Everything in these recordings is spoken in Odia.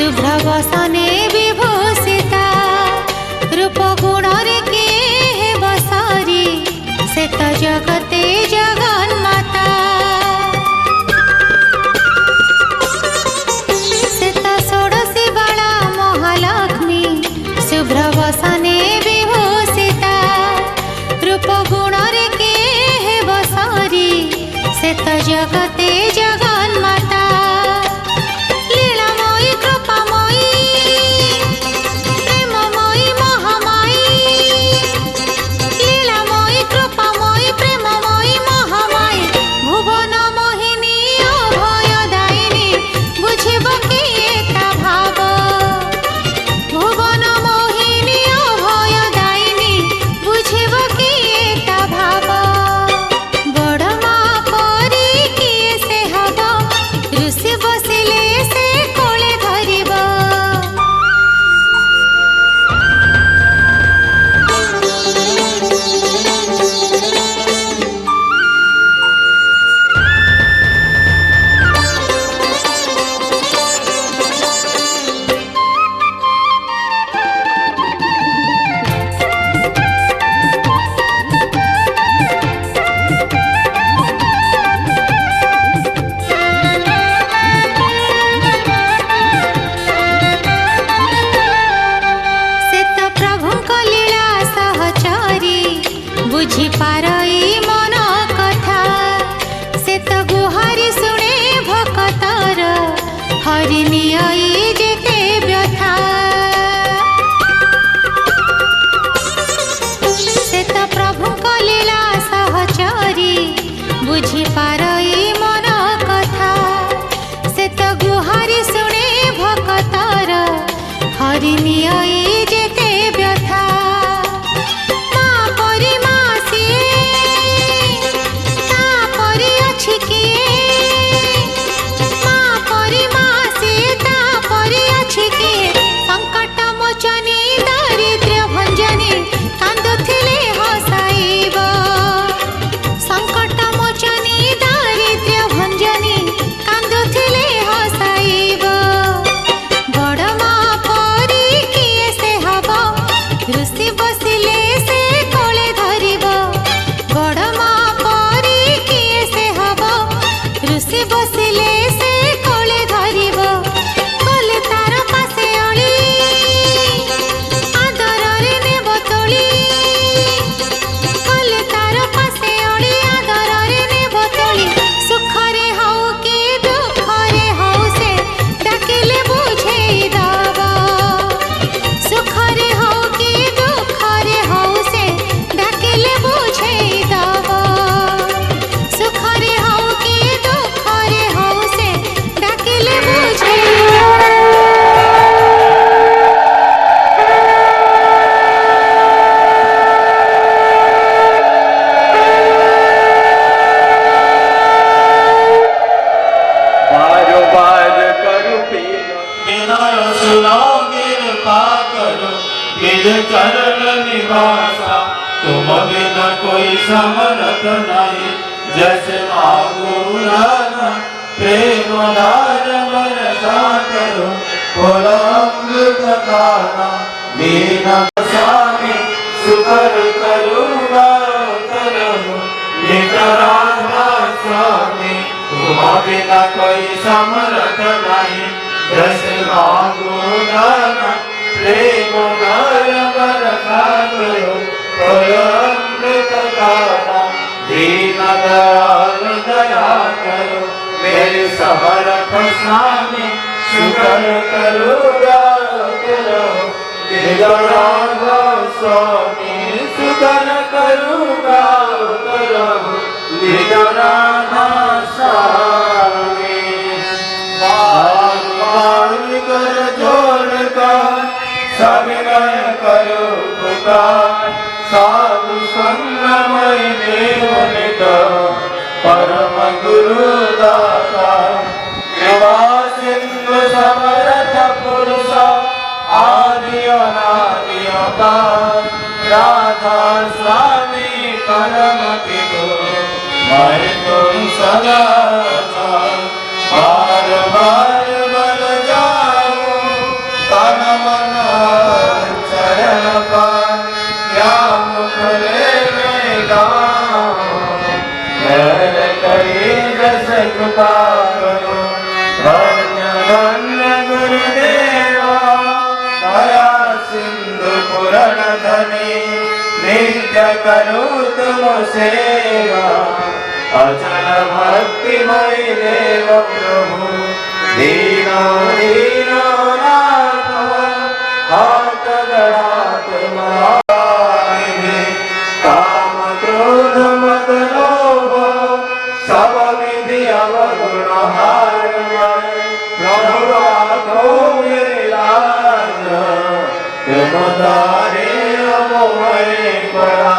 शुभ्रवसने विभूषिता रूप गुणरे किए बसारी से तो जगते जगन्माता से तो षोडशी बाला महालक्ष्मी शुभ्रवसने विभूषिता रूप गुणरे किए बसारी से तो जगते जगन्माता बुझी पारई मन कथा से तो गुहारी शुणे भक्तर हरि नियई जेते व्यथा से तो प्रभु लीला सहचरी बुझी पारई मन कथा से तो गुहारी शुणे भक्तर हरि नियई जेते व्यथा चरण निवासा तुम बिना कोई समर्थ नहीं जैसे मांगू नाना प्रेम धार बरसा करो बोलो अमृत दाना मीना स्वामी सुकर करूँगा करो नितराधा स्वामी तुम बिना कोई समर्थ नहीं जैसे मांगू नाना प्रेम धार बरसा करो बोलो अमृत दाना दीन दयाल दया करो मेरे समर्थ स्वामी शुकर करूँगा करो नितराधा स्वामी शुकर करूँगा करो नितराधा स्वामी कर जोड़ कर सब करो पुकार साधु संगमय देव परम गुरु दाता कृपा सिंधु समर्थ पुरुष आदि अनादि अवतार राधा स्वामी परम पितो मैं तुम सदा बार बार बल जाऊं नित्य करूं तुम सेवा अचल भक्तिमय देव प्रभु दीनो दीनो नाथ हाथ गढ़ा तुम्हारे काम क्रोध मत लोभ सब विधि अवगुण हार प्रभु राखो मेरे लाज तुम तारे अमोहय पड़ा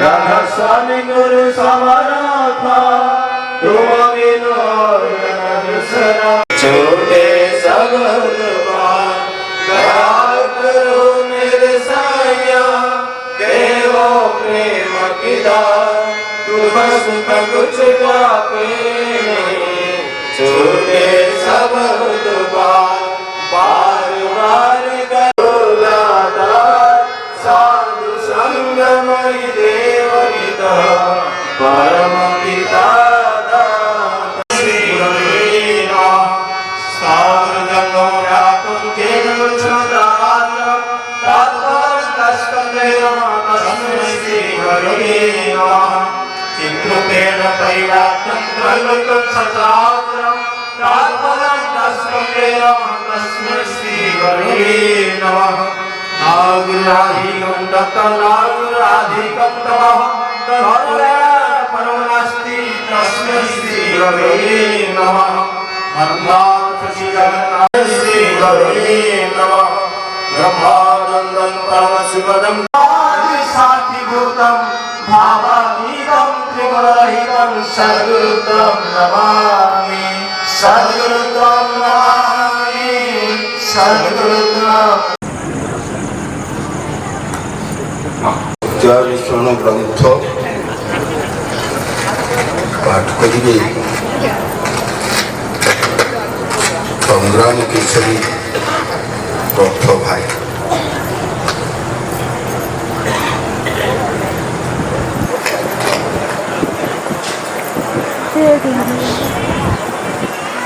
राधा स्वामी गुरु समर्थ तुम बिनु और दूसरा छोटे सब दया करो मेरे साया देवो प्रेम की दान तुम सुख कुछ पापे नहीं छोटे सब बार बार करो लादा साधु संगमय देव गीता परम पिता चित्रुपेण तैलाक्यं त्रैलोक्यं सचराचरं तात्पर्यं तस्मेन तस्मै श्रीगुरवे नमः नागराधिकं दत्तनागराधिकं तमः परमो नास्ति तस्मै श्रीगुरवे नमः मन्दार्थसिद्धं श्रीगुरवे नमः ब्रह्मानन्दं परमशिवदं साक्षिभूतं भावातीतं त्रिगुणरहितं सद्गुरुं नमामि सद्गुरुं नमामि सद्गुरुं विष्णु ग्रंथ पाठ करिए संग्राम केसरी ग्रंथ भाई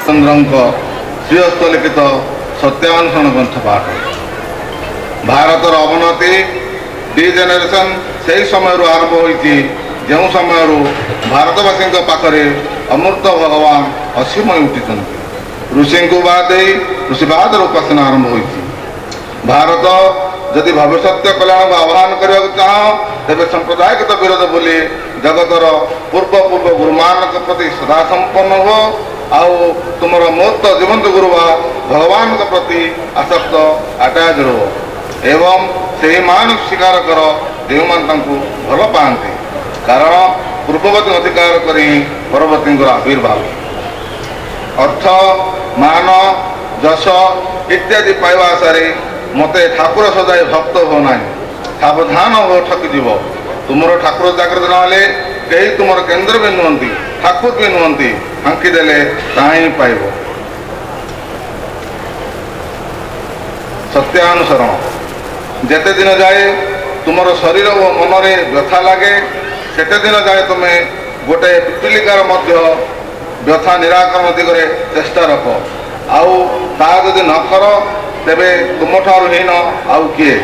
चंद्र श्रीहस्त लिखित सत्यान्वेषण ग्रंथ पाठ भारतर अवनति डी जेनेरेशन से समय आरंभ होती जो समय भारतवासी पाखे अमृत भगवान असीमय उठी ऋषि को बाद ऋषिवाद उपासना आरंभ होती भारत जदि भविष्य कल्याण को आह्वान करने को चाह तेज सांप्रदायिक विरोध बोली जगतर पूर्व पूर्व गुरुमान प्रति सदा संपन्न हो आउ तुम मूर्त जीवंत गुरु भगवान प्रति आसक्त अटैच रो एवं से मान स्वीकार कर जो मान भल पाती कारण पूर्ववर्ती अधिकार कर परवर्ती आविर्भाव अर्थ मान जश इत्यादि पाइबा आशारे मते ठाकुर सजाई भक्त हो ना सावधान हो ठकीजीव तुम ठाकुर जागृत ना कहीं तुम केन्द्र भी नुहति ठाकुर भी नुहति फांकीदेले ताही पाइब सत्यानुसरण जेते दिन जाए तुम शरीर और मन में व्यथा लगे सेते दिन जाए तुम्हें गोटे पिपीलिकार मध्य व्यथा निराकरण दिगरे चेष्टा रख आउ ता जदि न कर तेबे तुम ठार हीन आउ किए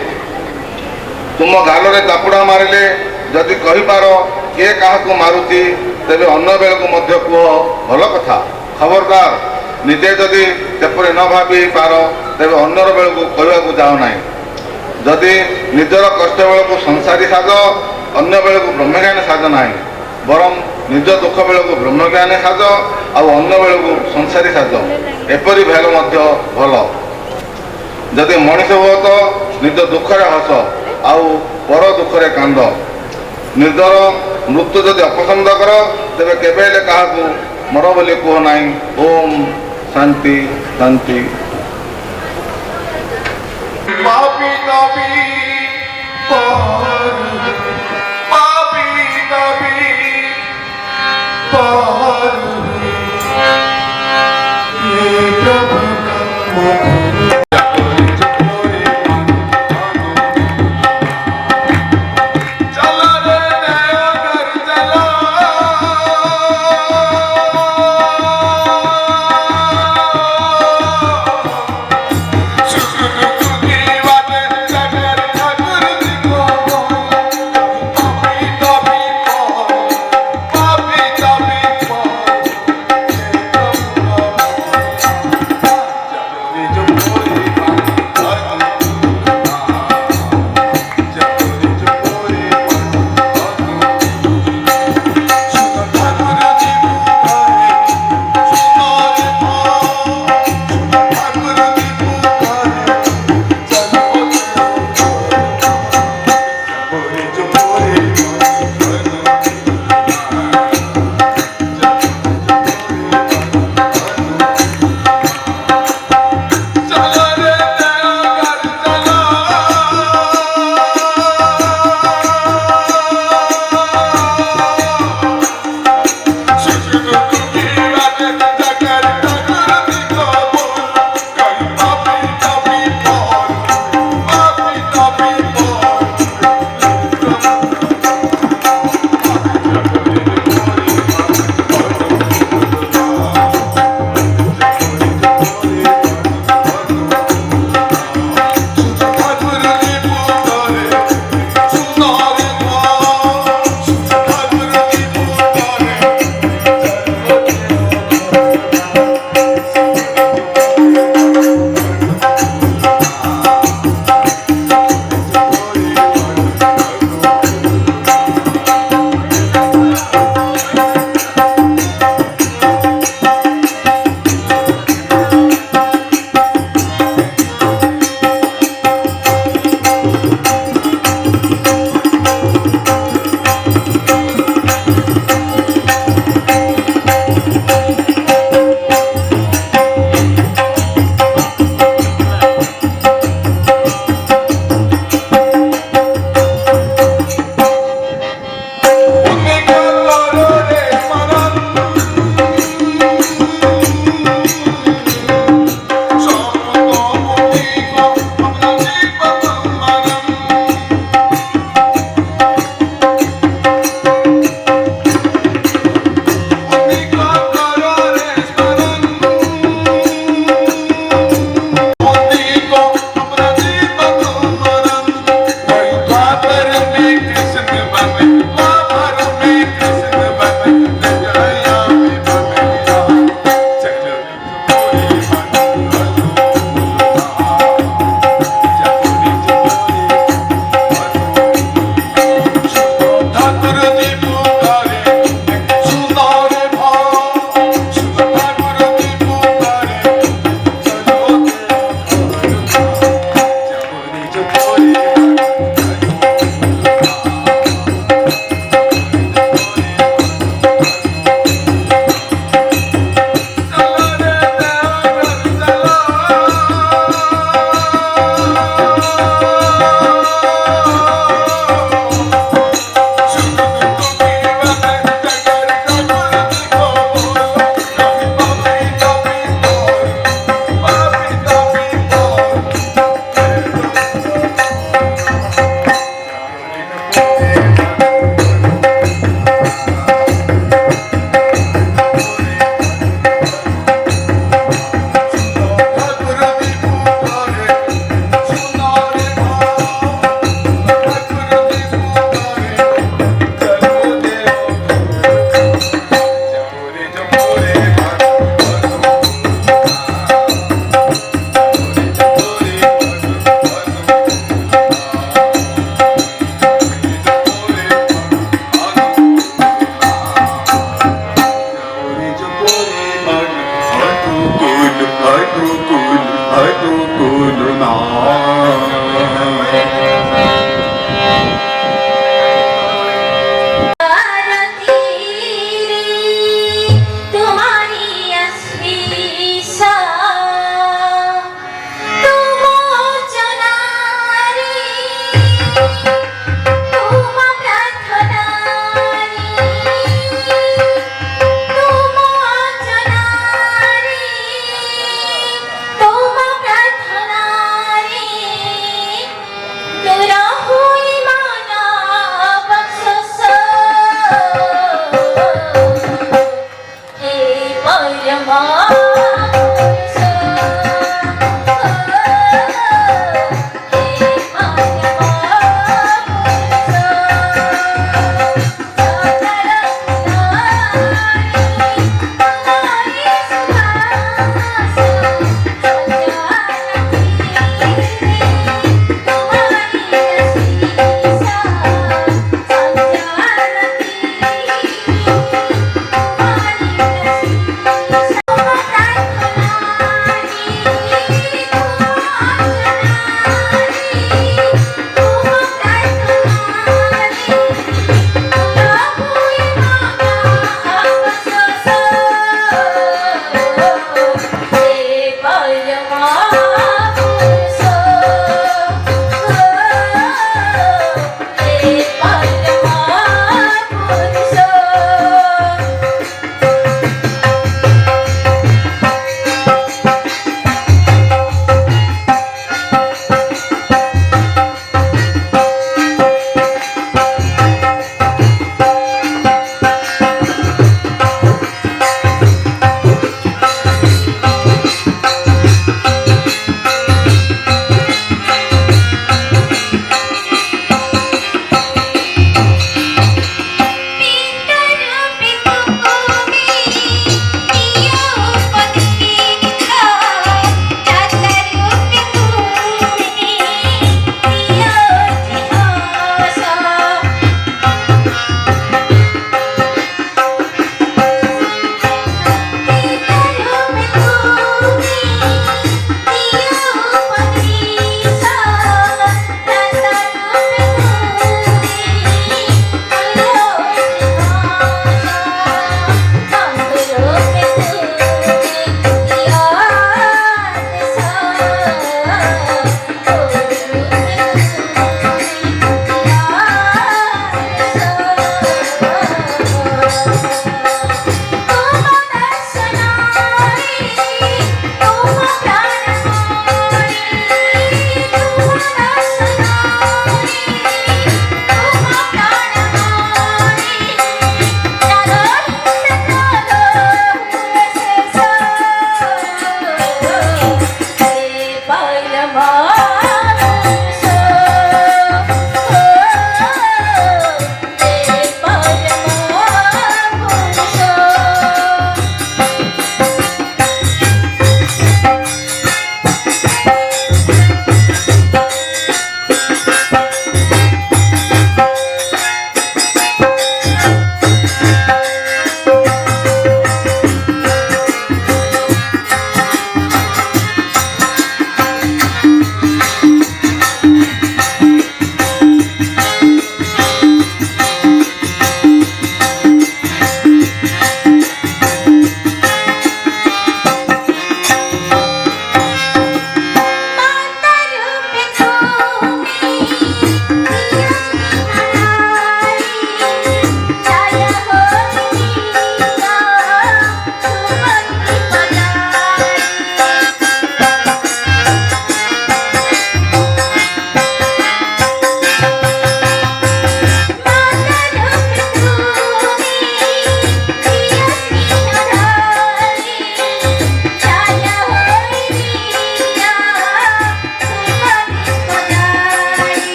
तुम गाल चापुड़ा मारिले जदि कहीपार किए क्या मारुति तेबे अन्य बेल को मध्य कह भल कथा खबरदार निजे जदि तेपरी न भावी पार तेबे अन्यर बेल को कहवा को जाओ ना जदि निजर कष्ट बेल को संसारी साज अन्य बेल को ब्रह्मज्ञानी साज ना बरम निज दुख बेल को ब्रह्मज्ञानी साज अन्य बेल को संसारी साज एपरी भेल मध्य भल जदि मनीष हुए तो निज दुखरे हस आउ पर दुखरे कांद निर्दर मृत्यु जदि अपसंद कर तेरे केबेले क्या मर बोली कह ना ओम शांति शांति पापी कभी पापी कभी प्रभु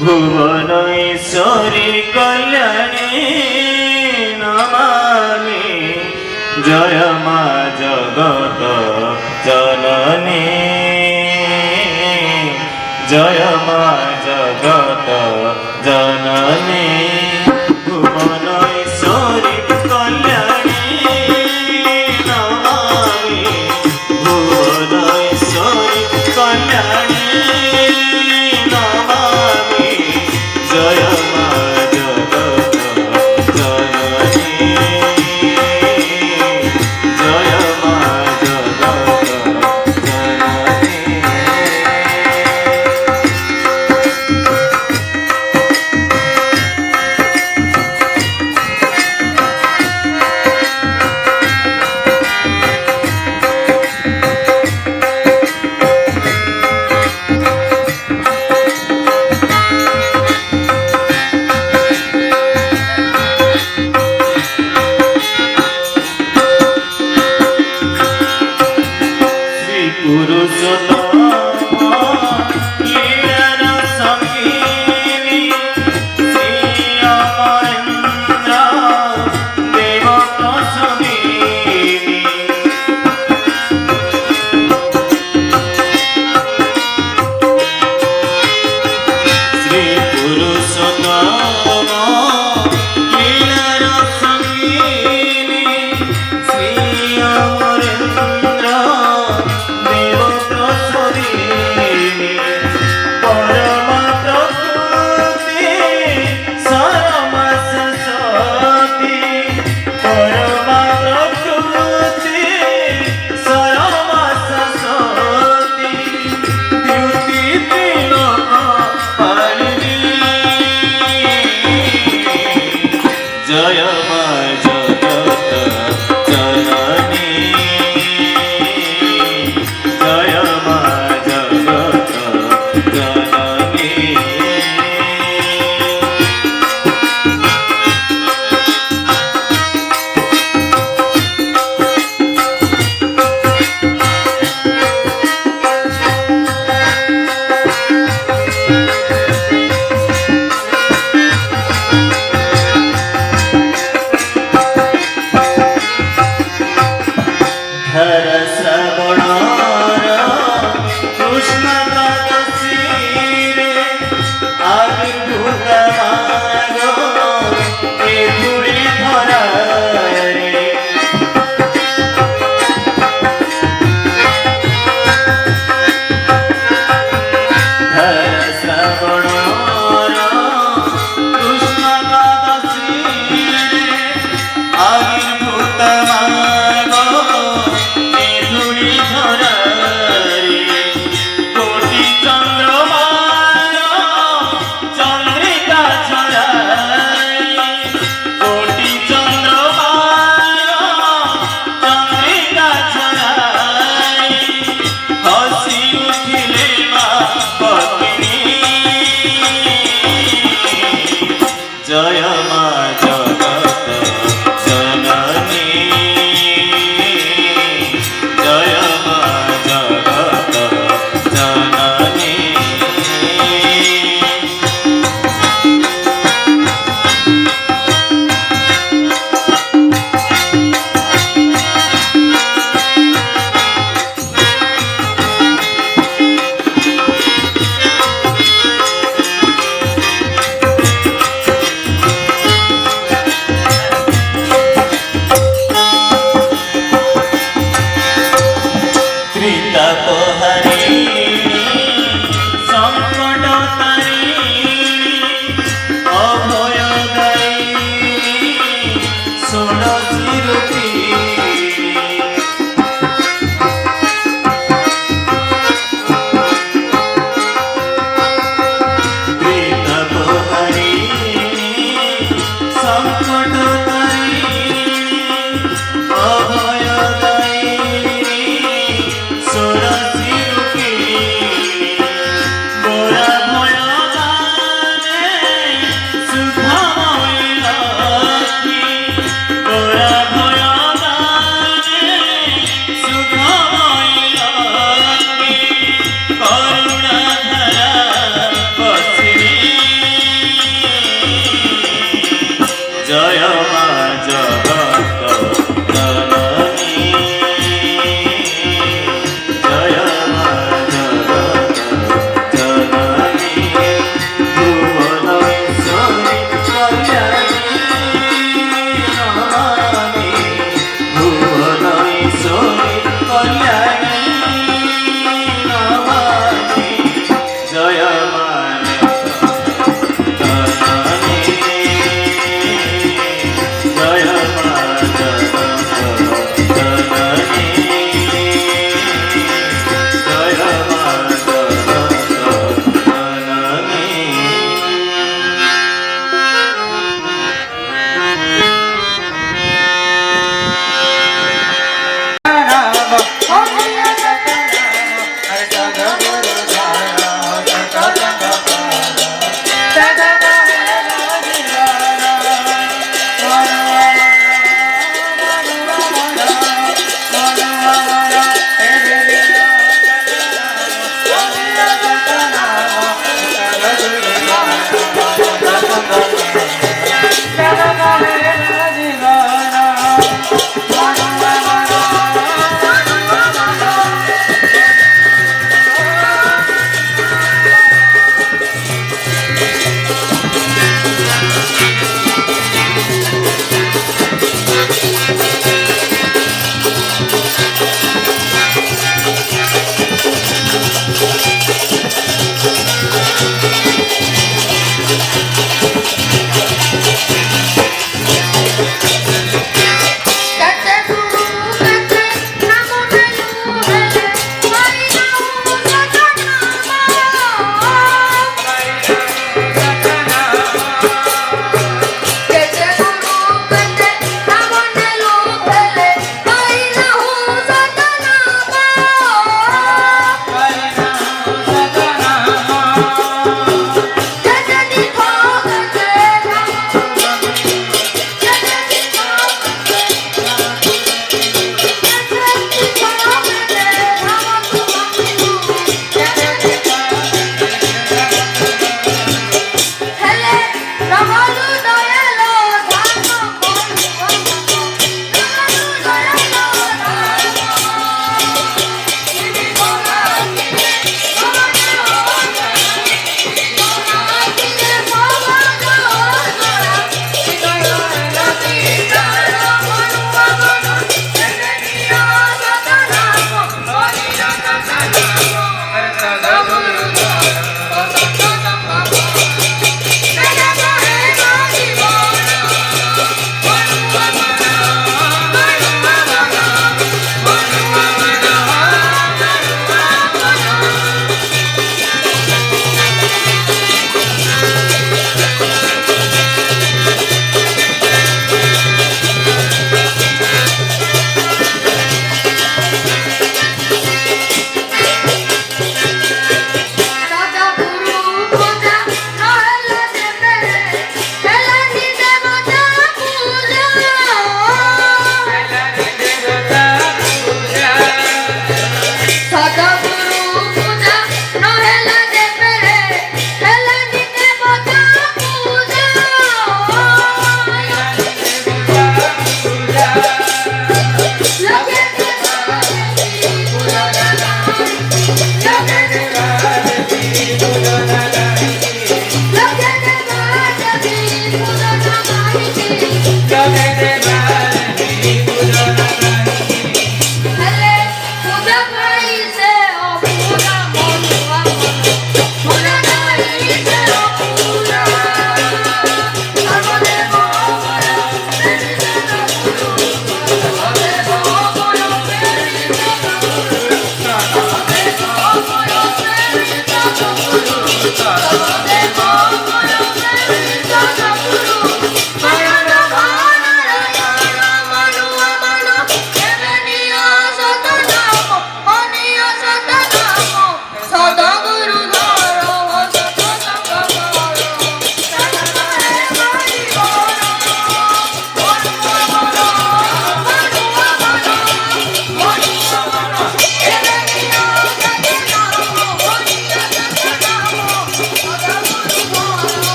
ভুবনেশ্বরী কল্যাণী নমামি জয় মা জগত জননী জয় মা জগত জননী ভুবনেশ্বরী কল্যাণী নমামি ভুবনেশ্বরী কল্যাণী নমামি জয় মা জগত জননী জয় মা জগত জননী।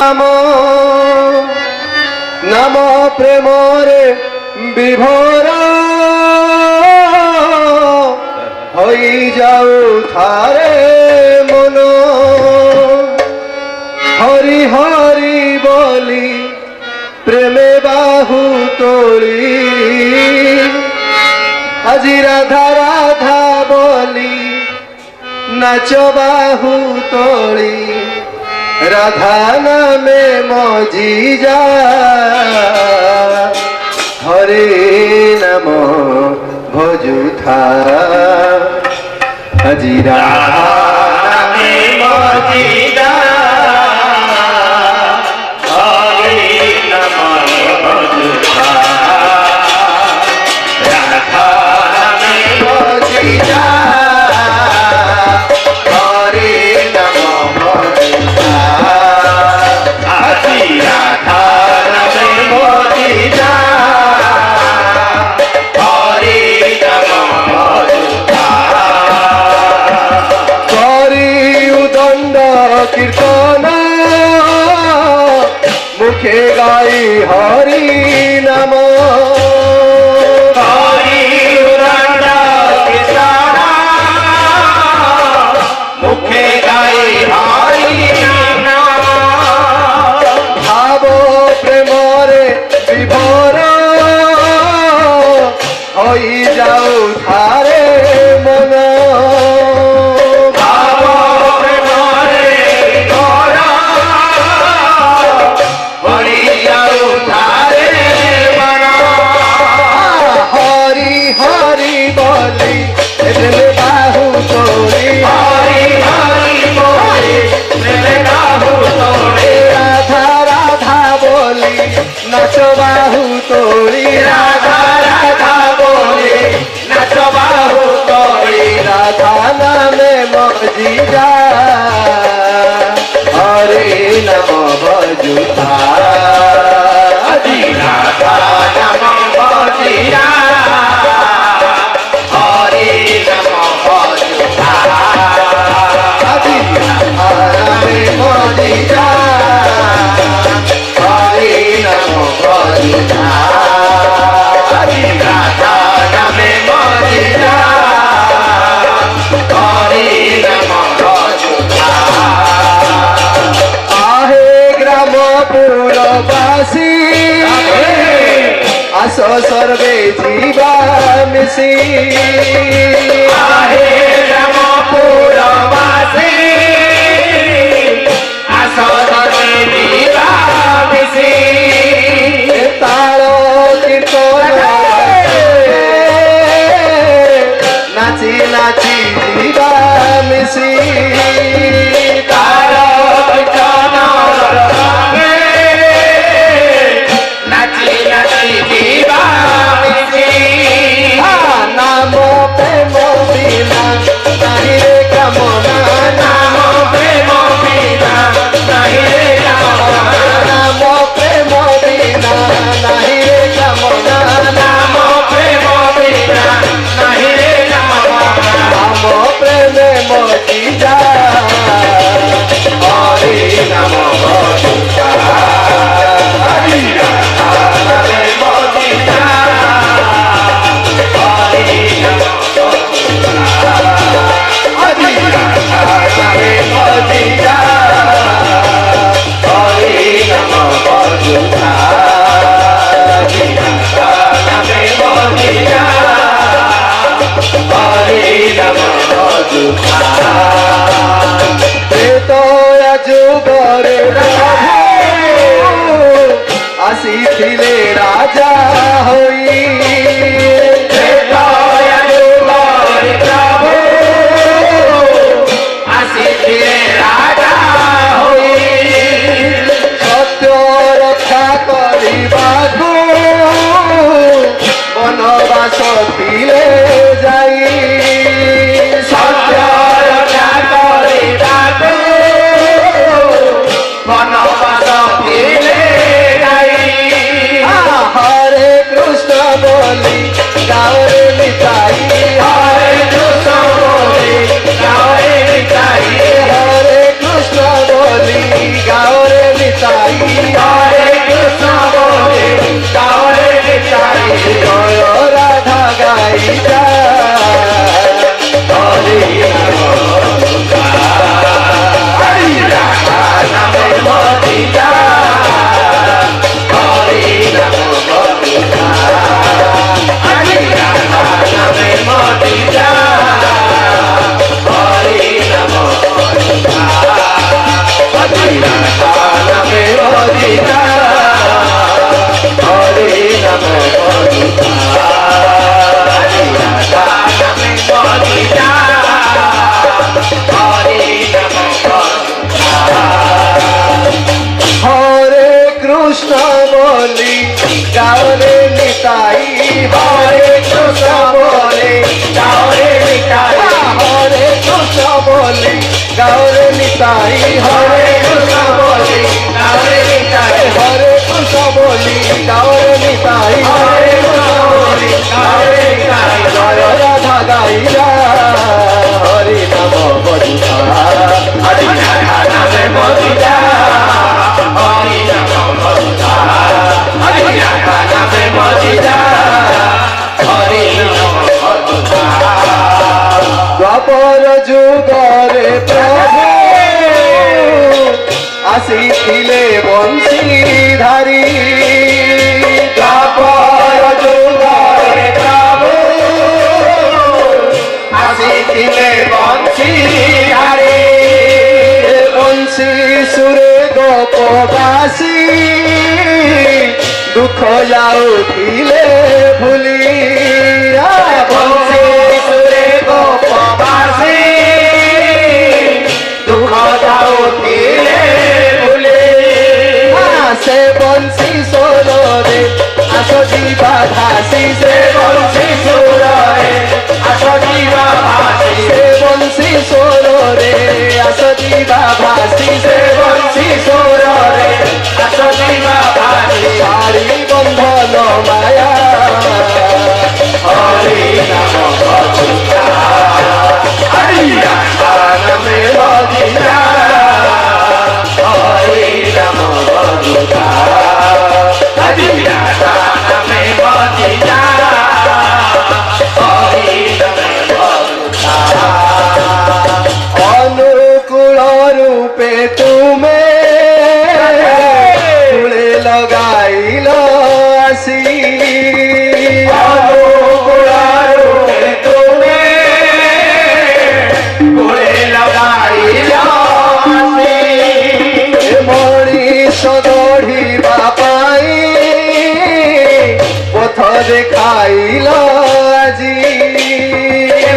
নাম নাম প্রেমরে বিভোর হই যাও থারে মন হরি হরি বলি প্রেমে বাহু তোলি আজি রাধা রাধা বলি নাচ বাহু তোলি রাধা নামে মজি যা হরে নাম ভজুথা আজি রাধা নামে মজি যা কীর্তন মুখে গাই হরি নাম হরি কীর্তন মুখে গাই হরি নাম ভাব প্রেমরে বিভোর হই যাও ধারে মন নাচ বাহু তোড়ি রাধা রাধা বলে নাচ বাহু তোড়ি রাধা নামে মজি যা হরে নম ভজুথা আজি রাধা নাম মজি যা হরে নম ভজুথা আজি রাধা নামে মজি যা হরে নম ভজুথা আজি রাধা নামে মজি যা হরে নম ভজুথা আহে গ্রামপুরবাসী আস সর্বে জীবা মিশি আহে গ্রামপুরবাসী আস সর্বে জীবা মিশি তাল কীর্তন নাচি নাচি জীবা মিশি তাল কীর্তন নাচি নাচি জীবা মিশি নাম প্রেম বিনা নাহি রে কামনা নাম প্রেম বিনা নাহি রে কামনা নাম প্রেম বিনা নাহি রে কামনা নাম প্রেম বিনা নাহি রে কামনা নাম প্রেমে মজি যা হরে নাম ভজুথা হরি রাধা নামে মজি যা হরে নাম ভজুথা হরি রাধা নামে মজি যা হরে নাম ভজুথা হরি রাধা নামে মজি যা হরে নাম ভজুথা ত্রেতয়া যুগরে আসিছিলে রাজা হই ত্রেতয়া যুগরে প্রভু আসিছিলে রাজা হই সত্য রক্ষা করিবাকু বনবাস ଥିଲେ যাই সত্য রক্ষা করিবাকু বনবাস কৃষ্ণ বলি গাওরে নিতাই হরে কৃষ্ণ বলি গাওরে নিতাই হরে কৃষ্ণ বলি গাওরে নিতাই হরে কৃষ্ণ বলি গাওরে নিতাই হরে কৃষ্ণ বলি গাওরে নিতাই হরে কৃষ্ণ বলি গাওরে নিতাই জয় রাধা গাইরা হরি নাম বজুতা হরি রাধা নামে বজুতা হরি নাম বজুতা হরি রাধা নামে বজুতা হরি নাম বজুতা দ্বাপর যুগরে প্রভু আসিলে বংশীধারী দ্বাপর যুগরে প্রভু আসিলে বংশীধারী বংশী সুরে গোপবাসী দুঃখ যাউଥିଲେ ভুলি বংশী সুরে গোপবাসী দুঃখ যাউଥିଲେ ভুলি সে বংশী সোরে আস জীবা ভাসি সে বংশী সোরে আস জীবা ভাসি সে বংশী সোরে আস জীবা ভাসি সে বংশী সোরে আস জীবা ভাসি সারি বন্ধন মায়া হরি নাম বজুতা হরি রাধা নামে বজিতা হরি নাম বজুতা হরি রাধা নামে বজিতা হরি নামে বজুতা অনুকূল রূপে তুমে ফুলে লগাইল আসি অনুকূল রূপে তুমে ফুলে লগাইল আসি মଣିষ গঢ়িবা পাই পথ দেখাইল আজি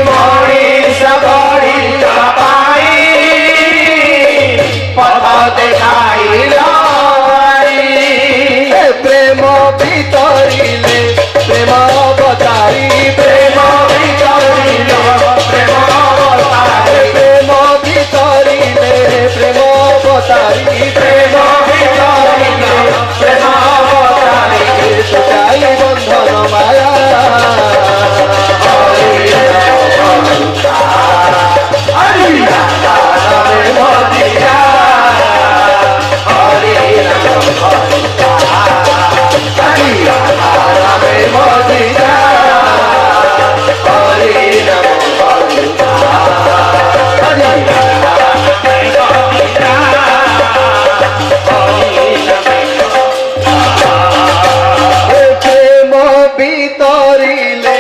মଣିষ গঢ়িবা পাই পথ দেখাইল প্রেম ভিতরিলে প্রেম অবতারি প্রেম ভিতরিলে প্রেম অবতারি প্রেম ভিতরিলে প্রেম অবতারি প্রেম ভিতরিলে প্রেম অবতারি চাই বন্ধন মায়া হরি নাম বজুতা হরি রাধা নামে বজিতা হরি নাম বজুতা হরি রাধা নামে বজিতা হরি নাম বজুতা হরি রাধা নামে বজিতা হরি নামে প্রেম ভিতরিলে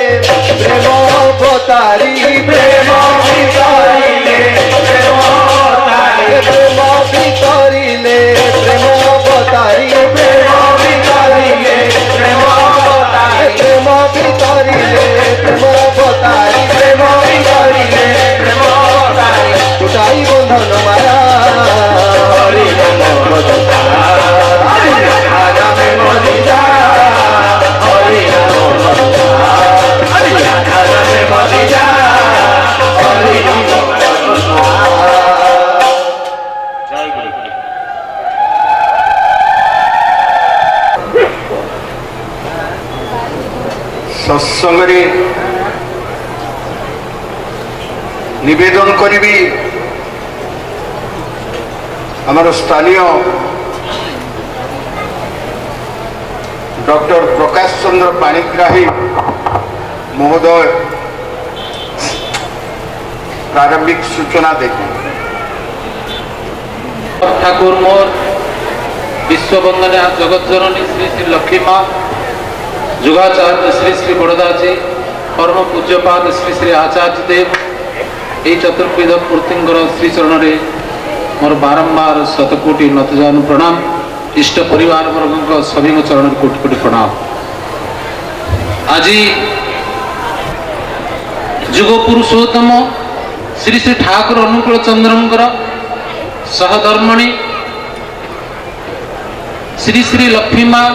প্রেম অবতারি প্রেম ভিতরিলে প্রেম অবতারি প্রেম ভিতরিলে প্রেম অবতারি প্রেম ভিতরিলে প্রেম অবতারি প্রেম ভিতরিলে প্রেম অবতারি প্রেম ভিতরিলে প্রেম অবতারি কোটাই বন্ধন মায়া হরি নাম বজুতা হরি রাধা নামে বজিতা হরি নাম বজুতা হরি রাধা নামে বজিতা হরি নাম বজুতা সৎসঙ্গরে নিবেদন করিবি আমার স্থানীয় ডক্টর প্রকাশ চন্দ্র পাণিগ্রাহী মহোদয় প্রারম্ভিক সূচনা দেবেন। ঠাকুর মোর বিশ্ববন্দনে জগৎ জননী শ্রী শ্রী লক্ষ্মী মা যুগাচার্য শ্রী শ্রী বড়দাজি পরম ପୂଜ୍ୟପାଦ ଶ୍ରୀ ଶ୍ରୀ ଆଚାର୍ଯ୍ୟ ଦେବ এই ଚତୁର୍ବିଧ ମୂର୍ତ୍ତିଙ୍କର ଶ୍ରୀଚରଣରେ ମୋର ବାରମ୍ବାର ଶତକୋଟି ନତଜାନୁ ପ୍ରଣାମ। ଇଷ୍ଟ ପରିବାର ବର୍ଗଙ୍କ ସଭିଙ୍କ ଚରଣରେ କୋଟି କୋଟି ପ୍ରଣାମ। ଆଜି ଯୁଗ ପୁରୁଷୋତ୍ତମ ଶ୍ରୀ ଶ୍ରୀ ଠାକୁର ଅନୁକୂଳ ଚନ୍ଦ୍ରଙ୍କର ସହଧର୍ମଣୀ श्री श्री लक्ष्मी माँ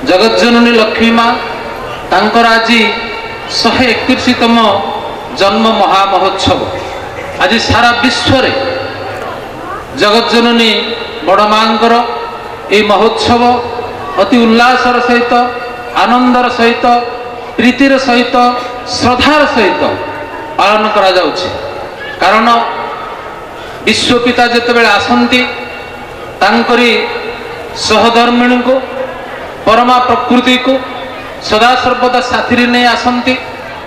जगज्जननी लक्ष्मी माँ तांकर आज 131तम जन्म महामहोत्सव आज सारा विश्व रे जगज्जननी बड़ मांकर ये महोत्सव अति उल्लासर सहित आनंदर सहित प्रीतिर सहित श्रद्धार सहित पालन करा जाउछि। कारण विश्वपिता जेतेबेले आसंती तांकरी सहधर्मिणी को परमा प्रकृति को सदा सर्वदा साथी नहीं आसंती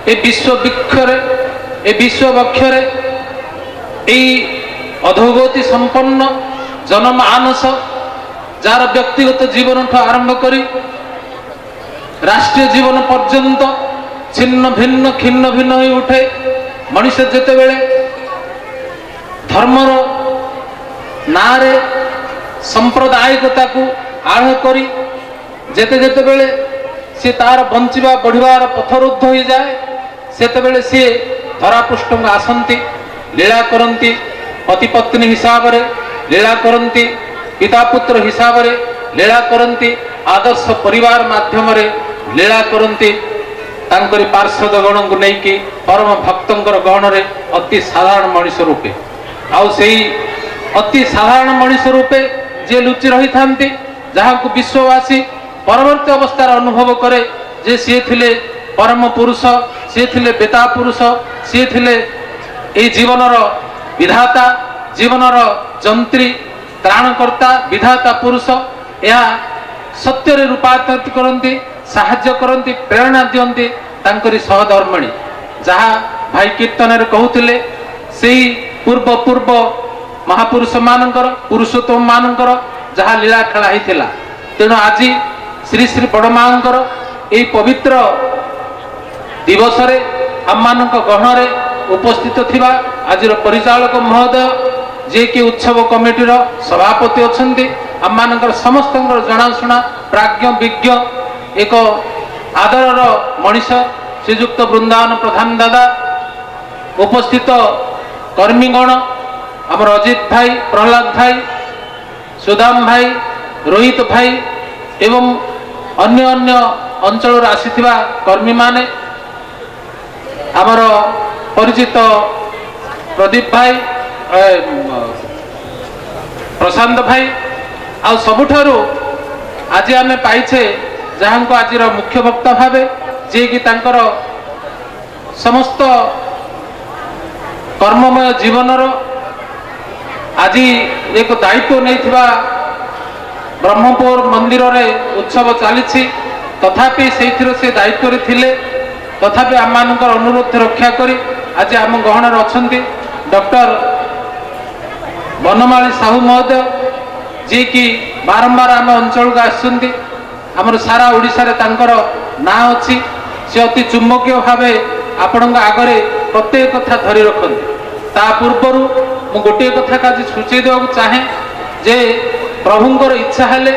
ए विश्व वृक्षरे ए विश्व वक्षरे अधोगति संपन्न जनमानस जार व्यक्तिगत जीवन आरंभ करी राष्ट्रीय जीवन पर्यंत छिन्न भिन्न खिन्न भिन्न हो उठे मनुष्य जेतेबेले धर्मर नारे सांप्रदायिकता को आढ़ करी जेते जेतेबेले सी तार बंचिबा बढ़िबार पथरुद्ध हो जाए सेतेबेले सी धरापृष्ठ को आसंती लीला करंती पति पत्नी हिसाब रे लीला करंती पिता पुत्र हिसाब रे लीला करंती आदर्श परिवार माध्यम रे लीला करंती तांकरी पार्षद गण को नहीं कि परम भक्तंकर गण रे अति साधारण मनुष्य रूपे आउ सेही अति साधारण मनुष्य रूपे जे लुचि रही थांती जहाँ को विश्ववासी परवर्ती अवस्थार अनुभव करे जे सी थिले परम पुरुष सी थिले बेता पुरुष सी थिले ए जीवनर विधाता जीवनर जंत्री त्राणकर्ता विधाता पुरुष या सत्य रे रूपांतरित करंती साहाय्य करंती प्रेरणा दियंती तांकरी सहधर्मिणी जहाँ भाई कीर्तन रे कहूतिले सेही पूर्व पूर्व महापुरुष मानकर पुरुषोत्तम मानकर जहाँ लीला खेला हिथिला तेणु आज श्री श्री बड़मांकर यही पवित्र दिवस रे आममानक गहणरे उपस्थित थिबा आज परिचालक महोदय जे कि उत्सव कमिटीर सभापति अछंती आममानकर समस्त जनाशुना प्राज्ञ विज्ञ एक आदरर मनीष श्रीयुक्त वृंदावन प्रधान दादा उपस्थित कर्मीगण आमर अजित भाई प्रहलाद भाई सुदाम भाई रोहित भाई एवं अन्य अन्य अंचल आसीथिबा कर्मी माने आमर परिचित प्रदीप भाई प्रशांत भाई आ सबुठारु आज आमे पाइछे जहाँ को आज मुख्य वक्ता भावे जे कि तांकर समस्त कर्ममय जीवनर आज एक दायित्व नहीं ब्रह्मपुर मंदिर रे उत्सव चली तथापि से दायित्व रे थिले तथापि आम मानकर अनुरोध रक्षा करी आज आम गहणार अछंती डॉक्टर बनमाली साहू महोदय जी कि बारंबार आम अंचल को आसुंती आमर सारा ओडिशा रे तांकर ना अच्छी से अति चुंबकीय भाव आपण आगरे प्रत्येक कथा धरी रखती ता पूर्वर मु गोटे कथा का सूचई देवा चाहे जे प्रभुंकर इच्छा हेले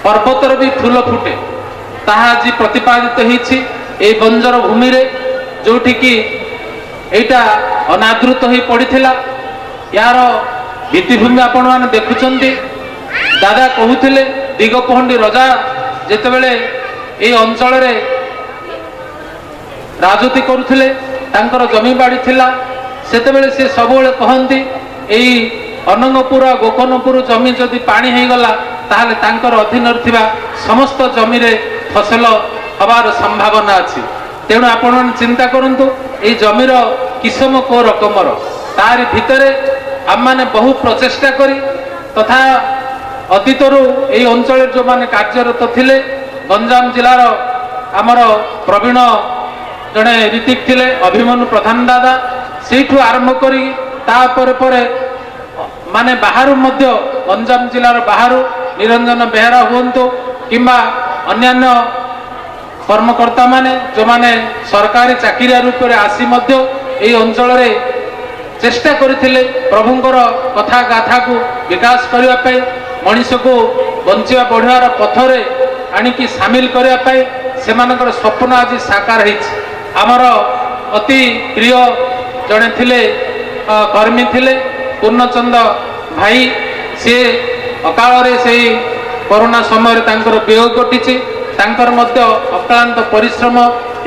पर्वतर भी फूल फुटे ताहा आज प्रतिपादित होईछि ए बंजर भूमि रे जोठी कि एटा अनादृत हो पड़िथिला यार भित्तिभूमि आपण माने देखुचंती दादा कहूथिले दिगपहंडी रजा जेतेबेले ए अंचल रे राजती करुथिले तांकर जमी बाड़ी थिला सेतेबेले से सबुबेले कहंती एई अनंगपुर गोकर्णपुर जमी जदि पानी हो गला ताहले तांकर अधीन थिबा समस्त जमी रे फसल हबार संभावना अछि तेणु आपण चिंता करंतु एई जमीर किसम को रकमर तारि भितरे आम माने बहु प्रचेष्टा करी तथा अतीतरू एई अंचल जो माने कार्यरत थिले गंजाम जिलार आमर प्रवीण जड़े ऋतिक थिले अभिमन्यु प्रधान दादा सेठू आरंभ करी तापर परे माने बाहरु मध्य गंजाम जिलार बाहरु निरंजन बेहरा हुंतु किंबा अन्यान्य कर्मकर्ता माने जो माने सरकारी चाकरिया रूप में आसी मध्य एई अंचल रे चेष्टा करथिले प्रभुंकर कथा गाथा को विकास करबा पई मनुष्य को बंचिबा बढ़ियार पथरे आनिकी सामिल करबा पई सेमानकर स्वप्न आज साकार हेछि आमर अति प्रिय जड़े थिले कर्मी थिले पूर्णचंद भाई सी ଅକାଳରେ ସେହି କରୋନା ସମୟରେ ତାଙ୍କର ବିୟୋଗ ଘଟିଛି। ତାଙ୍କର ମଧ୍ୟ ଅକ୍ଳାନ୍ତ ପରିଶ୍ରମ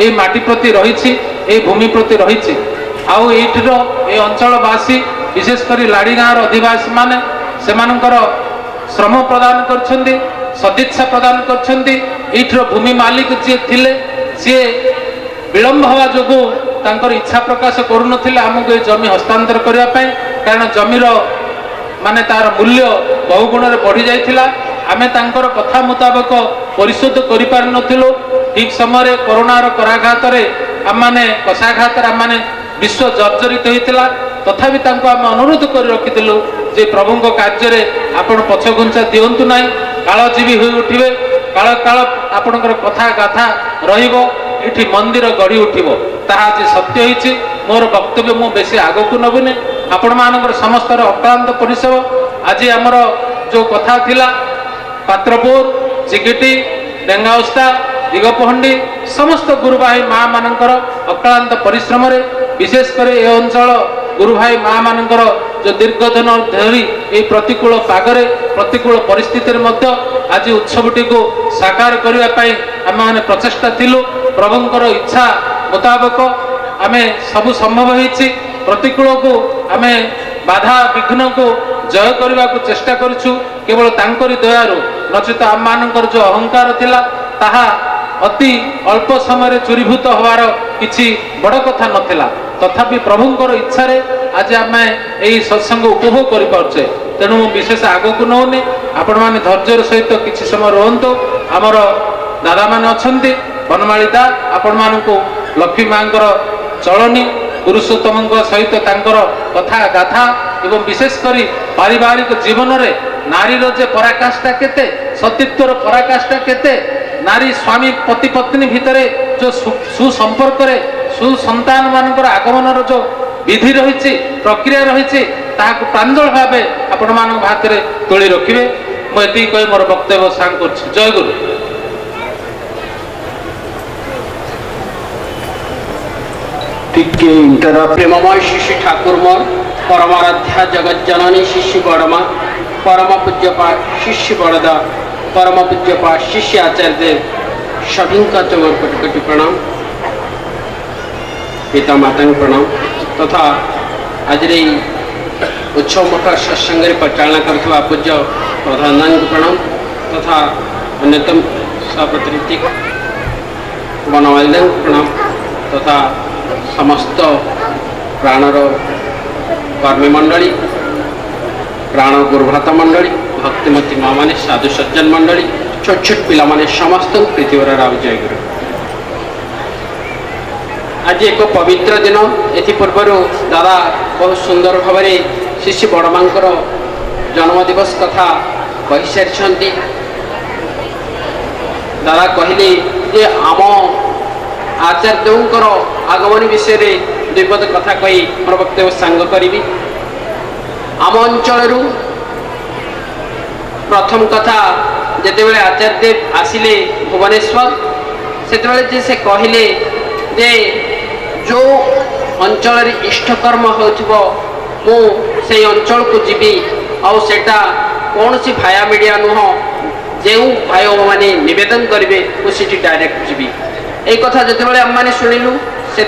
ଏହି ମାଟି ପ୍ରତି ରହିଛି, ଏହି ଭୂମି ପ୍ରତି ରହିଛି। ଆଉ ଏଇଠିର ଏ ଅଞ୍ଚଳବାସୀ ବିଶେଷ କରି ଲାଡ଼ି ଗାଁର ଅଧିବାସୀମାନେ ସେମାନଙ୍କର ଶ୍ରମ ପ୍ରଦାନ କରିଛନ୍ତି, ସଦିଚ୍ଛା ପ୍ରଦାନ କରିଛନ୍ତି। ଏଇଠିର ଭୂମି ମାଲିକ ଯିଏ ଥିଲେ ସିଏ ବିଳମ୍ବ ହେବା ଯୋଗୁଁ ତାଙ୍କର ଇଚ୍ଛା ପ୍ରକାଶ କରୁନଥିଲେ ଆମକୁ ଏ ଜମି ହସ୍ତାନ୍ତର କରିବା ପାଇଁ, କାରଣ ଜମିର ମାନେ ତାର ମୂଲ୍ୟ ବହୁ ଗୁଣରେ ବଢ଼ି ଯାଇଥିଲା। ଆମେ ତାଙ୍କର କଥା ମୁତାବକ ପରିଶୋଧ କରିପାରିନଥିଲୁ। ଠିକ୍ ସମୟରେ କରୋନାର କରାଘାତରେ ଆମମାନେ କଷାଘାତରେ ଆମମାନେ ବିଶ୍ୱ ଜର୍ଜରିତ ହୋଇଥିଲା। ତଥାପି ତାଙ୍କୁ ଆମେ ଅନୁରୋଧ କରି ରଖିଥିଲୁ ଯେ ପ୍ରଭୁଙ୍କ କାର୍ଯ୍ୟରେ ଆପଣ ପଛଘୁଞ୍ଚା ଦିଅନ୍ତୁ ନାହିଁ, କାଳଜୀବୀ ହୋଇ ଉଠିବେ, କାଳ କାଳ ଆପଣଙ୍କର କଥା ଗାଥା ରହିବ, ଏଠି ମନ୍ଦିର ଗଢ଼ି ଉଠିବ। ତାହା ଆଜି ସତ୍ୟ ହୋଇଛି। ମୋର ବକ୍ତବ୍ୟ ମୁଁ ବେଶୀ ଆଗକୁ ନେବୁନି। ଆପଣମାନଙ୍କର ସମସ୍ତର ଅକ୍ଳାନ୍ତ ପରିଶ୍ରମ। ଆଜି ଆମର ଯେଉଁ କଥା ଥିଲା ପାତ୍ରପୁର, ଚିକିଟି, ଡେଙ୍ଗାଉସ୍ତା, ଦିଗପହଣ୍ଡି ସମସ୍ତ ଗୁରୁ ଭାଇ ମା ମାନଙ୍କର ଅକ୍ଳାନ୍ତ ପରିଶ୍ରମରେ ବିଶେଷ କରି ଏ ଅଞ୍ଚଳ ଗୁରୁ ଭାଇ ମା ମାନଙ୍କର ଯେଉଁ ଦୀର୍ଘ ଦିନ ଧରି ଏହି ପ୍ରତିକୂଳ ପାଗରେ ପ୍ରତିକୂଳ ପରିସ୍ଥିତିରେ ମଧ୍ୟ ଆଜି ଉତ୍ସବଟିକୁ ସାକାର କରିବା ପାଇଁ ଆମେମାନେ ପ୍ରଚେଷ୍ଟା ଥିଲୁ। ପ୍ରଭୁଙ୍କର ଇଚ୍ଛା ମୁତାବକ ଆମେ ସବୁ ସମ୍ଭବ ହୋଇଛି। ପ୍ରତିକୂଳକୁ ଆମେ ବାଧା ବିଘ୍ନକୁ ଜୟ କରିବାକୁ ଚେଷ୍ଟା କରିଛୁ କେବଳ ତାଙ୍କରି ଦୟାରୁ, ନଚେତ ଆମମାନଙ୍କର ଯେଉଁ ଅହଙ୍କାର ଥିଲା ତାହା ଅତି ଅଳ୍ପ ସମୟରେ ଚୂରୀଭୂତ ହେବାର କିଛି ବଡ଼ କଥା ନଥିଲା। ତଥାପି ପ୍ରଭୁଙ୍କର ଇଚ୍ଛାରେ ଆଜି ଆମେ ଏହି ସତ୍ସଙ୍ଗ ଉପଭୋଗ କରିପାରୁଛେ। ତେଣୁ ମୁଁ ବିଶେଷ ଆଗକୁ ନେଉନି, ଆପଣମାନେ ଧୈର୍ଯ୍ୟର ସହିତ କିଛି ସମୟ ରୁହନ୍ତୁ। ଆମର ଦାଦାମାନେ ଅଛନ୍ତି, ବନମାଳୀ ଦା ଆପଣମାନଙ୍କୁ ଲକ୍ଷ୍ମୀ ମାଙ୍କର ଚଳନୀ, ପୁରୁଷୋତ୍ତମଙ୍କ ସହିତ ତାଙ୍କର କଥା ଗାଥା ଏବଂ ବିଶେଷ କରି ପାରିବାରିକ ଜୀବନରେ ନାରୀର ଯେ ପରାକାଷ୍ଠା କେତେ, ସତୀତ୍ୱର ପରାକାଷ୍ଠା କେତେ, ନାରୀ ସ୍ୱାମୀ ପତି ପତ୍ନୀ ଭିତରେ ଯେଉଁ ସୁସମ୍ପର୍କରେ ସୁସନ୍ତାନ ମାନଙ୍କର ଆଗମନର ଯେଉଁ ବିଧି ରହିଛି, ପ୍ରକ୍ରିୟା ରହିଛି, ତାହାକୁ ପ୍ରାଞ୍ଜଳ ଭାବେ ଆପଣମାନଙ୍କ ହାତରେ ତୋଳି ରଖିବେ। ମୁଁ ଏତିକି କହି ମୋର ବକ୍ତବ୍ୟ ସାଙ୍ଗ କରୁଛି। ଜୟ ଗୁରୁ। टिके इंटर प्रेममय शिशु ठाकुर मोर परमाराध्या जगत जननी शिशु बड़मा परम पूज्यपा शिष्य बड़दा परम पूज्यपा शिष्य आचार्य सभी का चमर कोटि कोटि प्रणाम, पिता माता प्रणाम तथा आज उत्सव मुखर सत्संग परिचालना करथवा पूज्य प्रधान को प्रणाम तथा अन्यतम सभापति बनवाली प्रणाम तथा समस्त प्राणर कर्मी मंडली, प्राण गुरुभ्राता मंडली, भक्तिमती माँ मैंने साधु सज्जन मंडली, छोट छोट पिला माने समस्त पृथ्वीर राव जय गुरु। आज एक पवित्र दिन। एपूर्वर दादा बहुत सुंदर भाव शिशु बड़मांकर जन्मदिवस कथा कही सारी। दादा कहले जे आम आचार्यों आगमन विषय दुईपद कथा कही मोर वक्तव्य सांग करी। आम अंचल प्रथम कथा जितेबाला आचार्य आसिले भुवनेश्वर से से कहले जे जो अंचल इष्टकर्म हो से अंचल को जीवी आटा कौन सी भाया मीडिया नुह जो भाई मैंने नवेदन करेंगे मुझे डायरेक्ट जीवी। एक कथा जितेबाला आम मैंने शुणिलु से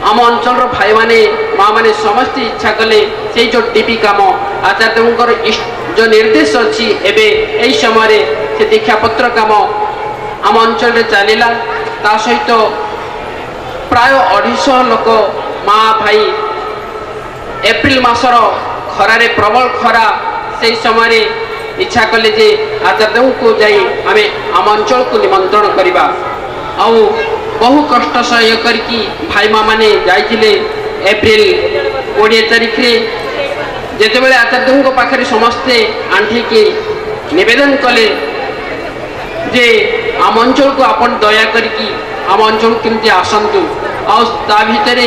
आम अंचल भाई माने माँ मैंने समस्त इच्छा कले से जो टीपी कम आचार्य जो निर्देश अच्छी एवं समय से दीक्षापत्र कम आम अंचल चलला। ता सहित प्राय 250 लोक माँ भाई एप्रिल मासर खरारे प्रबल खरा से समय इच्छा कले जे आचार्य को जाई आमे आम अंचल को निमंत्रण करवा। आउ बहु कष्ट सह्य करके भाई माँ मैंने जाइए एप्रिल 20 तारीख रे जितेबाला आचार्य पाखे समस्ते आंठिकी नवेदन कले जे आम अंचल को आपन दया करके आम अंचल केमती आसतु आ भितर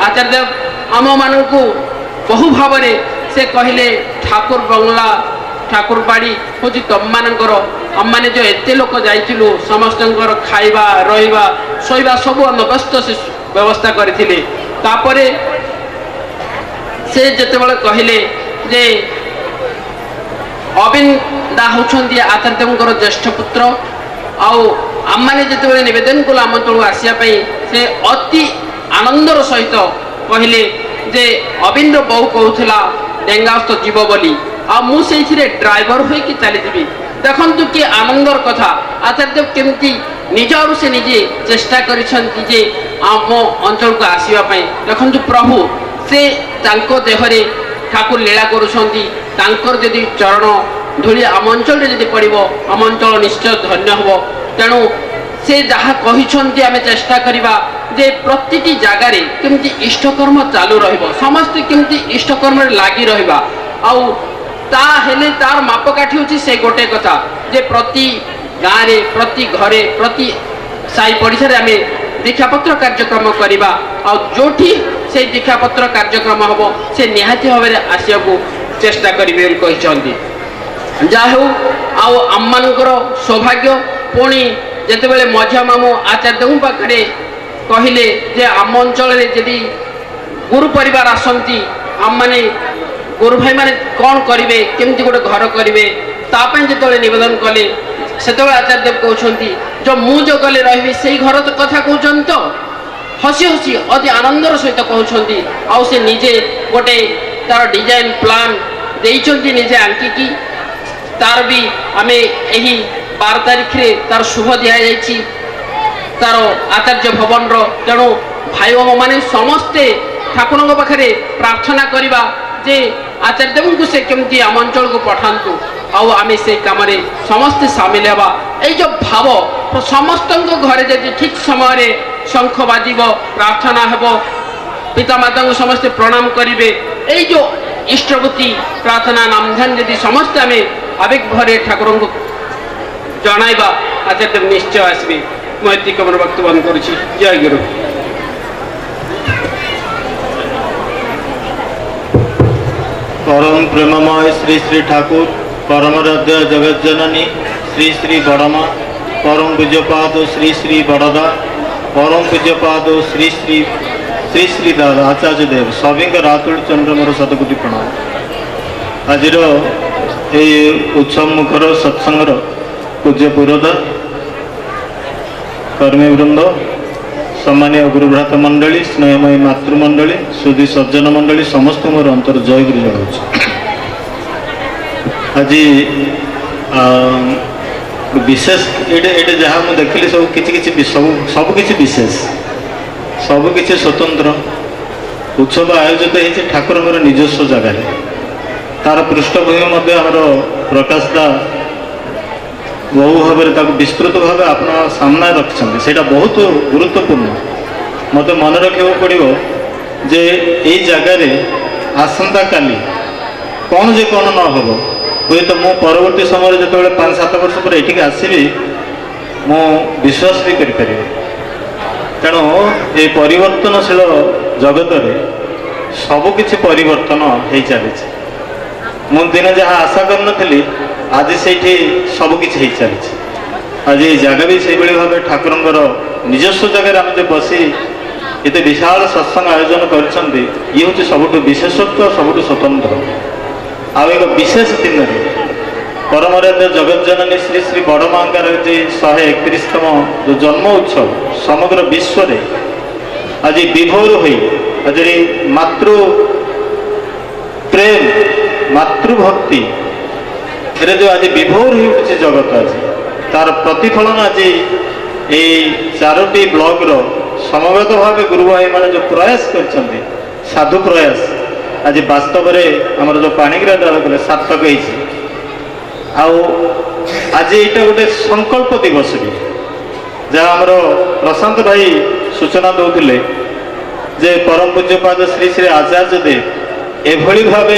आचार्य आम मान को बहु भाव से कहले ठाकुर बंगला ठाकुर बाड़ी हूँ तुम मानकर आम मैंने जो एत लोक जाइलु समस्त खाइबा रहिबा शोइबा सब बंदोबस्त से व्यवस्था करथिले। तापरे से जेतेबेले कहले जे ଅବିନ ଦା ହେଉଛନ୍ତି ଆଚାର୍ଯ୍ୟଙ୍କର ଜ୍ୟେଷ୍ଠ ପୁତ୍ର। ଆଉ ଆମମାନେ ଯେତେବେଳେ ନିବେଦନ କଲୁ ଆମ ଅଞ୍ଚଳକୁ ଆସିବା ପାଇଁ ସେ ଅତି ଆନନ୍ଦର ସହିତ କହିଲେ ଯେ ଅବିନର ବୋଉ କହୁଥିଲା ଡେଙ୍ଗାସ୍ତ ଯିବ ବୋଲି, ଆଉ ମୁଁ ସେଇଥିରେ ଡ୍ରାଇଭର ହୋଇକି ଚାଲିଯିବି। ଦେଖନ୍ତୁ କି ଆନନ୍ଦର କଥା, ଆଚାର୍ଯ୍ୟ କେମିତି ନିଜ ଆଡ଼ୁ ସେ ନିଜେ ଚେଷ୍ଟା କରିଛନ୍ତି ଯେ ଆମ ଅଞ୍ଚଳକୁ ଆସିବା ପାଇଁ। ଦେଖନ୍ତୁ ପ୍ରଭୁ ସେ ତାଙ୍କ ଦେହରେ ଠାକୁର ଲୀଳା କରୁଛନ୍ତି, ତାଙ୍କର ଯଦି ଚରଣ ଧୂଳି ଆମ ଅଞ୍ଚଳରେ ଯଦି ପଡ଼ିବ ଆମ ଅଞ୍ଚଳ ନିଶ୍ଚୟ ଧନ୍ୟ ହେବ। ତେଣୁ ସେ ଯାହା କହିଛନ୍ତି ଆମେ ଚେଷ୍ଟା କରିବା ଯେ ପ୍ରତିଟି ଜାଗାରେ କେମିତି ଇଷ୍ଟକର୍ମ ଚାଲୁ ରହିବ, ସମସ୍ତେ କେମିତି ଇଷ୍ଟକର୍ମରେ ଲାଗି ରହିବା। ଆଉ ତାହେଲେ ତାର ମାପକାଠି ହେଉଛି ସେ ଗୋଟେ କଥା ଯେ ପ୍ରତି ଗାଁରେ, ପ୍ରତି ଘରେ, ପ୍ରତି ସାହି ପଡ଼ିଶାରେ ଆମେ ଦୀକ୍ଷାପତ୍ର କାର୍ଯ୍ୟକ୍ରମ କରିବା। ଆଉ ଯେଉଁଠି ସେଇ ଦୀକ୍ଷାପତ୍ର କାର୍ଯ୍ୟକ୍ରମ ହେବ ସେ ନିହାତି ଭାବରେ ଆସିବାକୁ ଚେଷ୍ଟା କରିବେ ବୋଲି କହିଛନ୍ତି। ଯାହା ହେଉ ଆଉ ଆମମାନଙ୍କର ସୌଭାଗ୍ୟ, ପୁଣି ଯେତେବେଳେ ମଝିଆ ମାମୁଁ ଆଚାର୍ଯ୍ୟଙ୍କ ପାଖରେ କହିଲେ ଯେ ଆମ ଅଞ୍ଚଳରେ ଯଦି ଗୁରୁ ପରିବାର ଆସନ୍ତି ଆମମାନେ ଗୁରୁ ଭାଇମାନେ କ'ଣ କରିବେ, କେମିତି ଗୋଟେ ଘର କରିବେ, ତା ପାଇଁ ଯେତେବେଳେ ନିବେଦନ କଲେ ସେତେବେଳେ ଆଚାର୍ଯ୍ୟ କହୁଛନ୍ତି ଯେଉଁ ମୁଁ ଯେଉଁ ଗଲେ ରହିବି ସେଇ ଘର କଥା କହୁଛନ୍ତି ତ, ହସି ହସି ଅତି ଆନନ୍ଦର ସହିତ କହୁଛନ୍ତି। ଆଉ ସେ ନିଜେ ଗୋଟେ ତାର ଡିଜାଇନ ପ୍ଲାନ୍ ଦେଇଛନ୍ତି ନିଜେ ଆଙ୍କିକି, ତାର ବି ଆମେ ଏହି 12 ତାରିଖରେ ତାର ଶୁଭ ଦିଆଯାଇଛି ତାର ଆଚାର୍ଯ୍ୟ ଭବନର। ତେଣୁ ଭାଇ ମାନେ ସମସ୍ତେ ଠାକୁରଙ୍କ ପାଖରେ ପ୍ରାର୍ଥନା କରିବା ଯେ ଆଚାର୍ଯ୍ୟଙ୍କୁ ସେ କେମିତି ଆମ ଅଞ୍ଚଳକୁ ପଠାନ୍ତୁ, ଆଉ ଆମେ ସେ କାମରେ ସମସ୍ତେ ସାମିଲ ହେବା। ଏଇ ଯେଉଁ ଭାବ ସମସ୍ତଙ୍କ ଘରେ ଯଦି ଠିକ୍ ସମୟରେ ଶଙ୍ଖ ବାଜିବ, ପ୍ରାର୍ଥନା ହେବ, ପିତାମାତାଙ୍କୁ ସମସ୍ତେ ପ୍ରଣାମ କରିବେ, ଏଇ ଯେଉଁ ଇଷ୍ଟବୃତ୍ତି ପ୍ରାର୍ଥନା ନାମଧ୍ୟାନ ଯଦି ସମସ୍ତେ ଆମେ ଆବେଗ ଭରେ ଠାକୁରଙ୍କୁ ଜଣାଇବା ଆଚାର୍ଯ୍ୟ ନିଶ୍ଚୟ ଆସିବେ। ମୁଁ ଏତିକି ମୋର ବକ୍ତବ୍ୟ ବନ୍ଦ କରୁଛି। ଜୟ ଗୁରୁ। परम प्रेममय श्री श्री ठाकुर परमराध्य जगत जननी श्री श्री बड़मा परम पूज्यपाद श्री श्री बड़दा परम पूज्यपाद श्री श्री श्री श्री दादा आचार्य देव सभी रातुल चंद्र मोर शतकोटि प्रणाम। आज उत्सव मुखर सत्संगर पूज्य पुरोधा कर्मीवृंद सम्मानीय गुरुभ्रात मंडली स्नेहमयी मातृमंडली सुधी सज्जन मंडली समस्त मोर अंतर जय गुरु जनाऊँ। आज विशेष ये जहाँ मुझे देखिली सब किसी सबकि विशेष सबकि स्वतंत्र उत्सव आयोजित होती ठाकुर निजस्व जगार तार पृष्ठभूमि आमर प्रकाश दा बहु भाव विस्तृत भाव आप सामना रखिंट से बहुत गुरुत्वपूर्ण मत मन रखा पड़ो जे यही जगार आसंता काली कौन जे कौन न हम हुए तो मु परवर्ती समय जो 5-7 वर्ष पर ये आसवि मु विश्वास भी करें तेणु ये परिवर्तनशील जगत में सबकि परिवर्तन हो चली मुझे दिन जहाँ आशा कर आज से सबकि चली आज ये जगह भी से भाव ठाकुर निजस्व जगह आम जो बसी ये विशाल सत्संग आयोजन कर सबुठ विशेषत्व सबुठ स्वतंत्र आउ एक विशेष दिन में परमराध्य जगत जननी श्री श्री बड़मांकार 131तम जो जन्म उत्सव समग्र विश्व रे आज विभोर हुई आज मातृ प्रेम मातृभक्ति जो आज विभोर हो उठे जगत आज तार प्रतिफलन आज ये 4टी ब्लॉक रो समवेत भाव गुरु भाई मैंने जो प्रयास कर साधु प्रयास आज वास्तव में आमर जो पाणिग्राह दल कले सार्थक आज यहाँ गोटे संकल्प दिवस भी जहाँ आमर प्रशांत भाई सूचना दौले जे परम पूज्यपाद श्री श्री आचार्य देव एभली भाव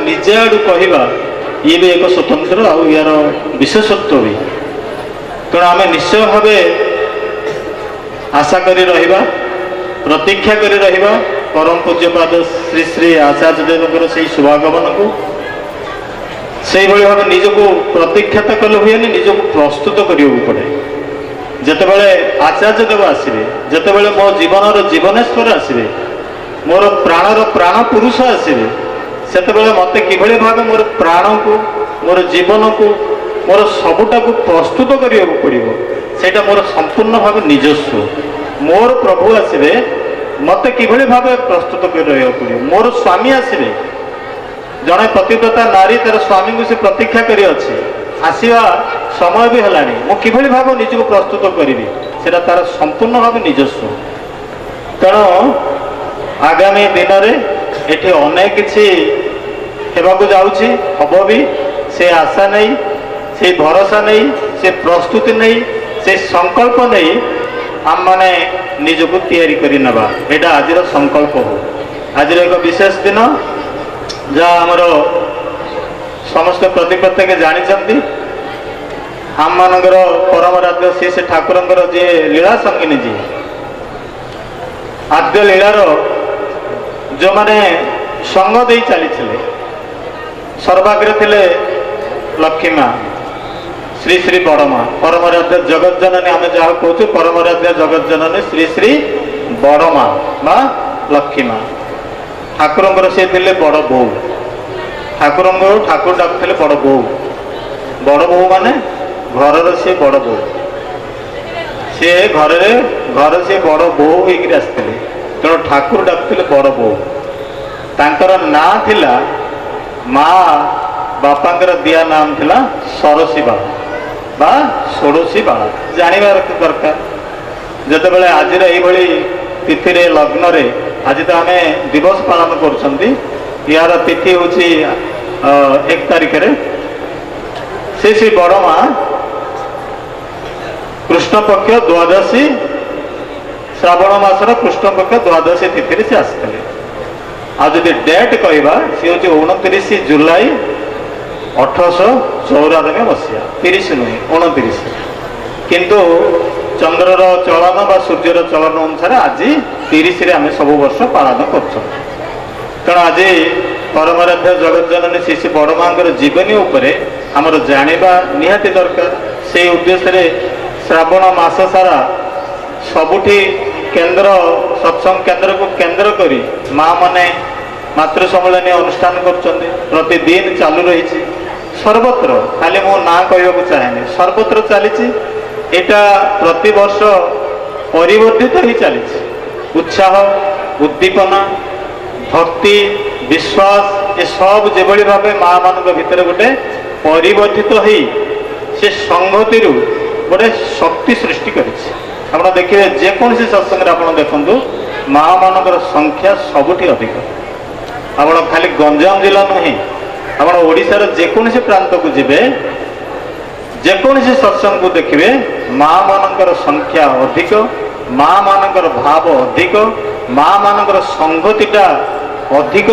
निजे आड़ू कहवा ये भी एक स्वतंत्र आउ यार विशेषत्व भी तेणु आम निश्चय भाव आशा करी रहिबा प्रतीक्षा करी रहिबा परम पूज्यपाद श्री श्री आचार्य देव से शुभागमन को से भाव निजक प्रतीक्षा तो कले हुए निजक प्रस्तुत करियो पड़े जितेबाला आचार्य देव आसवे जितेबाला मो जीवन जीवनेश्वर आसवे मोर प्राणर प्राण पुरुष आसवे से मत कि भाव मोर प्राण को ମୋର ଜୀବନକୁ ମୋର ସବୁଟାକୁ ପ୍ରସ୍ତୁତ କରିବାକୁ ପଡ଼ିବ। ସେଇଟା ମୋର ସମ୍ପୂର୍ଣ୍ଣ ଭାବେ ନିଜସ୍ୱ। ମୋର ପ୍ରଭୁ ଆସିବେ, ମୋତେ କିଭଳି ଭାବେ ପ୍ରସ୍ତୁତ କରି ରହିବାକୁ ପଡ଼ିବ। ମୋର ସ୍ୱାମୀ ଆସିବେ, ଜଣେ ପତିବ୍ରତା ନାରୀ ତାର ସ୍ୱାମୀଙ୍କୁ ସେ ପ୍ରତୀକ୍ଷା କରି ଅଛି, ଆସିବା ସମୟ ବି ହେଲାଣି, ମୁଁ କିଭଳି ଭାବେ ନିଜକୁ ପ୍ରସ୍ତୁତ କରିବି, ସେଇଟା ତାର ସମ୍ପୂର୍ଣ୍ଣ ଭାବେ ନିଜସ୍ୱ। ତେଣୁ ଆଗାମୀ ଦିନରେ ଏଠି ଅନେକ କିଛି ହେବାକୁ ଯାଉଛି, ହବ ବି। ସେ ଆଶା ନେଇ, ସେ ଭରସା ନେଇ, ସେ ପ୍ରସ୍ତୁତି ନେଇ, ସେ ସଂକଳ୍ପ ନେଇ ଆମମାନେ ନିଜକୁ ତିଆରି କରି ନେବା। ଏଇଟା ଆଜିର ସଂକଳ୍ପ ହଉ। ଆଜିର ଏକ ବିଶେଷ ଦିନ, ଯାହା ଆମର ସମସ୍ତେ ପ୍ରତ୍ୟେକ ଜାଣିଛନ୍ତି। ଆମମାନଙ୍କର ପରମ ରାଧ୍ୟ ସେ ଠାକୁରଙ୍କର ଯିଏ ଲୀଳା ସଙ୍ଗିନୀ, ଯିଏ ଆଦ୍ୟ ଲୀଳାର ଯେଉଁମାନେ ସଙ୍ଗ ଦେଇ ଚାଲିଥିଲେ, ସର୍ବାଗ୍ରେ ଥିଲେ ଲକ୍ଷ୍ମୀ ମା, ଶ୍ରୀ ଶ୍ରୀ ବଡ଼ମା, ପରମରାଧ୍ୟ ଜଗତ ଜନନୀ। ଆମେ ଯାହା କହୁଛୁ ପରମରାଧ୍ୟ ଜଗତ ଜନନୀ ଶ୍ରୀ ଶ୍ରୀ ବଡ଼ମା ବା ଲକ୍ଷ୍ମୀ ମା। ଠାକୁରଙ୍କର ସେ ଥିଲେ ବଡ଼ ବୋଉ। ଠାକୁର ଡାକୁଥିଲେ ବଡ଼ ବୋଉ। ବଡ଼ ବୋଉ ମାନେ ଘରର ସେ ବଡ଼ ବୋଉ। ସେ ଘର ସେ ବଡ଼ ବୋଉ ହେଇକିରି ଆସିଥିଲେ। ତେଣୁ ଠାକୁର ଡାକୁଥିଲେ ବଡ଼ ବୋଉ। ତାଙ୍କର ନାଁ ଥିଲା, ମା ବାପାଙ୍କର ଦିଆ ନାମ ଥିଲା ସରସୀ ବାଳା ବା ଷୋଡ଼ଶୀ ବାଳା। ଜାଣିବାର ଦରକାର। ଯେତେବେଳେ ଆଜିର ଏଇଭଳି ତିଥିରେ, ଲଗ୍ନରେ, ଆଜି ତ ଆମେ ଦିବସ ପାଳନ କରୁଛନ୍ତି, ୟାର ତିଥି ହେଉଛି 1 ତାରିଖରେ। ଶ୍ରୀ ବଡ଼ମା କୃଷ୍ଣପକ୍ଷ ଦ୍ୱାଦଶୀ, ଶ୍ରାବଣ ମାସର କୃଷ୍ଣପକ୍ଷ ଦ୍ୱାଦଶୀ ତିଥିରେ ସେ ଆସିଥିଲେ। ଆଉ ଯଦି ଡେଟ୍ କହିବା, ସେ ହେଉଛି 29 ଜୁଲାଇ 1894 ମସିହା। 30 ନୁହେଁ, 29। କିନ୍ତୁ ଚନ୍ଦ୍ରର ଚଳନ ବା ସୂର୍ଯ୍ୟର ଚଳନ ଅନୁସାରେ ଆଜି 30ରେ ଆମେ ସବୁ ବର୍ଷ ପାଳନ କରୁଛୁ। ତେଣୁ ଆଜି ପରମରାଧ୍ୟ ଜଗତ ଜନନୀ ଶ୍ରୀ ବଡ଼ମାଙ୍କର ଜୀବନୀ ଉପରେ ଆମର ଜାଣିବା ନିହାତି ଦରକାର। ସେଇ ଉଦ୍ଦେଶ୍ୟରେ ଶ୍ରାବଣ ମାସ ସାରା ସବୁଠି କେନ୍ଦ୍ର, ସତ୍ସଙ୍ଗ କେନ୍ଦ୍ରକୁ କେନ୍ଦ୍ର କରି ମା ମାନେ ମାତୃ ସମ୍ମିଳନୀ ଅନୁଷ୍ଠାନ କରୁଛନ୍ତି। ପ୍ରତିଦିନ ଚାଲୁ ରହିଛି ସର୍ବତ୍ର। ଖାଲି ମୁଁ ନାଁ କହିବାକୁ ଚାହେଁନି, ସର୍ବତ୍ର ଚାଲିଛି। ଏଇଟା ପ୍ରତିବର୍ଷ ପରିବର୍ଦ୍ଧିତ ହେଇ ଚାଲିଛି। ଉତ୍ସାହ, ଉଦ୍ଦୀପନା, ଭକ୍ତି, ବିଶ୍ୱାସ ଏସବୁ ଯେଭଳି ଭାବେ ମା ମାନଙ୍କ ଭିତରେ ଗୋଟେ ପରିବର୍ଦ୍ଧିତ ହେଇ ସେ ସଂହତିରୁ ଗୋଟେ ଶକ୍ତି ସୃଷ୍ଟି କରିଛି। ଆପଣ ଦେଖିବେ ଯେକୌଣସି ସତ୍ସଙ୍ଗରେ ଆପଣ ଦେଖନ୍ତୁ, ମା ମାନଙ୍କର ସଂଖ୍ୟା ସବୁଠି ଅଧିକ। ଆପଣ ଖାଲି ଗଞ୍ଜାମ ଜିଲ୍ଲା ନୁହେଁ, ଆପଣ ଓଡ଼ିଶାର ଯେକୌଣସି ପ୍ରାନ୍ତକୁ ଯିବେ, ଯେକୌଣସି ସତ୍ସଙ୍ଗକୁ ଦେଖିବେ, ମା ମାନଙ୍କର ସଂଖ୍ୟା ଅଧିକ, ମା ମାନଙ୍କର ଭାବ ଅଧିକ, ମା ମାନଙ୍କର ସଂହତିଟା ଅଧିକ।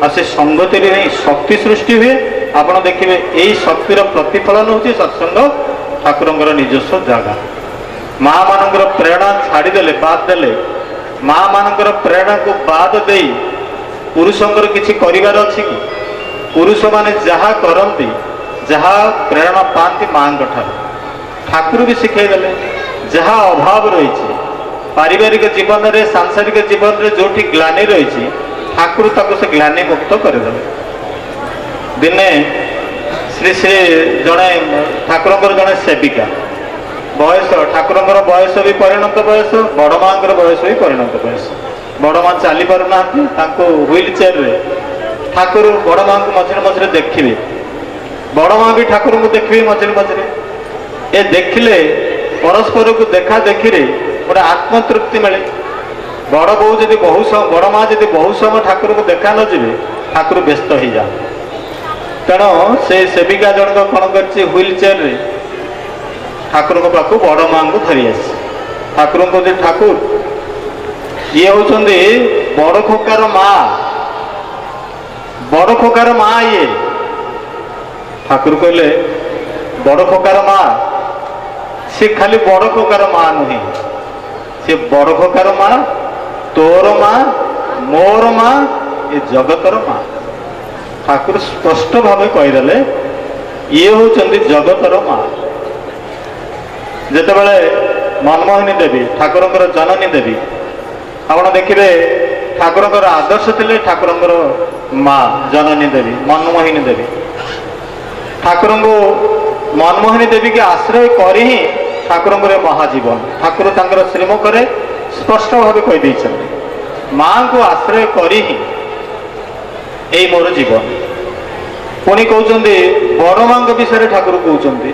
ଆଉ ସେ ସଂହତିରେ ହିଁ ଶକ୍ତି ସୃଷ୍ଟି ହୁଏ। ଆପଣ ଦେଖିବେ ଏଇ ଶକ୍ତିର ପ୍ରତିଫଳନ ହେଉଛି ସତ୍ସଙ୍ଗ, ଠାକୁରଙ୍କର ନିଜସ୍ୱ ଜାଗା। ମା ମାନଙ୍କର ପ୍ରେରଣା ଛାଡ଼ିଦେଲେ, ବାଦ ଦେଲେ, ମା ମାନଙ୍କର ପ୍ରେରଣାକୁ ବାଦ ଦେଇ ପୁରୁଷଙ୍କର କିଛି କରିବାର ଅଛି କି? ପୁରୁଷମାନେ ଯାହା କରନ୍ତି, ଯାହା ପ୍ରେରଣା ପାଆନ୍ତି ମାଙ୍କ ଠାରୁ। ଠାକୁର ବି ଶିଖେଇ ଦେଲେ, ଯାହା ଅଭାବ ରହିଛି ପାରିବାରିକ ଜୀବନରେ, ସାଂସାରିକ ଜୀବନରେ ଯୋଉଠି ଗ୍ଲାନି ରହିଛି, ଠାକୁର ତାକୁ ସେ ଗ୍ଲାନି ମୁକ୍ତ କରିଦେଲେ। ଦିନେ ଶ୍ରୀ ଜଣେ ଠାକୁରଙ୍କର ଜଣେ ସେବିକା, ବୟସ, ଠାକୁରଙ୍କର ବୟସ ବି ପରିଣତ ବୟସ, ବଡ଼ ମାଙ୍କର ବୟସ ବି ପରିଣତ ବୟସ। ବଡ଼ ମା ଚାଲି ପାରୁନାହାନ୍ତି, ତାଙ୍କୁ ହୁଇଲ ଚେୟାରରେ ଠାକୁର ବଡ଼ ମାଙ୍କୁ ମଝିରେ ମଝିରେ ଦେଖିବେ, ବଡ଼ ମା ବି ଠାକୁରଙ୍କୁ ଦେଖିବେ ମଝିରେ ମଝିରେ। ଏ ଦେଖିଲେ ପରସ୍ପରକୁ ଦେଖା ଦେଖିରେ ଗୋଟେ ଆତ୍ମତୃପ୍ତି ମିଳେ। ବଡ଼ ବୋଉ ଯଦି ବଡ଼ ମା ଯଦି ବହୁ ସମୟ ଠାକୁରଙ୍କୁ ଦେଖା ନ ଯିବେ, ଠାକୁର ବ୍ୟସ୍ତ ହେଇଯାଆନ୍ତି। ତେଣୁ ସେ ସେବିକା ଜଣକ କ'ଣ କରିଛି, ହୁଇଲ ଚେୟାରରେ ଠାକୁରଙ୍କ ପାଖକୁ ବଡ଼ ମାଙ୍କୁ ଧରି ଆସିଛି। ଠାକୁରଙ୍କୁ କହୁଛି, ଠାକୁର ଇଏ ହଉଛନ୍ତି ବଡ଼ ଖୋକାର ମା, ବଡ଼ ଖୋକାର ମା ଇଏ। ଠାକୁର କହିଲେ, ବଡ଼ ଖୋକାର ମା? ସେ ଖାଲି ବଡ଼ ଖୋକାର ମା ନୁହେଁ, ସେ ବଡ଼ ଖୋକାର ମା, ତୋର ମା, ମୋର ମା, ଏ ଜଗତର ମା। ଠାକୁର ସ୍ପଷ୍ଟ ଭାବେ କହିଦେଲେ, ଇଏ ହଉଛନ୍ତି ଜଗତର ମା। ଯେତେବେଳେ ମନମୋହିନୀ ଦେବୀ, ଠାକୁରଙ୍କର ଜନନୀ ଦେବୀ, ଆପଣ ଦେଖିବେ ଠାକୁରଙ୍କର ଆଦର୍ଶ ଥିଲେ ଠାକୁରଙ୍କର ମା ଜନନୀ ଦେବୀ, ମନମୋହିନୀ ଦେବୀ। ଠାକୁରଙ୍କୁ ମନମୋହିନୀ ଦେବୀକି ଆଶ୍ରୟ କରି ହିଁ ଠାକୁରଙ୍କର ମହାଜୀବନ। ଠାକୁର ତାଙ୍କର ଶ୍ରୀମୁଖରେ ସ୍ପଷ୍ଟ ଭାବେ କହିଦେଇଛନ୍ତି, ମାଙ୍କୁ ଆଶ୍ରୟ କରି ହିଁ ଏଇ ମୋର ଜୀବନ। ପୁଣି କହୁଛନ୍ତି ବଡ଼ ମାଙ୍କ ବିଷୟରେ ଠାକୁର କହୁଛନ୍ତି,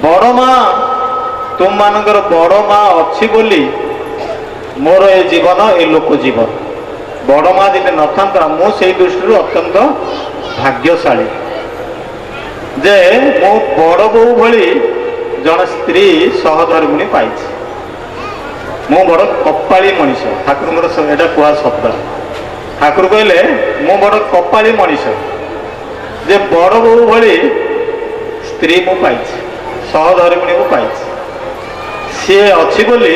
ବଡ଼ ମା ତୁମମାନଙ୍କର ବଡ଼ ମା ଅଛି ବୋଲି ମୋର ଏ ଜୀବନ ଏ ଲୋକ ଜୀବନ। ବଡ଼ ମା ଯଦି ନଥାନ୍ତା ମୁଁ ସେଇ ଦୃଷ୍ଟିରୁ ଅତ୍ୟନ୍ତ ଭାଗ୍ୟଶାଳୀ ଯେ ମୁଁ ବଡ଼ ବୋଉ ଭଳି ଜଣେ ସ୍ତ୍ରୀ ସହଧର୍ମିଣୀ ପାଇଛି। ମୁଁ ବଡ଼ କପାଳୀ ମଣିଷ। ଠାକୁରଙ୍କର ଏଇଟା କୁହା ଶବ୍ଦ। ଠାକୁର କହିଲେ ମୁଁ ବଡ଼ କପାଳୀ ମଣିଷ ଯେ ବଡ଼ ବୋଉ ଭଳି ସ୍ତ୍ରୀ ମୁଁ ପାଇଛି, ସହଧର୍ମିଣୀ ମୁଁ ପାଇଛି। ସିଏ ଅଛି ବୋଲି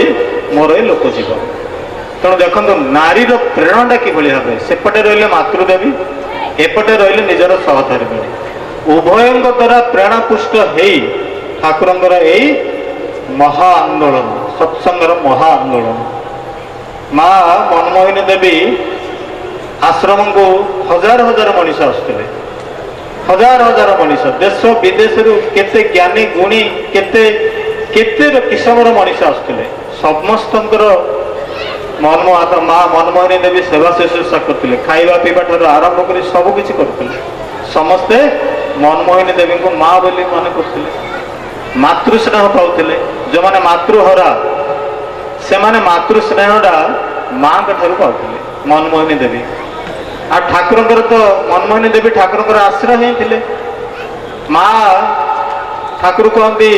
ମୋର ଏ ଲୋକ ଜୀବନ। ତେଣୁ ଦେଖନ୍ତୁ ନାରୀର ପ୍ରେରଣାଟା କିଭଳି ଭାବେ, ସେପଟେ ରହିଲେ ମାତୃଦେବୀ, ଏପଟେ ରହିଲେ ନିଜର ସହଧର୍ମିଣୀ, ଉଭୟଙ୍କ ଦ୍ୱାରା ପ୍ରେରଣାପୁଷ୍ଟ ହେଇ ଠାକୁରଙ୍କର ଏଇ ମହା ଆନ୍ଦୋଳନ, ସତ୍ସଙ୍ଗର ମହା ଆନ୍ଦୋଳନ। ମା ମନମୋହିନୀ ଦେବୀ ଆଶ୍ରମକୁ ହଜାର ହଜାର ମଣିଷ ଆସୁଥିଲେ, ହଜାର ହଜାର ମଣିଷ, ଦେଶ ବିଦେଶରୁ କେତେ ଜ୍ଞାନୀ ଗୁଣୀ, କେତେ କେତେ କିସମର ମଣିଷ ଆସୁଥିଲେ। ସମସ୍ତଙ୍କର ମା ମନମୋହିନୀ ଦେବୀ ସେବା ଶୁଶ୍ରୂଷା କରୁଥିଲେ, ଖାଇବା ପିଇବା ଠାରୁ ଆରମ୍ଭ କରି ସବୁ କିଛି କରୁଥିଲେ। ସମସ୍ତେ ମନମୋହିନୀ ଦେବୀଙ୍କୁ ମା ବୋଲି ମନେ କରୁଥିଲେ, ମାତୃ ସ୍ନେହ ପାଉଥିଲେ। ଯେଉଁମାନେ ମାତୃହରା ସେମାନେ ମାତୃ ସ୍ନେହଟା ମାଙ୍କ ଠାରୁ ପାଉଥିଲେ ମନମୋହିନୀ ଦେବୀ। ଆଉ ଠାକୁରଙ୍କର ତ ମନମୋହିନୀ ଦେବୀ ଠାକୁରଙ୍କର ଆଶ୍ରୟ ହିଁ ଥିଲେ। ମା ଠାକୁର କହନ୍ତି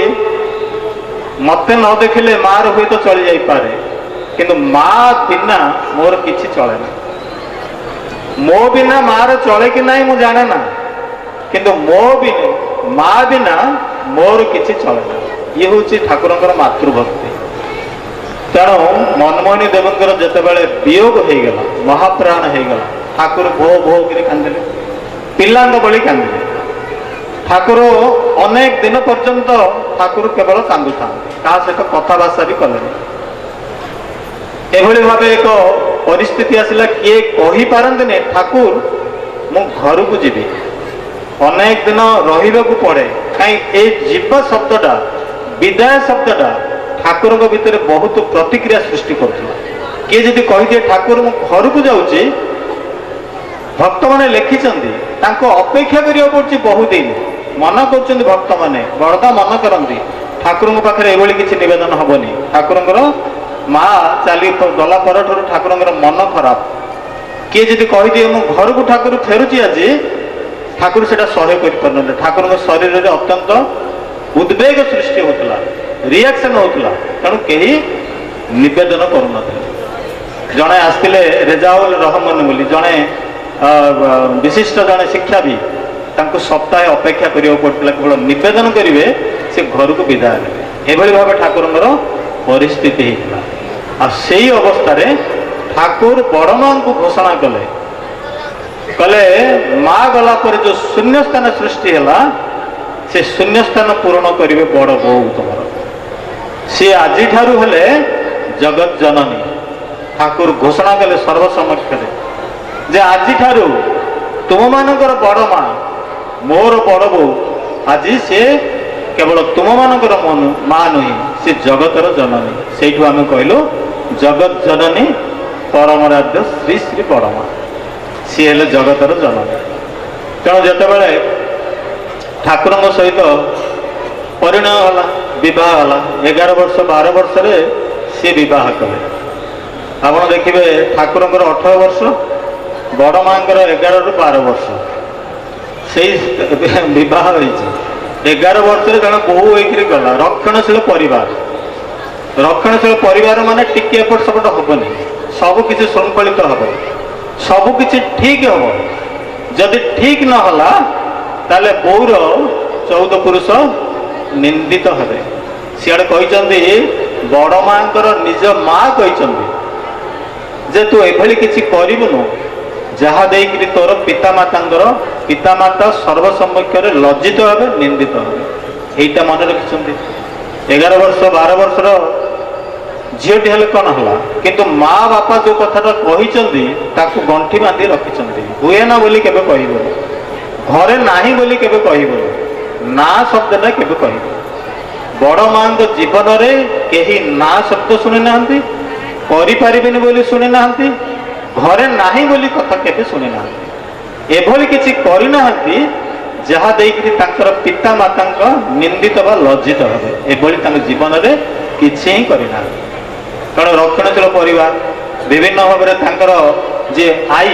ମତେ ନ ଦେଖିଲେ ମାର ହୁଏତ ଚଳି ଯାଇପାରେ, କିନ୍ତୁ ମା ବିନା ମୋର କିଛି ଚଳେ ନା। ମୋ ବିନା ମାର ଚଳେ କି ନାହିଁ ମୁଁ ଜାଣେ ନା, କିନ୍ତୁ ମା ବିନା ମୋର କିଛି ଚଳେ ନା। ଇଏ ହେଉଛି ଠାକୁରଙ୍କର ମାତୃଭକ୍ତି। ତେଣୁ ମନମୋହିନୀ ଦେବୀଙ୍କର ଯେତେବେଳେ ବିୟୋଗ ହେଇଗଲା, ମହାପ୍ରାଣ ହେଇଗଲା, ଠାକୁର ଭୋ ଭୋ କରି କାନ୍ଦିଲେ, ପିଲାଙ୍କ ଭଳି କାନ୍ଦିଲେ। ଠାକୁର ଅନେକ ଦିନ ପର୍ଯ୍ୟନ୍ତ ଠାକୁର କେବଳ କାନ୍ଦୁଥାନ୍ତି, କାହା ସହିତ କଥାଭାଷା ବି କଲେନି। ଏଭଳି ଭାବେ ଏକ ପରିସ୍ଥିତି ଆସିଲା, କିଏ କହିପାରନ୍ତିନି ଠାକୁର ମୁଁ ଘରକୁ ଯିବି, ଅନେକ ଦିନ ରହିବାକୁ ପଡ଼େ। କାହିଁ ଏଇ ଯିବା ଶବ୍ଦଟା, ବିଦାୟ ଶବ୍ଦଟା ଠାକୁରଙ୍କ ଭିତରେ ବହୁତ ପ୍ରତିକ୍ରିୟା ସୃଷ୍ଟି କରୁଥିଲା। କିଏ ଯଦି କହିଦିଏ ଠାକୁର ମୁଁ ଘରକୁ ଯାଉଛି, ଭକ୍ତମାନେ ଲେଖିଛନ୍ତି ତାଙ୍କୁ ଅପେକ୍ଷା କରିବାକୁ ପଡୁଛି ବହୁଦିନ। ମନ କରୁଛନ୍ତି ଭକ୍ତମାନେ, ବଡ଼ଦା ମନ କରନ୍ତି ଠାକୁରଙ୍କ ପାଖରେ ଏଭଳି କିଛି ନିବେଦନ ହବନି। ଠାକୁରଙ୍କର ମା ଚାଲି ଗଲା ପରଠାରୁ ଠାକୁରଙ୍କର ମନ ଖରାପ। କିଏ ଯଦି କହିଦିଏ ମୁଁ ଘରକୁ ଠାକୁର ଫେରୁଛି ଆଜି, ଠାକୁର ସେଟା ସହ୍ୟ କରିପାରୁନଥିଲେ। ଠାକୁରଙ୍କ ଶରୀରରେ ଅତ୍ୟନ୍ତ ଉଦ୍ବେଗ ସୃଷ୍ଟି ହେଉଥିଲା, ରିଆକ୍ସନ ହେଉଥିଲା। ତେଣୁ କେହି ନିବେଦନ କରୁନଥିଲେ। ଜଣେ ଆସିଥିଲେ ରେଜାଉଲ ରହମନ ବୋଲି, ଜଣେ ବିଶିଷ୍ଟ ଜଣେ ଶିକ୍ଷାବିତ୍, ତାଙ୍କୁ ସପ୍ତାହେ ଅପେକ୍ଷା କରିବାକୁ ପଡୁଥିଲା, କେବଳ ନିବେଦନ କରିବେ ସେ ଘରକୁ ବିଦାୟ ନେବେ। ଏଭଳି ଭାବେ ଠାକୁରଙ୍କର ପରିସ୍ଥିତି ହେଇଥିଲା। ଆଉ ସେଇ ଅବସ୍ଥାରେ ଠାକୁର ବଡ଼ ମାଙ୍କୁ ଘୋଷଣା କଲେ, କହିଲେ ମା ଗଲା ପରେ ଯୋଉ ଶୂନ୍ୟସ୍ଥାନ ସୃଷ୍ଟି ହେଲା, ସେ ଶୂନ୍ୟସ୍ଥାନ ପୂରଣ କରିବେ ବଡ଼ ବୋଉ ତମର। ସିଏ ଆଜିଠାରୁ ହେଲେ ଜଗତ ଜନନୀ। ଠାକୁର ଘୋଷଣା କଲେ ସର୍ବସମକ୍ଷରେ ଯେ ଆଜିଠାରୁ ତୁମମାନଙ୍କର ବଡ଼ ମା, ମୋର ବଡ଼ ବୋଉ, ଆଜି ସେ କେବଳ ତୁମମାନଙ୍କର ମା ନୁହେଁ, ସେ ଜଗତର ଜନନୀ। ସେଇଠୁ ଆମେ କହିଲୁ ଜଗତ ଜନନୀ ପରମରାଧ୍ୟ ଶ୍ରୀ ଶ୍ରୀ ବଡ଼ ମା, ସିଏ ହେଲେ ଜଗତର ଜନନୀ। ତେଣୁ ଯେତେବେଳେ ଠାକୁରଙ୍କ ସହିତ ପରିଣୟ ହେଲା, ବିବାହ ହେଲା, 11 ବର୍ଷ 12 ବର୍ଷରେ ସିଏ ବିବାହ କଲେ। ଆପଣ ଦେଖିବେ ଠାକୁରଙ୍କର 18 ବର୍ଷ, ବଡ଼ ମାଙ୍କର 11 ରୁ 12 ବର୍ଷ ସେଇ ବିବାହ ହେଇଛି। 11 ବର୍ଷରେ ଜଣେ ବୋହୂ ହେଇକିରି ଗଲା। ରକ୍ଷଣଶୀଳ ପରିବାର, ରକ୍ଷଣଶୀଳ ପରିବାର ମାନେ ଟିକେ ଏପଟ ସେପଟ ହବନି, ସବୁ କିଛି ଶୃଙ୍ଖଳିତ ହବ, ସବୁ କିଛି ଠିକ ହବ। ଯଦି ଠିକ ନହେଲା ତାହେଲେ ବୋଉର 14 ପୁରୁଷ ନିନ୍ଦିତ ହେବେ। ସିଆଡେ କହିଛନ୍ତି ବଡ଼ ମାଙ୍କର ନିଜ ମା କହିଛନ୍ତି ଯେ ତୁ ଏଭଳି କିଛି କରିବୁନୁ ଯାହା ଦେଇକିରି ତୋର ପିତାମାତା ସର୍ବସମ୍ମୁଖରେ ଲଜ୍ଜିତ ହେବେ, ନିନ୍ଦିତ ହେବେ। এইটা মনে ରଖିଛନ୍ତି। 11 ବର୍ଷ 12 ବର୍ଷର ଝିଅଟି ହେଲେ କ'ଣ ହେଲା, କିନ୍ତୁ ମା ବାପା ଯୋଉ କଥାଟା କହିଛନ୍ତି ତାକୁ ଗଣ୍ଠି ବାନ୍ଧି ରଖିଛନ୍ତି। ହୁଏ ନା ବୋଲି କେବେ କହିବନି, ଘରେ ନାହିଁ ବୋଲି କେବେ କହିବନି। ନା ଶବ୍ଦଟା କେବେ କହିବେ। ବଡ଼ ମାଙ୍କ ଜୀବନରେ କେହି ନା ଶବ୍ଦ ଶୁଣି ନାହାନ୍ତି, କରିପାରିବେନି ବୋଲି ଶୁଣି ନାହାନ୍ତି, ଘରେ ନାହିଁ ବୋଲି କଥା କେବେ ଶୁଣି ନାହାନ୍ତି। ଏଭଳି କିଛି କରିନାହାନ୍ତି ଯାହା ଦେଇକରି ତାଙ୍କର ପିତା ମାତାଙ୍କ ନିନ୍ଦିତ ବା ଲଜ୍ଜିତ ହେବେ। ଏଭଳି ତାଙ୍କ ଜୀବନରେ କିଛି ହିଁ କରିନାହାନ୍ତି। କାରଣ ରକ୍ଷଣଶୀଳ ପରିବାର ବିଭିନ୍ନ ଭାବରେ ତାଙ୍କର ଯିଏ ଆଈ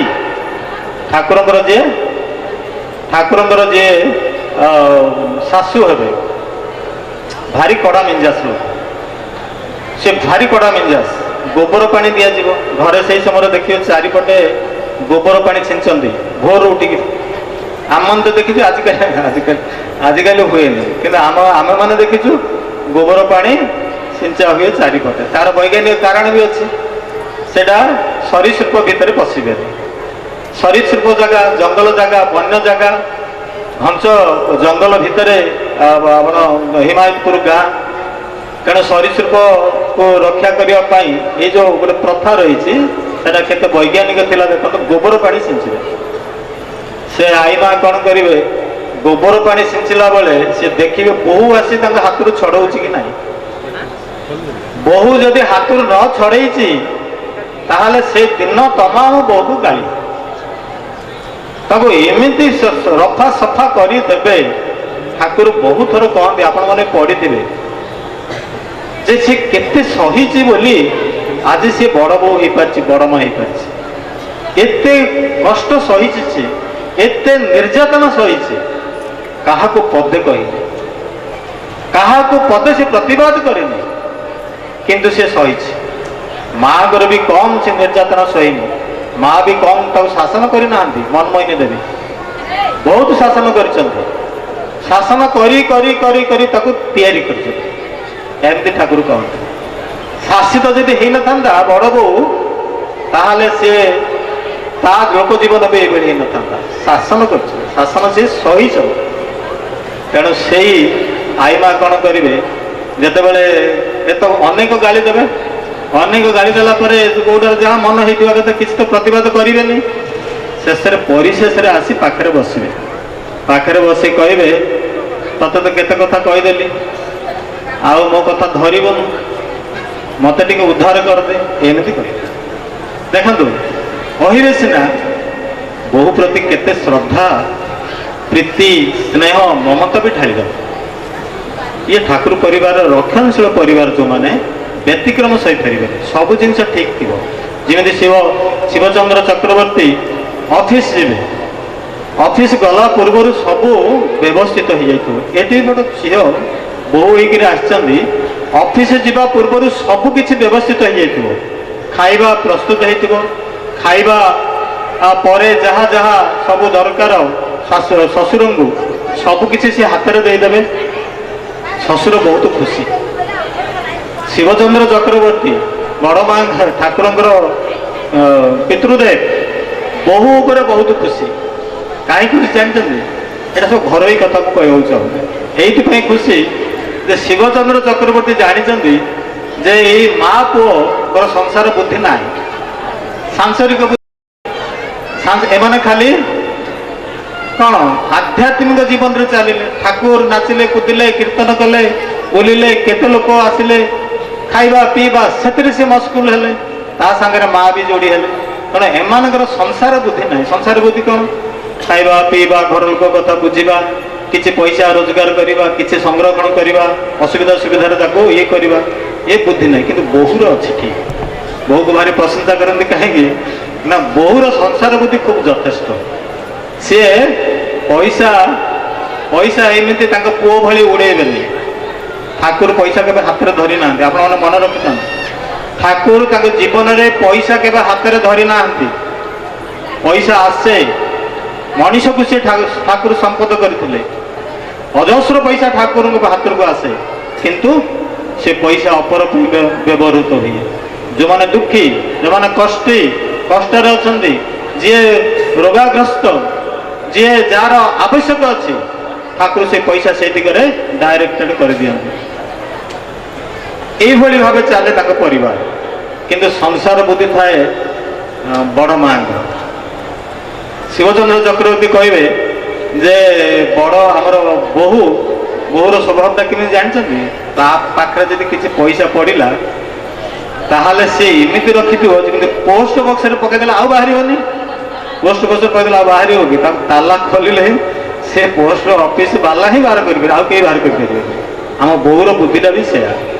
ଠାକୁରଙ୍କର ଯିଏ ଶାଶୁ ହେବେ ଭାରି କଡ଼ା ମିଞ୍ଜାସ ଲୋକ। ସେ ଭାରି କଡ଼ା ମିଞ୍ଜାସ। ଗୋବର ପାଣି ଦିଆଯିବ ଘରେ, ସେଇ ସମୟରେ ଦେଖିବେ ଚାରିପଟେ ଗୋବର ପାଣି ଛିଞ୍ଚନ୍ତି ଭୋର ଉଠିକି। ଆମମାନେ ତ ଦେଖିଛୁ ଆଜିକାଲି ହୁଏନି, କିନ୍ତୁ ଆମେମାନେ ଦେଖିଛୁ ଗୋବର ପାଣି ସିଞ୍ଚା ହୁଏ ଚାରିପଟେ। ତାର ବୈଜ୍ଞାନିକ କାରଣ ବି ଅଛି। ସେଟା ସରୀସୃପ ଭିତରେ ପଶିବେନି। ସରୀସୃପ ଜାଗା, ଜଙ୍ଗଲ ଜାଗା, ବନ୍ୟ ଜାଗା, ଘଞ୍ଚ ଜଙ୍ଗଲ ଭିତରେ ଆମର ହିମାୟତପୁର ଗାଁ। ତେଣୁ ସରୀସୃପକୁ ରକ୍ଷା କରିବା ପାଇଁ ଏଇ ଯେଉଁ ଗୋଟେ ପ୍ରଥା ରହିଛି ସେଟା କେତେ ବୈଜ୍ଞାନିକ ଥିଲା ଦେଖନ୍ତୁ। ଗୋବର ପାଣି ସିଞ୍ଚିବେ। ସେ ଆଈ ମା କ'ଣ କରିବେ, ଗୋବର ପାଣି ସିଞ୍ଚିଲା ବେଳେ ସେ ଦେଖିବେ ବୋହୂ ଆସି ତାଙ୍କ ହାତରୁ ଛଡ଼ଉଛି କି ନାହିଁ। ବୋହୂ ଯଦି ହାତରୁ ନ ଛଡ଼େଇଛି ତାହେଲେ ସେ ଦିନ ତମାମ ବୋହୂକୁ ଗାଳି, ତାକୁ ଏମିତି ରଫା ସଫା କରିଦେବେ। ଠାକୁର ବହୁତ ଥର କହନ୍ତି, ଆପଣମାନେ ପଢ଼ିଥିବେ, ଯେ ସେ କେତେ ସହିଛି ବୋଲି ଆଜି ସେ ବଡ଼ ବୋହୂ ହେଇପାରିଛି, ବଡ଼ ମା ହେଇପାରିଛି। ଏତେ କଷ୍ଟ ସହିଛି ସେ, ଏତେ ନିର୍ଯାତନା ସହିଛି। କାହାକୁ ପଦେ କହିନି, କାହାକୁ ପଦେ ସେ ପ୍ରତିବାଦ କରେନି, କିନ୍ତୁ ସେ ସହିଛି। ମାଙ୍କର ବି କମ୍ ସେ ନିର୍ଯାତନା ସହିନି। ମା ବି କମ୍ ତାକୁ ଶାସନ କରିନାହାନ୍ତି। ମନମୋହିନୀ ଦେବୀ ବହୁତ ଶାସନ କରିଛନ୍ତି। ଶାସନ କରି କରି କରି କରି ତାକୁ ତିଆରି କରିଛନ୍ତି। ଏମିତି ଠାକୁର କହନ୍ତି। ଶାସିତ ଯଦି ହେଇନଥାନ୍ତା ବଡ଼ ବୋଉ, ତାହେଲେ ସିଏ ତା ଲୋକ ଜୀବନ ବି ଏଇଭଳି ହେଇନଥାନ୍ତା। ଶାସନ କରିଛନ୍ତି, ଶାସନ ସେ ସହିଛନ୍ତି। ତେଣୁ ସେଇ ଆଈ ମା କ'ଣ କରିବେ, ଯେତେବେଳେ ଏତ ଅନେକ ଗାଳି ଦେବେ, ଅନେକ ଗାଳି ଦେଲା ପରେ କୋଉଟାରେ ଯାହା ମନ ହେଇଥିବା କଥା କିଛି ତ ପ୍ରତିବାଦ କରିବେନି। ଶେଷରେ ପରିଶେଷରେ ଆସି ପାଖରେ ବସିବେ। ପାଖରେ ବସି କହିବେ, ତତେ ତ କେତେ କଥା କହିଦେଲି, ଆଉ ମୋ କଥା ଧରିବନି, ମତେ ଟିକେ ଉଦ୍ଧାର କରିଦେ, ଏମିତି କହିବେ। ଦେଖନ୍ତୁ, କହିବେ ସିନା ବୋହୂ ପ୍ରତି କେତେ ଶ୍ରଦ୍ଧା, ପ୍ରୀତି, ସ୍ନେହ, ମମତା ବି ଢାଳିଦେବେ। ଇଏ ଠାକୁର ପରିବାର, ରକ୍ଷଣଶୀଳ ପରିବାର ଯେଉଁମାନେ ବ୍ୟତିକ୍ରମ ସହିପାରିବେନି। ସବୁ ଜିନିଷ ଠିକ୍ ଥିବ। ଯେମିତି ଶିବଚନ୍ଦ୍ର ଚକ୍ରବର୍ତ୍ତୀ ଅଫିସ ଯିବେ, ଅଫିସ ଗଲା ପୂର୍ବରୁ ସବୁ ବ୍ୟବସ୍ଥିତ ହେଇଯାଇଥିବ। ଏଠି ଗୋଟେ ଝିଅ ବୋହୂ ହେଇକିରି ଆସିଛନ୍ତି, ଅଫିସ ଯିବା ପୂର୍ବରୁ ସବୁ କିଛି ବ୍ୟବସ୍ଥିତ ହେଇଯାଇଥିବ। ଖାଇବା ପ୍ରସ୍ତୁତ ହେଇଥିବ, ଖାଇବା ପରେ ଯାହା ଯାହା ସବୁ ଦରକାର ଶ୍ୱଶୁରଙ୍କୁ ସବୁ କିଛି ସେ ହାତରେ ଦେଇଦେବେ। ଶ୍ୱଶୁର ବହୁତ ଖୁସି। ଶିବଚନ୍ଦ୍ର ଚକ୍ରବର୍ତ୍ତୀ ବଡ଼ ମା ଠାକୁରଙ୍କର ପିତୃଦେବ, ବୋହୂ ଉପରେ ବହୁତ ଖୁସି। କାହିଁ ଖୁସି ଜାଣିଛନ୍ତି? ଏଇଟା ସବୁ ଘରୋଇ କଥା ମୁଁ କହିବାକୁ ଚାହୁଁଛି। ଏଇଥିପାଇଁ ଖୁସି ଯେ ଶିବଚନ୍ଦ୍ର ଚକ୍ରବର୍ତ୍ତୀ ଜାଣିଛନ୍ତି ଯେ ଏଇ ମା ପୁଅଙ୍କର ସଂସାର ବୁଦ୍ଧି ନାହିଁ, ସାଂସାରିକ ବୁଦ୍ଧି। ଏମାନେ ଖାଲି କ'ଣ ଆଧ୍ୟାତ୍ମିକ ଜୀବନରେ ଚାଲିଲେ, ଠାକୁର ନାଚିଲେ, କୁଦିଲେ, କୀର୍ତ୍ତନ କଲେ, ବୁଲିଲେ, କେତେ ଲୋକ ଆସିଲେ, ଖାଇବା ପିଇବା ସେଥିରେ ସେ ମସଗୁଲ ହେଲେ, ତା ସାଙ୍ଗରେ ମା ବି ଯୋଡ଼ି ହେଲେ। ତେଣୁ ଏମାନଙ୍କର ସଂସାର ବୁଦ୍ଧି ନାହିଁ। ସଂସାର ବୁଦ୍ଧି କ'ଣ? ଖାଇବା ପିଇବା, ଘର ଲୋକ କଥା ବୁଝିବା, କିଛି ପଇସା ରୋଜଗାର କରିବା, କିଛି ସଂରକ୍ଷଣ କରିବା, ଅସୁବିଧା ସୁବିଧାରେ ତାକୁ ଇଏ କରିବା, ଏ ବୁଦ୍ଧି ନାହିଁ। କିନ୍ତୁ ବୋହୂର ଅଛି ଠିକ୍। ବୋହୂକୁ ଭାରି ପ୍ରଶଂସା କରନ୍ତି। କାହିଁକି ନା ବୋହୂର ସଂସାର ବୁଦ୍ଧି ଖୁବ୍ ଯଥେଷ୍ଟ। ସିଏ ପଇସା ଏମିତି ତାଙ୍କ ପୁଅ ଭଳି ଉଡ଼େଇବେନି। ଠାକୁର ପଇସା କେବେ ହାତରେ ଧରି ନାହାନ୍ତି। ଆପଣମାନେ ମନେ ରଖିଥାନ୍ତି, ଠାକୁର ତାଙ୍କ ଜୀବନରେ ପଇସା କେବେ ହାତରେ ଧରି ନାହାନ୍ତି। ପଇସା ଆସେ, ମଣିଷକୁ ସେ ଠାକୁର ସମ୍ପଦ କରିଥିଲେ। ଅଜସ୍ର ପଇସା ଠାକୁରଙ୍କ ହାତକୁ ଆସେ, କିନ୍ତୁ ସେ ପଇସା ଅପର ପାଇଁ ବ୍ୟବହୃତ ହୁଏ। ଯେଉଁମାନେ ଦୁଃଖୀ, ଯେଉଁମାନେ କଷ୍ଟରେ ଅଛନ୍ତି, ଯିଏ ରୋଗାଗ୍ରସ୍ତ, ଯିଏ ଯାହାର ଆବଶ୍ୟକ ଅଛି, ଠାକୁର ସେ ପଇସା ସେଇ ଦିଗରେ ଡାଇରେକ୍ଟେଡ କରିଦିଅନ୍ତି। এইভাবে ভাবে চালে তাকে পরিবার। কিন্তু সংসার বুদ্ধি থাকে বড় মাঙ্ক। শিবচন্দ্র চক্রবর্তী কহবে ଯେ ବଡ଼ ଆମର ବୋହୂର ସ୍ୱଭାବଟା କେମିତି ଜାଣିଛନ୍ତି? ତା ପାଖରେ ଯଦି କିଛି ପଇସା ପଡ଼ିଲା ତାହେଲେ ସେ ଏମିତି ରଖିଥିବ ଯେମିତି ପୋଷ୍ଟ ବକ୍ସରେ ପକେଇଦେଲେ ଆଉ ବାହାରିବନି। ପୋଷ୍ଟ ବକ୍ସରେ ପକେଇଦେଲେ ଆଉ ବାହାରିବ କି? ତାକୁ ତାଲା ଖୋଲିଲେ ସେ ପୋଷ୍ଟ ଅଫିସ ବାଲା ହିଁ ବାହାର କରିପାରିବେ, ଆଉ କେହି ବାହାର କରିପାରିବେନି। ଆମ ବୋଉର ବୁଦ୍ଧିଟା ବି ସେୟା,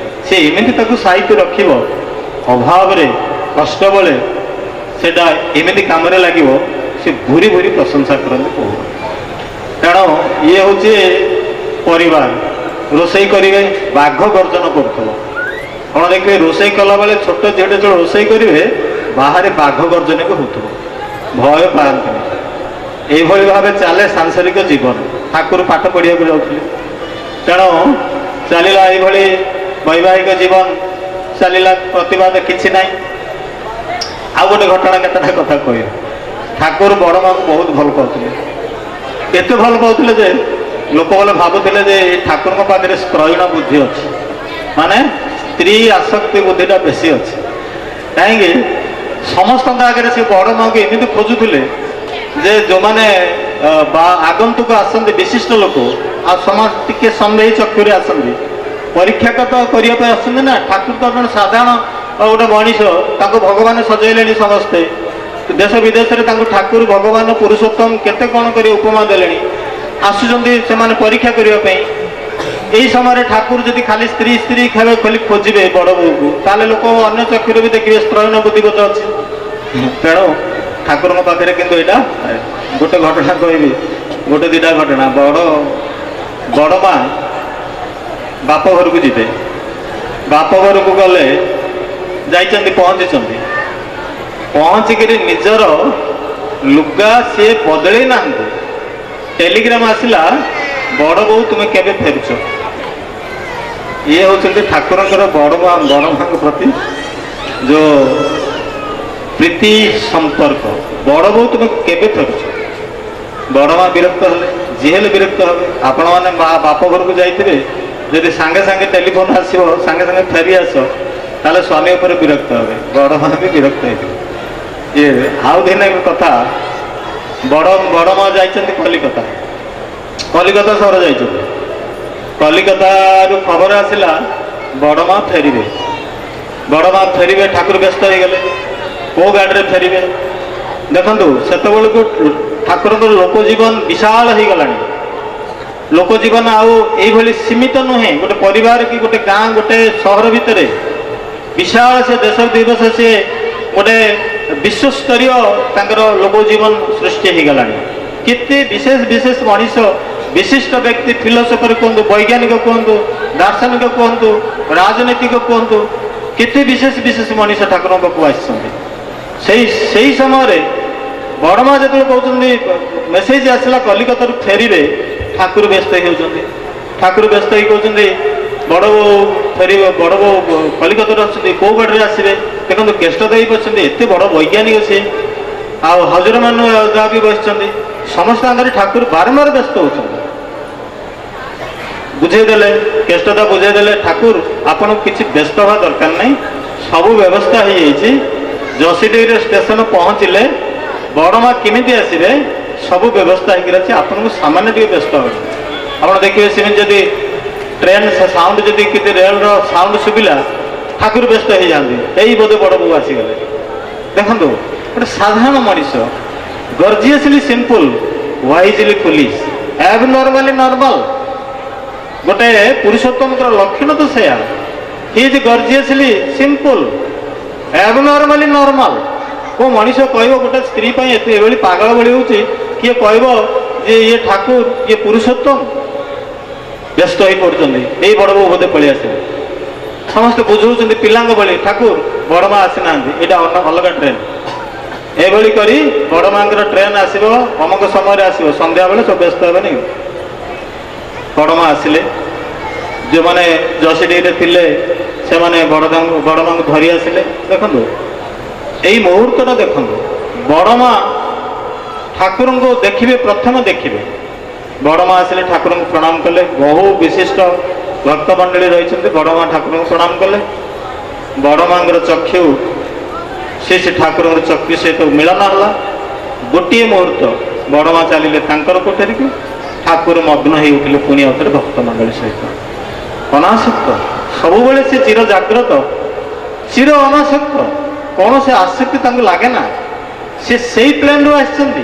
ସେ ଏମିତି ତାକୁ ସାଇତି ରଖିବ, ଅଭାବରେ କଷ୍ଟ ବେଳେ ସେଟା ଏମିତି କାମରେ ଲାଗିବ। ସେ ଭୁରି ଭୁରି ପ୍ରଶଂସା କରନ୍ତି ବୋଉ। କାରଣ ଇଏ ହେଉଛି ପରିବାର। ରୋଷେଇ କରିବେ, ବାଘ ଗର୍ଜନ କରୁଥିବ। ଆପଣ ଦେଖିବେ ରୋଷେଇ କଲାବେଳେ ଛୋଟ ଝିଅଟେ ଯେତେବେଳେ ରୋଷେଇ କରିବେ ବାହାରେ ବାଘ ଗର୍ଜନ ବି ହେଉଥିବ, ଭୟ ପାଆନ୍ତିନି। এইভাবে ভাবে চালে সাংসারিক জীবন। ঠাকুর পাঠ পড়িବାକୁ যাଉଥିଲେ, ତେଣୁ ଚାଲିଲା এইଭଳି ବୈବାହିକ ଜୀବନ ଚାଲିଲା, ପ୍ରତିବାଦ କିଛି ନାହିଁ। ଆଉ ଗୋଟେ ଘଟଣା କେତେଟା କଥା କହିବେ। ଠାକୁର ବଡ଼ ମାଙ୍କୁ ବହୁତ ଭଲ ପାଉଥିଲେ, ଏତେ ଭଲ ପାଉଥିଲେ ଯେ ଲୋକମାନେ ଭାବୁଥିଲେ ଯେ ଏ ଠାକୁରଙ୍କ ପାଖରେ ସ୍ତ୍ରୈଣ ବୁଦ୍ଧି ଅଛି, ମାନେ ସ୍ତ୍ରୀ ଆସକ୍ତି ବୁଦ୍ଧିଟା ବେଶୀ ଅଛି। କାହିଁକି ସମସ୍ତଙ୍କ ଆଗରେ ସେ ବଡ଼ ମାଙ୍କୁ ଏମିତି ଖୋଜୁଥିଲେ ଯେ ଯେଉଁମାନେ ଆଗନ୍ତୁକ ଆସନ୍ତି ବିଶିଷ୍ଟ ଲୋକ ଆଉ ସମସ୍ତେ ଟିକେ ସନ୍ଦେହୀ ଚକ୍ଷୁରେ ଆସନ୍ତି, ପରୀକ୍ଷାଗତ କରିବା ପାଇଁ ଆସନ୍ତି ନା। ଠାକୁର ତ ଜଣେ ସାଧାରଣ ଗୋଟେ ମଣିଷ, ତାଙ୍କୁ ଭଗବାନ ସଜେଇଲେଣି ସମସ୍ତେ। ଦେଶ ବିଦେଶରେ ତାଙ୍କୁ ଠାକୁର ଭଗବାନ ପୁରୁଷୋତ୍ତମ କେତେ କ'ଣ କରି ଉପମା ଦେଲେଣି। ଆସୁଛନ୍ତି ସେମାନେ ପରୀକ୍ଷା କରିବା ପାଇଁ। এই ସମୟରେ ଠାକୁର ଯଦି ଖାଲି ସ୍ତ୍ରୀ ସ୍ତ୍ରୀ ଖାଲି ଖୋଜିବେ ବଡ଼ ବୋଉକୁ, ତାହେଲେ ଲୋକ ଅନ୍ୟ ଚକ୍ଷୁରେ ବି ଦେଖିବେ ସ୍ତ୍ରୈଣ ବୁଦ୍ଧିଗତ ଅଛି। ତେଣୁ ଠାକୁରଙ୍କ ପାଖରେ କିନ୍ତୁ ଏଇଟା ଗୋଟେ ଘଟଣା କହିବି, ଗୋଟେ ଦିଟା ଘଟଣା। ବଡ଼ ମା ବାପ ଘରକୁ ଯିବେ, ବାପ ଘରକୁ ଗଲେ ଯାଇଛନ୍ତି, ପହଞ୍ଚିକିରି ନିଜର ଲୁଗା ସିଏ ବଦଳେଇ ନାହାନ୍ତି। ଟେଲିଗ୍ରାମ ଆସିଲା, ବଡ଼ ବୋଉ ତୁମେ କେବେ ଫେରୁଛ? ଇଏ ହେଉଛନ୍ତି ଠାକୁରଙ୍କର ବଡ଼ ମାଙ୍କ ପ୍ରତି ଯେଉଁ ପ୍ରୀତି ସମ୍ପର୍କ। ବଡ଼ ବୋଉ ତୁମେ କେବେ ଫେରୁଛ? ବଡ଼ ମା ବିରକ୍ତ ହେଲେ, ଯିଏ ହେଲେ ବିରକ୍ତ ହେବେ। ଆପଣମାନେ ବାପ ଘରକୁ ଯାଇଥିବେ, ଯଦି ସାଙ୍ଗେ ସାଙ୍ଗେ ଟେଲିଫୋନ୍ ଆସିବ ସାଙ୍ଗେ ସାଙ୍ଗେ ଫେରି ଆସ, ତାହେଲେ ସ୍ୱାମୀ ଉପରେ ବିରକ୍ତ ହେବେ, ବଡ଼ ମା ବି ବିରକ୍ତ ହେଇଥିବେ। ଇଏ ଆଉ ଦିନେ କଥା, ବଡ଼ ମା ଯାଇଛନ୍ତି କଲିକତା ସହର ଯାଇଛନ୍ତି। କଲିକତାରୁ ଖବର ଆସିଲା ବଡ଼ ମା ଫେରିବେ। ଠାକୁର ବ୍ୟସ୍ତ ହେଇଗଲେ, କେଉଁ ଗାଡ଼ିରେ ଫେରିବେ? ଦେଖନ୍ତୁ ସେତେବେଳକୁ ଠାକୁରଙ୍କର ଲୋକ ଜୀବନ ବିଶାଳ ହେଇଗଲାଣି। ଲୋକ ଜୀବନ ଆଉ এইଭଳି ସୀମିତ ନୁହେଁ। ଗୋଟେ ପରିବାର କି ଗୋଟେ ଗାଁ, ଗୋଟେ ସହର ଭିତରେ ବିଶାଳ ସେ ଦେଶ ଦିବସ, ସେ ଗୋଟେ ବିଶ୍ୱସ୍ତରୀୟ ତାଙ୍କର ଲୋକ ଜୀବନ ସୃଷ୍ଟି ହେଇଗଲାଣି। କେତେ ବିଶେଷ ମଣିଷ, ବିଶିଷ୍ଟ ବ୍ୟକ୍ତି, ଫିଲୋସଫର କୁହନ୍ତୁ, ବୈଜ୍ଞାନିକ କୁହନ୍ତୁ, ଦାର୍ଶନିକ କୁହନ୍ତୁ, ରାଜନୈତିକ କୁହନ୍ତୁ, କେତେ ବିଶେଷ ମଣିଷ ଠାକୁରଙ୍କ ପାଖକୁ ଆସିଛନ୍ତି। ସେଇ ସମୟରେ ବଡ଼ ମା ଯେତେବେଳେ କହୁଛନ୍ତି ମେସେଜ ଆସିଲା କଲିକତାରୁ ଫେରିବେ, ଠାକୁର ବ୍ୟସ୍ତ ହେଇଯାଉଛନ୍ତି। ଠାକୁର ବ୍ୟସ୍ତ ହେଇ କହୁଛନ୍ତି ବଡ଼ ବୋଉ ଫେରିବେ, ବଡ଼ ବୋଉ କଲିକତାରୁ ଆସୁଛନ୍ତି, କେଉଁ ଗାଡ଼ିରେ ଆସିବେ? ଦେଖନ୍ତୁ କେଷ୍ଟ ଦେଇ ବସିଛନ୍ତି, ଏତେ ବଡ଼ ବୈଜ୍ଞାନିକ ସିଏ, ଆଉ ହଜୁରମାନ ଯାହା ବି ବସିଛନ୍ତି, ସମସ୍ତ ଆଗରେ ଠାକୁର ବାରମ୍ବାର ବ୍ୟସ୍ତ ହେଉଛନ୍ତି। ବୁଝେଇଦେଲେ, କେଷ୍ଟଟା ବୁଝେଇଦେଲେ, ଠାକୁର ଆପଣଙ୍କୁ କିଛି ବ୍ୟସ୍ତ ହେବା ଦରକାର ନାହିଁ, ସବୁ ବ୍ୟବସ୍ଥା ହେଇଯାଇଛି। ଯଶୀଡିରେ ଷ୍ଟେସନ ପହଞ୍ଚିଲେ ବଡ଼ ମା କେମିତି ଆସିବେ ସବୁ ବ୍ୟବସ୍ଥା ହେଇକି ଅଛି, ଆପଣଙ୍କୁ ସାମାନ୍ୟ ଟିକେ ବ୍ୟସ୍ତ ହେବ। ଆପଣ ଦେଖିବେ ସେମିତି ଯଦି ଟ୍ରେନ୍ ସାଉଣ୍ଡ, ଯଦି କିଛି ରେଲର ସାଉଣ୍ଡ ଶୁଭିଲା, ଠାକୁର ବ୍ୟସ୍ତ ହେଇଯାଆନ୍ତି, ଏଇ ବୋଧେ ବଡ଼ ବୋଉ ଆସିଗଲେ। ଦେଖନ୍ତୁ ଗୋଟେ ସାଧାରଣ ମଣିଷ, ଗର୍ଜିୟସଲି ସିମ୍ପଲ, ୱାଇଜଲି ଫୁଲିଶ, ଆବନର୍ମାଲି ନର୍ମାଲ। ଗୋଟେ ପୁରୁଷୋତ୍ତମଙ୍କର ଲକ୍ଷଣ ତ ସେୟା, ହି ଇଜ ଗର୍ଜିୟସଲି ସିମ୍ପଲ, ଆବନର୍ମାଲି ନର୍ମାଲ। କେଉଁ ମଣିଷ କହିବ ଗୋଟେ ସ୍ତ୍ରୀ ପାଇଁ ଏଭଳି ପାଗଳ ଭଳି ହେଉଛି? କିଏ କହିବ ଯେ ଇଏ ଠାକୁର, ଇଏ ପୁରୁଷୋତ୍ତମ? ବ୍ୟସ୍ତ ହେଇ ପଡ଼ୁଛନ୍ତି, ଏଇ ବଡ଼ ବୋଉ ବୋଧେ ପଳେଇ ଆସିବେ। ସମସ୍ତେ ବୁଝଉଛନ୍ତି ପିଲାଙ୍କ ଭଳି, ଠାକୁର ବଡ଼ ମା ଆସିନାହାନ୍ତି, ଏଇଟା ଅଲଗା ଟ୍ରେନ୍। ଏଭଳି କରି ବଡ଼ ମାଙ୍କର ଟ୍ରେନ୍ ଆସିବ, ଅମକ ସମୟରେ ଆସିବ, ସନ୍ଧ୍ୟାବେଳେ ସବୁ ବ୍ୟସ୍ତ ହେବେନି। ବଡ଼ ମା ଆସିଲେ, ଯେଉଁମାନେ ଯଶୀଡିରେ ଥିଲେ ସେମାନେ ବଡ଼ ମାଙ୍କୁ ଧରି ଆସିଲେ। ଦେଖନ୍ତୁ ଏଇ ମୁହୂର୍ତ୍ତଟା ଦେଖନ୍ତୁ, ବଡ଼ ମା ଠାକୁରଙ୍କୁ ଦେଖିବେ, ପ୍ରଥମେ ଦେଖିବେ। ବଡ଼ ମା ଆସିଲେ ଠାକୁରଙ୍କୁ ପ୍ରଣାମ କଲେ, ବହୁ ବିଶିଷ୍ଟ ଭକ୍ତ ମଣ୍ଡଳୀ ରହିଛନ୍ତି, ବଡ଼ ମା ଠାକୁରଙ୍କୁ ପ୍ରଣାମ କଲେ। ବଡ଼ ମାଙ୍କର ଚକ୍ଷୁ ସେ ଠାକୁରଙ୍କର ଚକ୍ଷୁ ସହିତ ମିଳନ ହେଲା। ଗୋଟିଏ ମୁହୂର୍ତ୍ତ ବଡ଼ମା ଚାଲିଲେ ତାଙ୍କର କୋଠରୀକୁ, ଠାକୁର ମଗ୍ନ ହେଇ ଉଠିଲେ ପୁଣି ଆଉଥରେ ଭକ୍ତ ମଣ୍ଡଳୀ ସହିତ। ଅନାସକ୍ତ, ସବୁବେଳେ ସେ ଚିର ଜାଗ୍ରତ, ଚିର ଅନାସକ୍ତ, କୌଣସି ଆସକ୍ତି ତାଙ୍କୁ ଲାଗେ ନା। ସେ ସେଇ ପ୍ଲେନ୍ରୁ ଆସିଛନ୍ତି,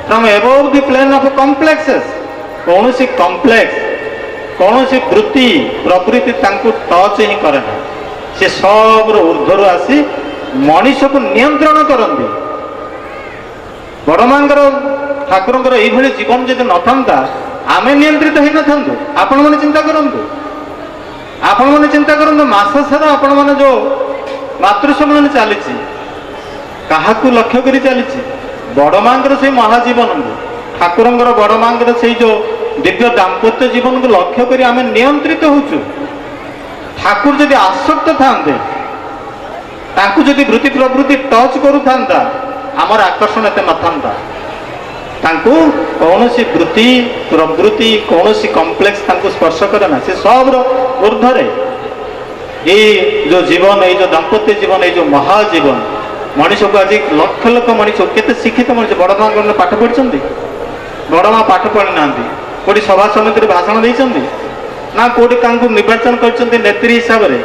from above the plane of complexes. କୌଣସି କମ୍ପ୍ଲେକ୍ସ, କୌଣସି ବୃତ୍ତି ପ୍ରବୃତ୍ତି ତାଙ୍କୁ ଟଚ୍ ହିଁ କରେ ନା। ସେ ସବୁର ଉର୍ଦ୍ଧ୍ୱରୁ ଆସି ମଣିଷକୁ ନିୟନ୍ତ୍ରଣ କରନ୍ତି। ବଡ଼ମାଙ୍କର ଠାକୁରଙ୍କର ଏଇଭଳି ଜୀବନ ଯଦି ନଥାନ୍ତା ଆମେ ନିୟନ୍ତ୍ରିତ ହେଇନଥାନ୍ତୁ। ଆପଣମାନେ ଚିନ୍ତା କରନ୍ତୁ, ଆପଣମାନେ ଚିନ୍ତା କରନ୍ତୁ, ମାସ ସାରା ଆପଣମାନେ ଯେଉଁ ମାତୃସମ୍ମିଳନୀ ଚାଲିଛି କାହାକୁ ଲକ୍ଷ୍ୟ କରି ଚାଲିଛି? ବଡ଼ମାଙ୍କର ସେଇ ମହାଜୀବନକୁ, ଠାକୁରଙ୍କର ବଡ଼ମାଙ୍କର ସେଇ ଯେଉଁ ଦିବ୍ୟ ଦାମ୍ପତ୍ୟ ଜୀବନକୁ ଲକ୍ଷ୍ୟ କରି ଆମେ ନିୟନ୍ତ୍ରିତ ହେଉଛୁ। ଠାକୁର ଯଦି ଆସକ୍ତ ଥାନ୍ତେ, ତାଙ୍କୁ ଯଦି ବୃତ୍ତି ପ୍ରବୃତ୍ତି ଟଚ୍ କରୁଥାନ୍ତା, ଆମର ଆକର୍ଷଣ ଏତେ ନଥାନ୍ତା। ତାଙ୍କୁ କୌଣସି ବୃତ୍ତି ପ୍ରବୃତ୍ତି କୌଣସି କମ୍ପ୍ଲେକ୍ସ ତାଙ୍କୁ ସ୍ପର୍ଶ କରେ ନା। ସେ ସବୁର ଉର୍ଦ୍ଧ୍ୱରେ ଏଇ ଯେଉଁ ଜୀବନ, ଏଇ ଯେଉଁ ଦାମ୍ପତ୍ୟ ଜୀବନ, ଏଇ ଯେଉଁ ମହାଜୀବନ ମଣିଷକୁ ଆଜି ଲକ୍ଷ ଲକ୍ଷ ମଣିଷ, କେତେ ଶିକ୍ଷିତ ମଣିଷ ବଡ଼ମାଙ୍କ ପାଠ ପଢ଼ିଛନ୍ତି? ବଡ଼ମା ପାଠ ପଢ଼ିନାହାନ୍ତି, କେଉଁଠି ସଭା ସମିତିରେ ଭାଷଣ ଦେଇଛନ୍ତି ନା କେଉଁଠି ତାଙ୍କୁ ନିର୍ବାଚନ କରିଛନ୍ତି ନେତ୍ରୀ ହିସାବରେ?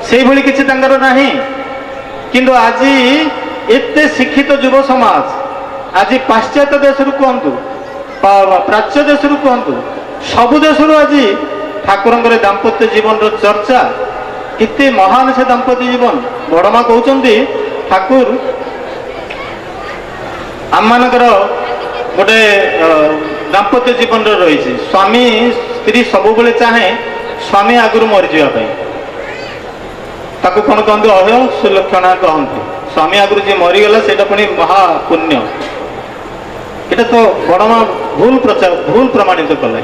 ସେଇଭଳି କିଛି ତାଙ୍କର ନାହିଁ। କିନ୍ତୁ ଆଜି ଏତେ ଶିକ୍ଷିତ ଯୁବ ସମାଜ, ଆଜି ପାଶ୍ଚାତ୍ୟ ଦେଶରୁ କୁହନ୍ତୁ, ପ୍ରାଚ୍ୟ ଦେଶରୁ କୁହନ୍ତୁ, ସବୁ ଦେଶରୁ ଆଜି ଠାକୁରଙ୍କର ଦାମ୍ପତ୍ୟ ଜୀବନର ଚର୍ଚ୍ଚା। କେତେ ମହାନ ସେ ଦାମ୍ପତ୍ୟ ଜୀବନ। ବଡ଼ମା କହୁଛନ୍ତି ଠାକୁର ଆମମାନଙ୍କର ଗୋଟେ ଦାମ୍ପତ୍ୟ ଜୀବନରେ ରହିଛି। ସ୍ୱାମୀ ସ୍ତ୍ରୀ ସବୁବେଳେ ଚାହେଁ ସ୍ୱାମୀ ଆଗରୁ ମରିଯିବା ପାଇଁ। ତାକୁ କ'ଣ କହନ୍ତି? ଅହୟ ସୁଲକ୍ଷଣା କହନ୍ତି। ସ୍ୱାମୀ ଆଗରୁ ଯିଏ ମରିଗଲା ସେଇଟା ପୁଣି ମହାପୁଣ୍ୟ। এটা তো বড়মা ভুল প্রমাণিত কলে।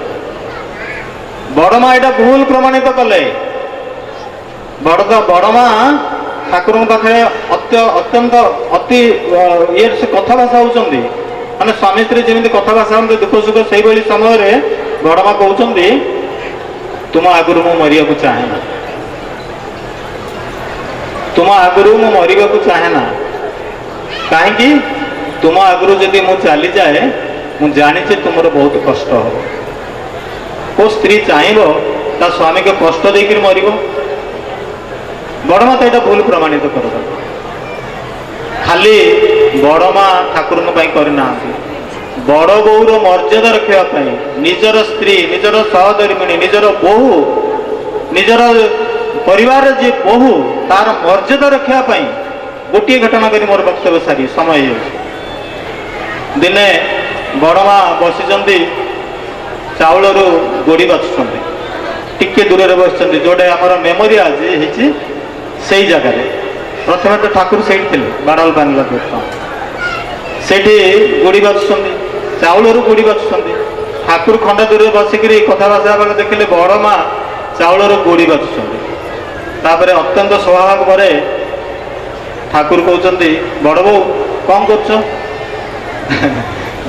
বড়মা এটা ভুল প্রমাণিত কলে। বড়মা ঠাকুরଙ୍କ ପାଖରେ ଅତ୍ୟନ୍ତ ଅତି ଇଏ ସେ କଥାଭାଷା ହେଉଛନ୍ତି, ମାନେ ସ୍ୱାମୀ ସ୍ତ୍ରୀ ଯେମିତି କଥାଭାଷା ହୁଅନ୍ତି ଦୁଃଖ ସୁଖ, ସେଇଭଳି ସମୟରେ ବଡ଼ମା କହୁଛନ୍ତି ତୁମ ଆଗରୁ ମୁଁ ମରିବାକୁ ଚାହେଁ ନା, ତୁମ ଆଗରୁ ମୁଁ ମରିବାକୁ ଚାହେଁ ନା। କାହିଁକି? ତୁମ ଆଗରୁ ଯଦି ମୁଁ ଚାଲିଯାଏ ମୁଁ ଜାଣିଛି ତୁମର ବହୁତ କଷ୍ଟ ହେବ। କେଉଁ ସ୍ତ୍ରୀ ଚାହିଁବ ତା ସ୍ୱାମୀକୁ କଷ୍ଟ ଦେଇକରି ମରିବ? ବଡ଼ମା ତ ଏଇଟା ଭୁଲ ପ୍ରମାଣିତ କରିବ। ଖାଲି ବଡ଼ମା ଠାକୁରଙ୍କ ପାଇଁ କରିନାହାନ୍ତି, ବଡ଼ ବୋଉର ମର୍ଯ୍ୟାଦା ରଖିବା ପାଇଁ ନିଜର ସ୍ତ୍ରୀ, ନିଜର ସହଧର୍ମିଣୀ, ନିଜର ବୋହୂ, ନିଜର ପରିବାରର ଯିଏ ବୋହୂ ତାର ମର୍ଯ୍ୟାଦା ରଖିବା ପାଇଁ ଗୋଟିଏ ଘଟଣା କରି ମୋର ବକ୍ତବ୍ୟ ସାରି ସମୟ ହେଇଯାଉଛି। ଦିନେ ବଡ଼ମା ବସିଛନ୍ତି, ଚାଉଳରୁ ଗୋଡ଼ି ବାଛୁଛନ୍ତି, ଟିକେ ଦୂରରେ ବସିଛନ୍ତି, ଯୋଉଟା ଆମର ମେମୋରିଆଲ ହେଇଛି ସେଇ ଜାଗାରେ। ପ୍ରଥମେ ତ ଠାକୁର ସେଇଠି ଥିଲେ, ବାଡ଼ାଲ ବାଙ୍ଗଲା ସେଇଠି ଗୋଡ଼ି ବାଛୁଛନ୍ତି, ଚାଉଳରୁ ଗୋଡ଼ି ବାଛୁଛନ୍ତି। ଠାକୁର ଖଣ୍ଡ ଦୂରରେ ବସିକିରି କଥାବାର୍ତ୍ତା ହେବାକୁ ଦେଖିଲେ ବଡ଼ମା ଚାଉଳରୁ ଗୋଡ଼ି ବାଛୁଛନ୍ତି। ତାପରେ ଅତ୍ୟନ୍ତ ସ୍ୱଭାବ ପରେ ଠାକୁର କହୁଛନ୍ତି ବଡ଼ ବୋଉ କ'ଣ କରୁଛ?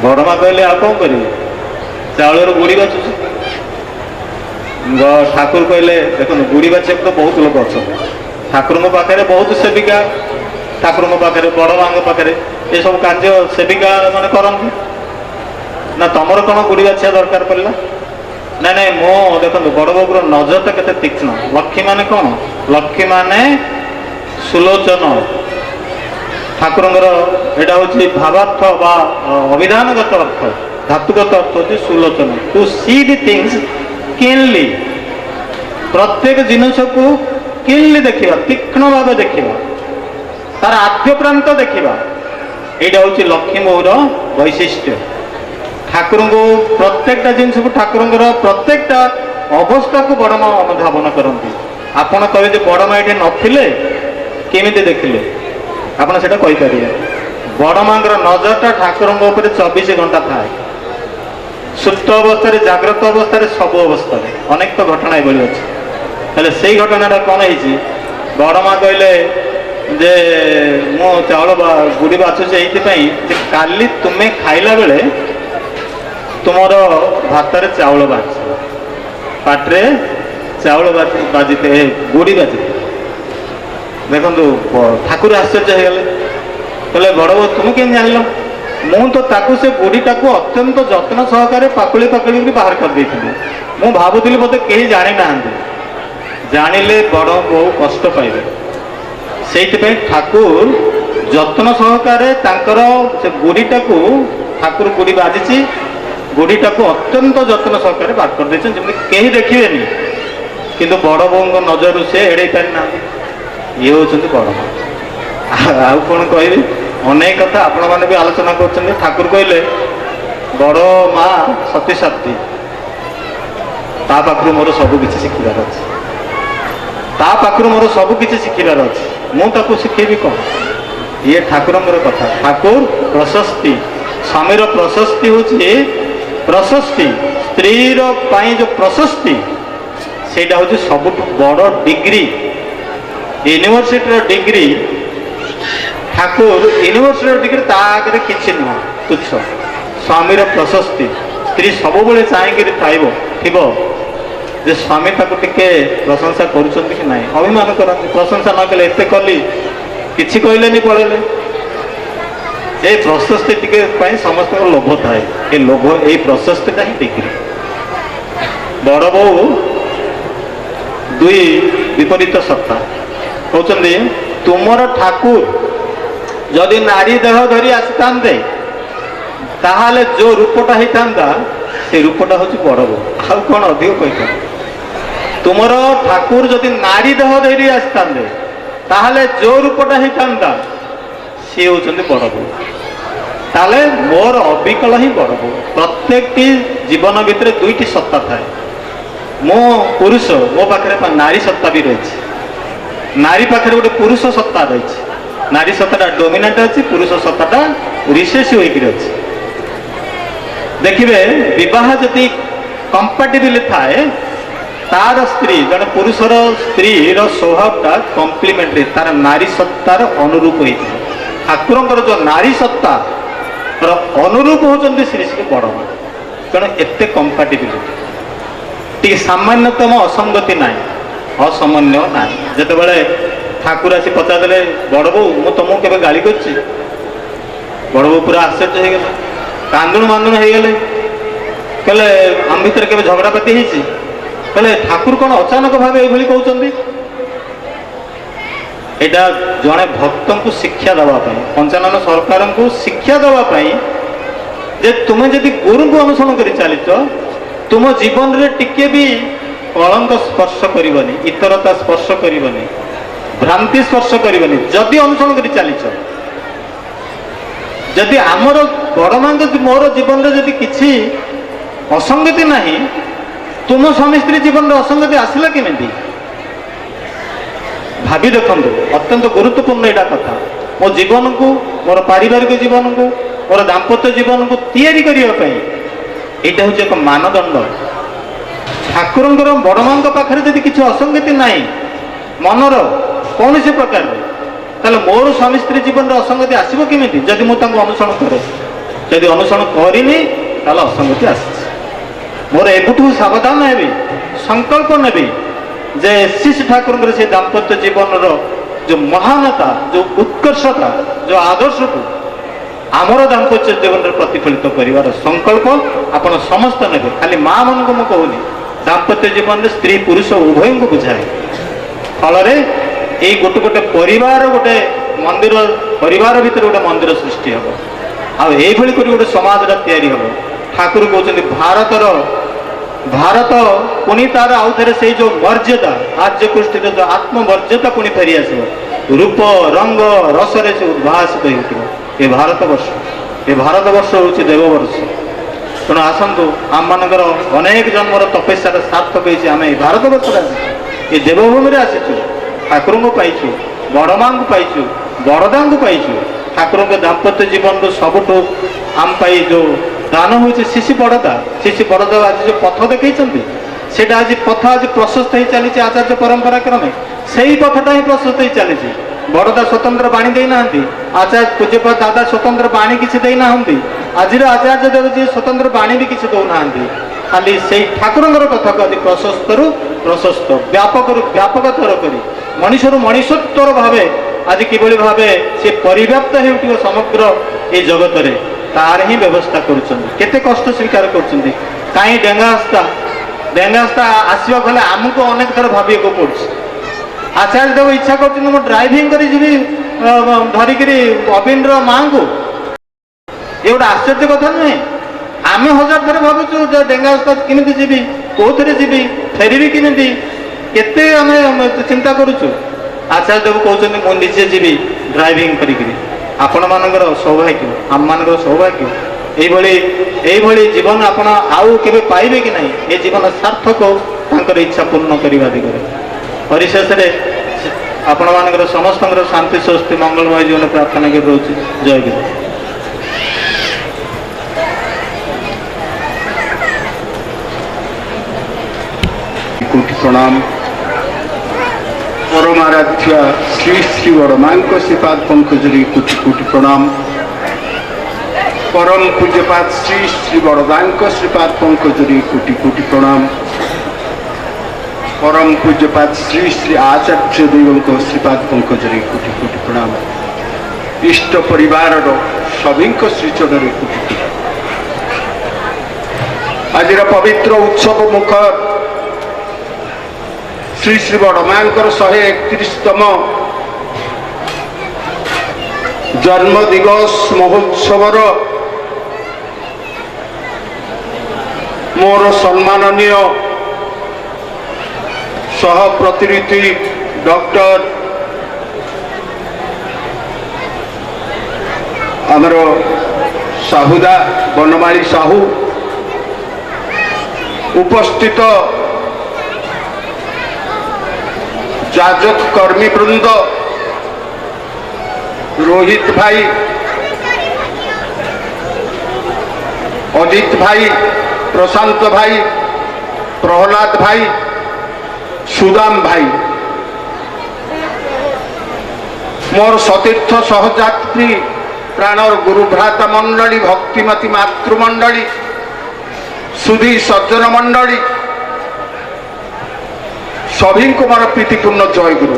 ବଡ଼ମା କହିଲେ ଆଉ କ'ଣ କରିବି, ଚାଉଳରୁ ଗୋଡ଼ି ବାଛୁଛି। ଠାକୁର କହିଲେ ଦେଖନ୍ତୁ ଗୋଡ଼ି ବାଛିବାକୁ ତ ବହୁତ ଲୋକ ଅଛନ୍ତି, ଠାକୁରଙ୍କ ପାଖରେ ବହୁତ ସେବିକା, ଠାକୁରଙ୍କ ପାଖରେ ବଡ଼ମାଙ୍କ ପାଖରେ ଏସବୁ କାର୍ଯ୍ୟ ସେବିକା ମାନେ କରନ୍ତି ନା, ତମର କ'ଣ ଗୋଡ଼ି ବାଛିବା ଦରକାର ପଡ଼ିଲା? ନାଇଁ ନାଇଁ, ମୁଁ ଦେଖନ୍ତୁ ବଡ଼ ବୋଉର ନଜରଟା କେତେ ତୀକ୍ଷ୍ଣ। ଲକ୍ଷ୍ମୀ ମାନେ କ'ଣ? ଲକ୍ଷ୍ମୀ ମାନେ ସୁଲୋଚନ। ଠାକୁରଙ୍କର ଏଇଟା ହେଉଛି ଭାବାର୍ଥ ବା ଅଭିଧାନଗତ ଅର୍ଥ, ଧାତୁଗତ ଅର୍ଥ ହେଉଛି ସୁଲୋଚନ। ଟୁ ସି ଦି ଥିଙ୍ଗସ୍ କିନଲି, ପ୍ରତ୍ୟେକ ଜିନିଷକୁ କିନଲି ଦେଖିବା, ତୀକ୍ଷ୍ଣ ଭାବେ ଦେଖିବା, ତାର ଆଦ୍ୟପ୍ରାନ୍ତ ଦେଖିବା, ଏଇଟା ହେଉଛି ଲକ୍ଷ୍ମୀ ବୋଉର ବୈଶିଷ୍ଟ୍ୟ। ଠାକୁରଙ୍କୁ ପ୍ରତ୍ୟେକଟା ଜିନିଷକୁ, ଠାକୁରଙ୍କର ପ୍ରତ୍ୟେକଟା ଅବସ୍ଥାକୁ ବଡ଼ମା ଅନୁଧାବନ କରନ୍ତି। ଆପଣ କହିବେ ଯେ ବଡ଼ମା ଏଠି ନଥିଲେ କେମିତି ଦେଖିଲେ? ଆପଣ ସେଟା କହିପାରିବେ। ବଡ଼ମାଙ୍କର ନଜରଟା ଠାକୁରଙ୍କ ଉପରେ 24 ଘଣ୍ଟା ଥାଏ, ସୁପ୍ତ ଅବସ୍ଥାରେ, ଜାଗ୍ରତ ଅବସ୍ଥାରେ, ସବୁ ଅବସ୍ଥାରେ। ଅନେକ ତ ଘଟଣା ଏଭଳି ଅଛି। ହେଲେ ସେଇ ଘଟଣାଟା କ'ଣ ହେଇଛି? ବଡ଼ମା କହିଲେ ଯେ ମୁଁ ଚାଉଳ ଗୁଡ଼ି ବାଛୁଛି ଏଇଥିପାଇଁ ଯେ କାଲି ତୁମେ ଖାଇଲା ବେଳେ ତୁମର ଭାତରେ ଚାଉଳ ବାଜିବ, ପାଟିରେ ଚାଉଳ ବାଜିଥାଏ, ଗୁଡ଼ି ବାଜିଥାଏ। ଦେଖନ୍ତୁ ଠାକୁର ଆଶ୍ଚର୍ଯ୍ୟ ହେଇଗଲେ, କହିଲେ ବଡ଼ ବୋଉ ତୁମେ କେମିତି ଜାଣିଲ? ମୁଁ ତ ତାକୁ ସେ ଗୁଡ଼ିଟାକୁ ଅତ୍ୟନ୍ତ ଯତ୍ନ ସହକାରେ ପାକୁଳି ପାକୁଳି କରି ବାହାର କରିଦେଇଥିଲି। ମୁଁ ଭାବୁଥିଲି ବୋଧେ କେହି ଜାଣିନାହାନ୍ତି, ଜାଣିଲେ ବଡ଼ ବୋଉ କଷ୍ଟ ପାଇବେ। ସେଇଥିପାଇଁ ଠାକୁର ଯତ୍ନ ସହକାରେ ତାଙ୍କର ସେ ଗୁଡ଼ିଟାକୁ, ଠାକୁର ଗୁଡ଼ି ବାଜିଛି, ଗୁଡ଼ିଟାକୁ ଅତ୍ୟନ୍ତ ଯତ୍ନ ସହକାରେ ବାହାର କରିଦେଇଛନ୍ତି ଯେମିତି କେହି ଦେଖିବେନି। କିନ୍ତୁ ବଡ଼ ବୋଉଙ୍କ ନଜରରୁ ସେ ଏଡ଼େଇ ପାରିନାହାନ୍ତି। ଇଏ ହେଉଛନ୍ତି ବଡ଼ ମା। ଆଉ କ'ଣ କହିବି, ଅନେକ କଥା ଆପଣମାନେ ବି ଆଲୋଚନା କରୁଛନ୍ତି। ଠାକୁର କହିଲେ ବଡ଼ ମା ସତୀ ସାବିତ୍ରୀ, ତା ପାଖରୁ ମୋର ସବୁ କିଛି ଶିଖିବାର ଅଛି, ତା ପାଖରୁ ମୋର ସବୁ କିଛି ଶିଖିବାର ଅଛି। ମୁଁ ତାକୁ ଶିଖେଇବି କ'ଣ? ଇଏ ଠାକୁରଙ୍କର କଥା। ଠାକୁର ପ୍ରଶସ୍ତି, ସ୍ୱାମୀର ପ୍ରଶସ୍ତି ହେଉଛି ପ୍ରଶସ୍ତି, ସ୍ତ୍ରୀର ପାଇଁ ଯେଉଁ ପ୍ରଶସ୍ତି ସେଇଟା ହେଉଛି ସବୁଠୁ ବଡ଼ ଡିଗ୍ରୀ, ୟୁନିଭର୍ସିଟିର ଡିଗ୍ରୀ। ଠାକୁର ୟୁନିଭର୍ସିଟିର ଡିଗ୍ରୀ ତା ଆଗରେ କିଛି ନୁହଁ, ତୁଚ୍ଛ। ସ୍ୱାମୀର ପ୍ରଶସ୍ତି, ସ୍ତ୍ରୀ ସବୁବେଳେ ଚାହିଁକିରି ଥିବ ଯେ ସ୍ୱାମୀ ତାକୁ ଟିକେ ପ୍ରଶଂସା କରୁଛନ୍ତି କି ନାହିଁ। ଅଭିମାନ କରନ୍ତି, ପ୍ରଶଂସା ନ କଲେ ଏତେ କଲି, କିଛି କହିଲେନି, ପଳେଇଲେ। ଏ ପ୍ରଶସ୍ତି ଟିକେ ପାଇଁ ସମସ୍ତଙ୍କର ଲୋଭ ଥାଏ। ଏ ଲୋଭ, ଏଇ ପ୍ରଶସ୍ତିଟା ହିଁ ଡିଗ୍ରୀ। ବଡ଼ ବୋଉ ଦୁଇ ବିପରୀତ ସତ୍ତା। କହୁଛନ୍ତି ତୁମର ଠାକୁର ଯଦି ନାରୀ ଦେହ ଧରି ଆସିଥାନ୍ତେ ତାହେଲେ ଯୋଉ ରୂପଟା ହେଇଥାନ୍ତା ସେ ରୂପଟା ହଉଛି ବଡ଼ ବୋଉ। ଆଉ କ'ଣ ଅଧିକ କହିଥାନ୍ତି? ତୁମର ଠାକୁର ଯଦି ନାରୀ ଦେହ ଧରି ଆସିଥାନ୍ତେ ତାହେଲେ ଯୋଉ ରୂପଟା ହେଇଥାନ୍ତା ସିଏ ହଉଛନ୍ତି ବଡ଼ ବୋଉ। ତାହେଲେ ମୋର ଅବିକଳ ହିଁ ବଡ଼ ବୋଉ। ପ୍ରତ୍ୟେକଟି ଜୀବନ ଭିତରେ ଦୁଇଟି ସତ୍ତା ଥାଏ। ମୁଁ ପୁରୁଷ, ମୋ ପାଖରେ ନାରୀ ସତ୍ତା ବି ରହିଛି। ନାରୀ ପାଖରେ ଗୋଟେ ପୁରୁଷ ସତ୍ତା ରହିଛି। ନାରୀ ସତ୍ତାଟା ଡୋମିନାଣ୍ଟ ଅଛି, ପୁରୁଷ ସତ୍ତାଟା ରିସେସିଭ୍ ହୋଇକିରି ଅଛି। ଦେଖିବେ ବିବାହ ଯଦି କମ୍ପାଟିବିଲ ଥାଏ, ତାର ସ୍ତ୍ରୀ, ଜଣେ ପୁରୁଷର ସ୍ତ୍ରୀର ସ୍ୱଭାବଟା କମ୍ପ୍ଲିମେଣ୍ଟାରୀ, ତାର ନାରୀ ସତ୍ତାର ଅନୁରୂପ ହେଇଥିବ। ଠାକୁରଙ୍କର ଯେଉଁ ନାରୀ ସତ୍ତାର ଅନୁରୂପ ହେଉଛନ୍ତି ଶ୍ରୀ ଶ୍ରୀ ବଡ଼ ମା। ତେଣୁ ଏତେ କମ୍ପାଟିବିଲିଟି, ଟିକେ ସାମାନ୍ୟତମ ଅସଙ୍ଗତି ନାହିଁ, ଅସାମାନ୍ୟ ନାହିଁ। ଯେତେବେଳେ ଠାକୁର ଆସି ପଚାରିଦେଲେ ବଡ଼ ବୋଉ ମୁଁ ତମକୁ କେବେ ଗାଳି କରିଛି? ବଡ଼ ବୋଉ ପୁରା ଆଶ୍ଚର୍ଯ୍ୟ ହେଇଗଲେ, କାନ୍ଦୁଣୁ ମାନ୍ଦୁଣୁ ହେଇଗଲେ। କହିଲେ ଆମ ଭିତରେ କେବେ ଝଗଡ଼ାପାତି ହେଇଛି? କହିଲେ ଠାକୁର କ'ଣ ଅଚାନକ ଭାବେ ଏଇଭଳି କହୁଛନ୍ତି? ଏଇଟା ଜଣେ ଭକ୍ତଙ୍କୁ ଶିକ୍ଷା ଦେବା ପାଇଁ, ପଞ୍ଚାନନ ସରକାରଙ୍କୁ ଶିକ୍ଷା ଦେବା ପାଇଁ ଯେ ତୁମେ ଯଦି ଗୁରୁଙ୍କୁ ଅନୁସରଣ କରି ଚାଲିଛ ତୁମ ଜୀବନରେ ଟିକେ ବି କଳଙ୍କ ସ୍ପର୍ଶ କରିବନି, ଇତରତା ସ୍ପର୍ଶ କରିବନି, ଭ୍ରାନ୍ତି ସ୍ପର୍ଶ କରିବନି। ଯଦି ଅନୁସରଣ କରି ଚାଲିଛ, ଯଦି ଆମର ବଡ଼ ମାଙ୍କ ମୋର ଜୀବନରେ ଯଦି କିଛି ଅସଙ୍ଗତି ନାହିଁ, ତୁମ ସ୍ୱାମୀ ସ୍ତ୍ରୀ ଜୀବନରେ ଅସଙ୍ଗତି ଆସିଲା କେମିତି? ଭାବି ଦେଖନ୍ତୁ, ଅତ୍ୟନ୍ତ ଗୁରୁତ୍ୱପୂର୍ଣ୍ଣ ଏଇଟା କଥା। ମୋ ଜୀବନକୁ, ମୋର ପାରିବାରିକ ଜୀବନକୁ, ମୋର ଦାମ୍ପତ୍ୟ ଜୀବନକୁ ତିଆରି କରିବା ପାଇଁ ଏଇଟା ହେଉଛି ଏକ ମାନଦଣ୍ଡ। ଠାକୁରଙ୍କର ବଡ଼ ମାଙ୍କ ପାଖରେ ଯଦି କିଛି ଅସଙ୍ଗତି ନାହିଁ ମନର କୌଣସି ପ୍ରକାରରେ, ତାହେଲେ ମୋର ସ୍ୱାମୀ ସ୍ତ୍ରୀ ଜୀବନରେ ଅସଙ୍ଗତି ଆସିବ କେମିତି? ଯଦି ମୁଁ ତାଙ୍କୁ ଅନୁସରଣ କରେ। ଯଦି ଅନୁସରଣ କରିନି ତାହେଲେ ଅସଙ୍ଗତି ଆସିଛି। ମୋର ଏବେଠୁ ସାବଧାନ ହେବି, ସଂକଳ୍ପ ନେବି ଯେ ଶ୍ରୀ ଠାକୁରଙ୍କର ସେ ଦାମ୍ପତ୍ୟ ଜୀବନର ଯେଉଁ ମହାନତା, ଯେଉଁ ଉତ୍କର୍ଷତା, ଯେଉଁ ଆଦର୍ଶକୁ ଆମର ଦାମ୍ପତ୍ୟ ଜୀବନରେ ପ୍ରତିଫଳିତ କରିବାର ସଂକଳ୍ପ ଆପଣ ସମସ୍ତେ ନେବେ। ଖାଲି ମା ମାନଙ୍କୁ ମୁଁ କହୁନି, ଦାମ୍ପତ୍ୟ ଜୀବନରେ ସ୍ତ୍ରୀ ପୁରୁଷ ଉଭୟଙ୍କୁ ବୁଝାଏ। ଫଳରେ ଏଇ ଗୋଟେ ଗୋଟେ ପରିବାର, ଗୋଟେ ମନ୍ଦିର, ପରିବାର ଭିତରେ ଗୋଟେ ମନ୍ଦିର ସୃଷ୍ଟି ହେବ। ଆଉ এইଭଳି କରି ଗୋଟେ ସମାଜଟା ତିଆରି ହେବ। ଠାକୁର କହୁଛନ୍ତି ଭାରତ ପୁଣି ତାର ଆଉ ଥରେ ସେଇ ଯେଉଁ ମର୍ଯ୍ୟାଦା, ଆର୍ଯ୍ୟ କୃଷ୍ଟିର ଯେଉଁ ଆତ୍ମମର୍ଯ୍ୟାଦା ପୁଣି ଫେରି ଆସିବ। ରୂପ ରଙ୍ଗ ରସରେ ସେ ଉଦ୍ଭାସିତ ହେଉଥିବ। ଏ ଭାରତବର୍ଷ ହେଉଛି ଦେବବର୍ଷ। ତେଣୁ ଆସନ୍ତୁ, ଆମମାନଙ୍କର ଅନେକ ଜନ୍ମର ତପସ୍ୟାର ସାର୍ଥକ ହେଇଛି। ଆମେ ଏ ଭାରତବର୍ଷରେ ଆସିଛୁ, ଏ ଦେବଭୂମିରେ ଆସିଛୁ, ଠାକୁରଙ୍କୁ ପାଇଛୁ, ବଡ଼ ମାଙ୍କୁ ପାଇଛୁ, ବଡ଼ଦାଙ୍କୁ ପାଇଛୁ। ଠାକୁରଙ୍କ ଦାମ୍ପତ୍ୟ ଜୀବନରୁ ସବୁଠୁ ଆମ ପାଇଁ ଯେଉଁ ଦାନ ହେଉଛି ଶିଶି ବଡ଼ଦା। ଶିଶି ବଡ଼ଦା ଆଜି ଯେଉଁ ପଥ ଦେଖେଇଛନ୍ତି, ସେଇଟା ଆଜି ପଥ ଆଜି ପ୍ରଶସ୍ତ ହେଇ ଚାଲିଛି ଆଚାର୍ଯ୍ୟ ପରମ୍ପରା କ୍ରମେ। ସେଇ ପଥଟା ହିଁ ପ୍ରଶସ୍ତ ହେଇ ଚାଲିଛି। ବଡ଼ଦା ସ୍ୱତନ୍ତ୍ର ବାଣୀ ଦେଇନାହାନ୍ତି, ଆଚାର୍ଯ୍ୟ ପୂଜ୍ୟପାଦ ଦାଦା ସ୍ୱତନ୍ତ୍ର ବାଣୀ କିଛି ଦେଇନାହାନ୍ତି, ଆଜିର ଆଚାର୍ଯ୍ୟ ଦେବ ଯିଏ ସ୍ୱତନ୍ତ୍ର ବାଣୀ ବି କିଛି ଦେଉନାହାନ୍ତି। ଖାଲି ସେଇ ଠାକୁରଙ୍କର କଥାକୁ ଆଜି ପ୍ରଶସ୍ତରୁ ପ୍ରଶସ୍ତ, ବ୍ୟାପକରୁ ବ୍ୟାପକତର କରି, ମଣିଷରୁ ମଣିଷତ୍ୱର ଭାବେ ଆଜି କିଭଳି ଭାବେ ସେ ପରିବ୍ୟାପ୍ତ ହେଉଥିବ ସମଗ୍ର ଏ ଜଗତରେ, तार ही व्यवस्था करते कष्ट स्वीकार कर कहीं डेंगा रास्ता आसवा गले आमको अनेक थर भाविया को पड़े आचार्य देव इच्छा कर ड्राइविंग कर धरिक अविन माँ को ये गोटे आश्चर्य कथा नुहे आम 1000 थर भावुँ डेंगा रास्ता केमी जी कौ थे जी फेरबी केमी केते आम चिंता करुचु आचार्य देव कहते मु निजे जी ड्राइविंग करी आपण मानकर सौभाग्य आम मानकर सौभाग्य यही जीवन आपण आउ केबे पाइबे कि नहीं ये जीवन सार्थक तांकर इच्छा पूर्ण करने दिगरे परिशेष आपण मानकर समस्त शांति स्वस्ति मंगलमय जीवन प्रार्थना कर रोचे जय गुरु। कोटि प्रणाम परमाराध्य श्री श्री बड़मां श्रीपाद पंकजरी कोटि कोटि प्रणाम परम पूज्यपाद श्री श्री बड़दां श्रीपाद पंकजरी कोटि कोटि प्रणाम परम पूज्यपाद श्री श्री आचार्य देव श्रीपाद पंकजरी कोटि कोटि प्रणाम इष्ट परिवार सभी श्रीचरण कोटि कोटि आज पवित्र उत्सव मुखर श्री श्री बड़मां 131तम जन्म दिवस महोत्सवर मोर सम्माननीय सह प्रतिनिधि डॉक्टर आमर साहुदा बनमाली साहू उपस्थित जाजक कर्मी वृंद रोहित भाई अजित भाई प्रशांत भाई प्रहलाद भाई सुदाम भाई मोर सतीर्थ सहयात्री प्राणर गुरुभ्राता मंडली भक्तिमती मातृमंडली सुधी सज्जन मंडली सभी को मोर प्रीतिपूर्ण जय गुरु।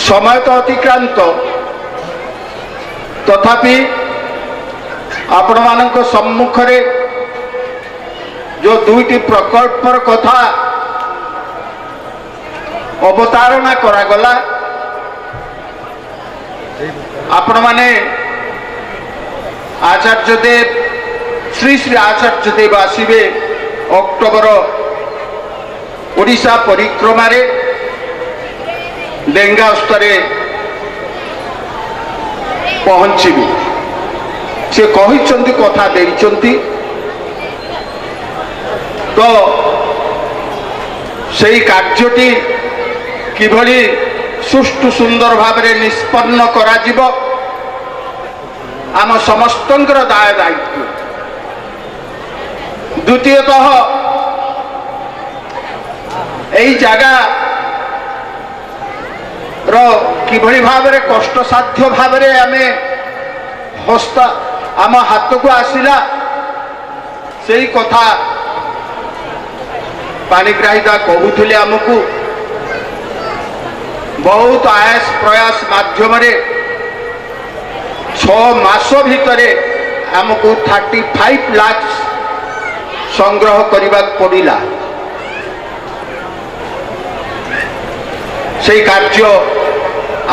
समय तो अतिक्रांत तथापि आपण मानक सम्मुख रे जो दुईटी प्रकल्पर कथा अवतारणा करागला आपण माने आचार्य देव श्री श्री आचार्य देव आसवे अक्टोबर ओडिशा परिक्रमा रे डेंगा स्तरे पहुंचबे से कही कथा देइचंती तो सही कार्यटी किभली सुष्ठु सुंदर भाव में निष्पन्न करा जिवो आम समस्तंकर दाय दायित्व। द्वितीयतः यही जगह किभली भाव में कष्ट साध्य भाव में आमे हस्त आम हाथ को आसला से कथा पाणिग्राहिता कहूले आमको बहुत आयास प्रयास माध्यम 6 मास भितर आमको 35 लाख संग्रह करने पड़ा। से कार्य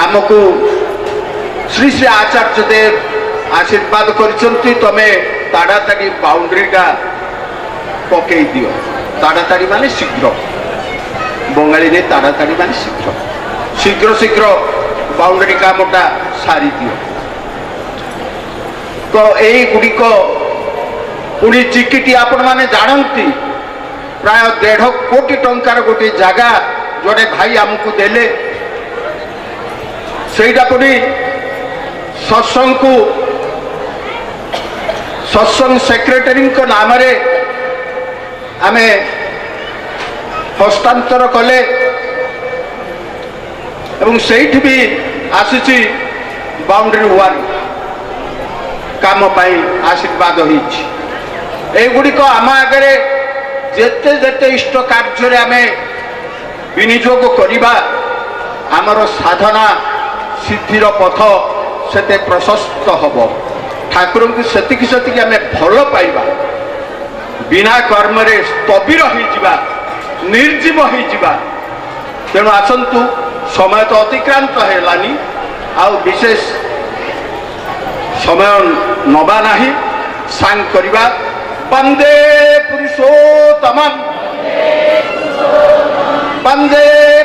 आमको श्री श्री आचार्य देव आशीर्वाद करछंती तमे ताड़ाताड़ी बाउंड्रीटा पकई दियो। ताड़ाताड़ी माने शीघ्र बंगाली रे ताड़ाताड़ी माने शीघ्र शीघ्र शीघ्र बाउंड्री कामटा सारी दियो। तो यही गुड़िक पुणी चिकिटी आपण माने जानती प्राय 1.5 कोटी टंकार गोटे जगह जोड़े भाई आमको देले सेटा पुणी सत्संग को सत्संग सेक्रेटरी नाम रे आमे हस्तांतर कले एवं सेठ भी आसी बाउंड्री वाल काम पाई आशीर्वाद होगुड़िक आम आगे जेते जेते इष्ट कार्य आमे विनियोग करिबा आमर साधना सिद्धिर पथ सेते प्रशस्त हब। ठाकुर को सेतिकी सेतिकी आम भल पाइबा बिना कर्म स्तब्र हो निर्जीव हो तेणु आसतु समय तो अतिक्रांत है विशेष समय नवा नहीं सांग करवा वंदे पुरुषोत्तम वंदे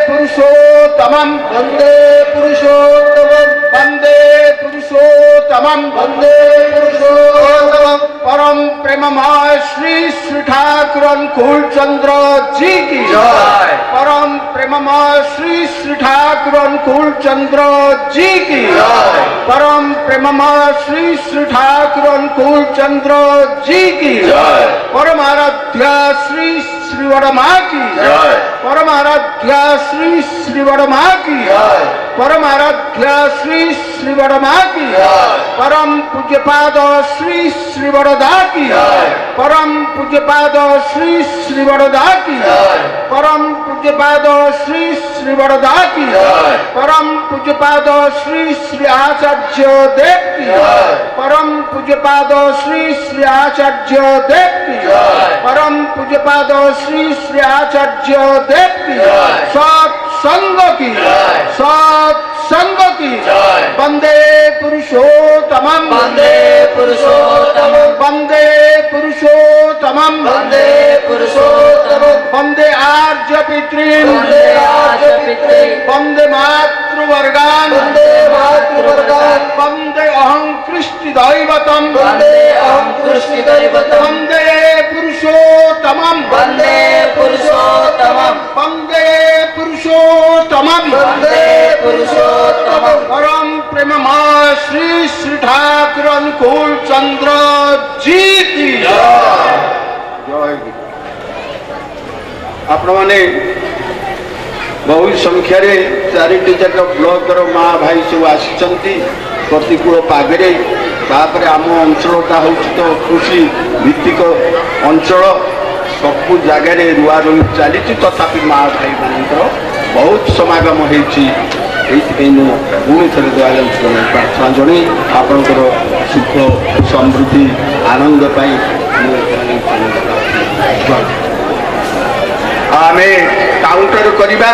पुरुषोत्तम वंदे पुरुषोत्तम वंदे पुरुषोत्तम वंदे पुरुषोत्तम परम प्रेममय श्री श्री ठाकुर अनुकूल चंद्र जी की जय परम प्रेममय श्री श्री ठाकुर अनुकूल चंद्र जी की जय परम प्रेममय श्री श्री ठाकुर अनुकूल चंद्र जी की जय परम आराध्या श्री श्री वड़मा की जय परम आराध्या श्री श्री वड़मा की जय परम आराध्या श्री श्री वड़मा की जय परम पूज्यपाद श्री श्री वड़दा की जय परम पूज्यपाद श्री श्री वड़दा की जय परम पूज्यपाद श्री श्री वड़दा की जय परम पूज्यपाद श्री श्री आचार्य देव की जय परम पूज्यपाद श्री श्री आचार्य देव की जय परम पूज्यपाद श्री श्री आचार्य देव की जय सत्संग की सत्संग की वंदे पुरुषोत्तम वंदे पुरुषोत्तम वंदे पुरुषोत्तम वंदे पुरुषोत्तम वंदे आर्य पितॄन् वंदे आर्य पितॄन् वंदे मातृवर्गान् वंदे मातृवर्गान् वंदे अहं कृष्टि दैवतम वंदे अहं कृष्टि दैवतम वंदे पुरुषोत्तम वंदे पुरुषोत्तम वंदे पुरुषोत्तम वंदे पुरुषोत्तम परम प्रेममय श्री श्री ठाकुर अनुकूल चंद्र जी की जय आपण माने बहु संख्यार चारिटी जाक ब्लॉकर माँ भाई सब आसी प्रतिकूल पागे तापर आम अंचलटा हूँ तो कृषि भित्तिक अंचल सबू जगार रुआ रुई चली तथापि माँ भाई मान बहुत समागम होती पुणी थे दयाल प्रार्थना जन आपणकर सुख समृद्धि आनंद आम काउंटर करवा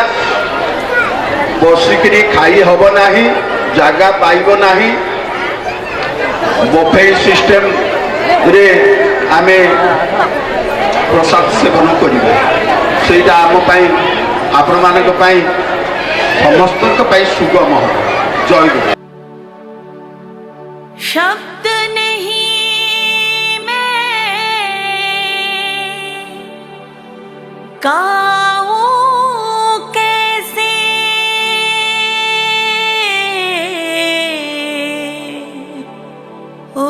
बसिक खाई हब ना जगह पाइब ना बफे सिस्टम रे आमे प्रसाद सेवन करिबा सेटा आम आपण मानक समस्त सुगम हो जय गुरु शब्द नहीं मैं गाऊं कैसे ओ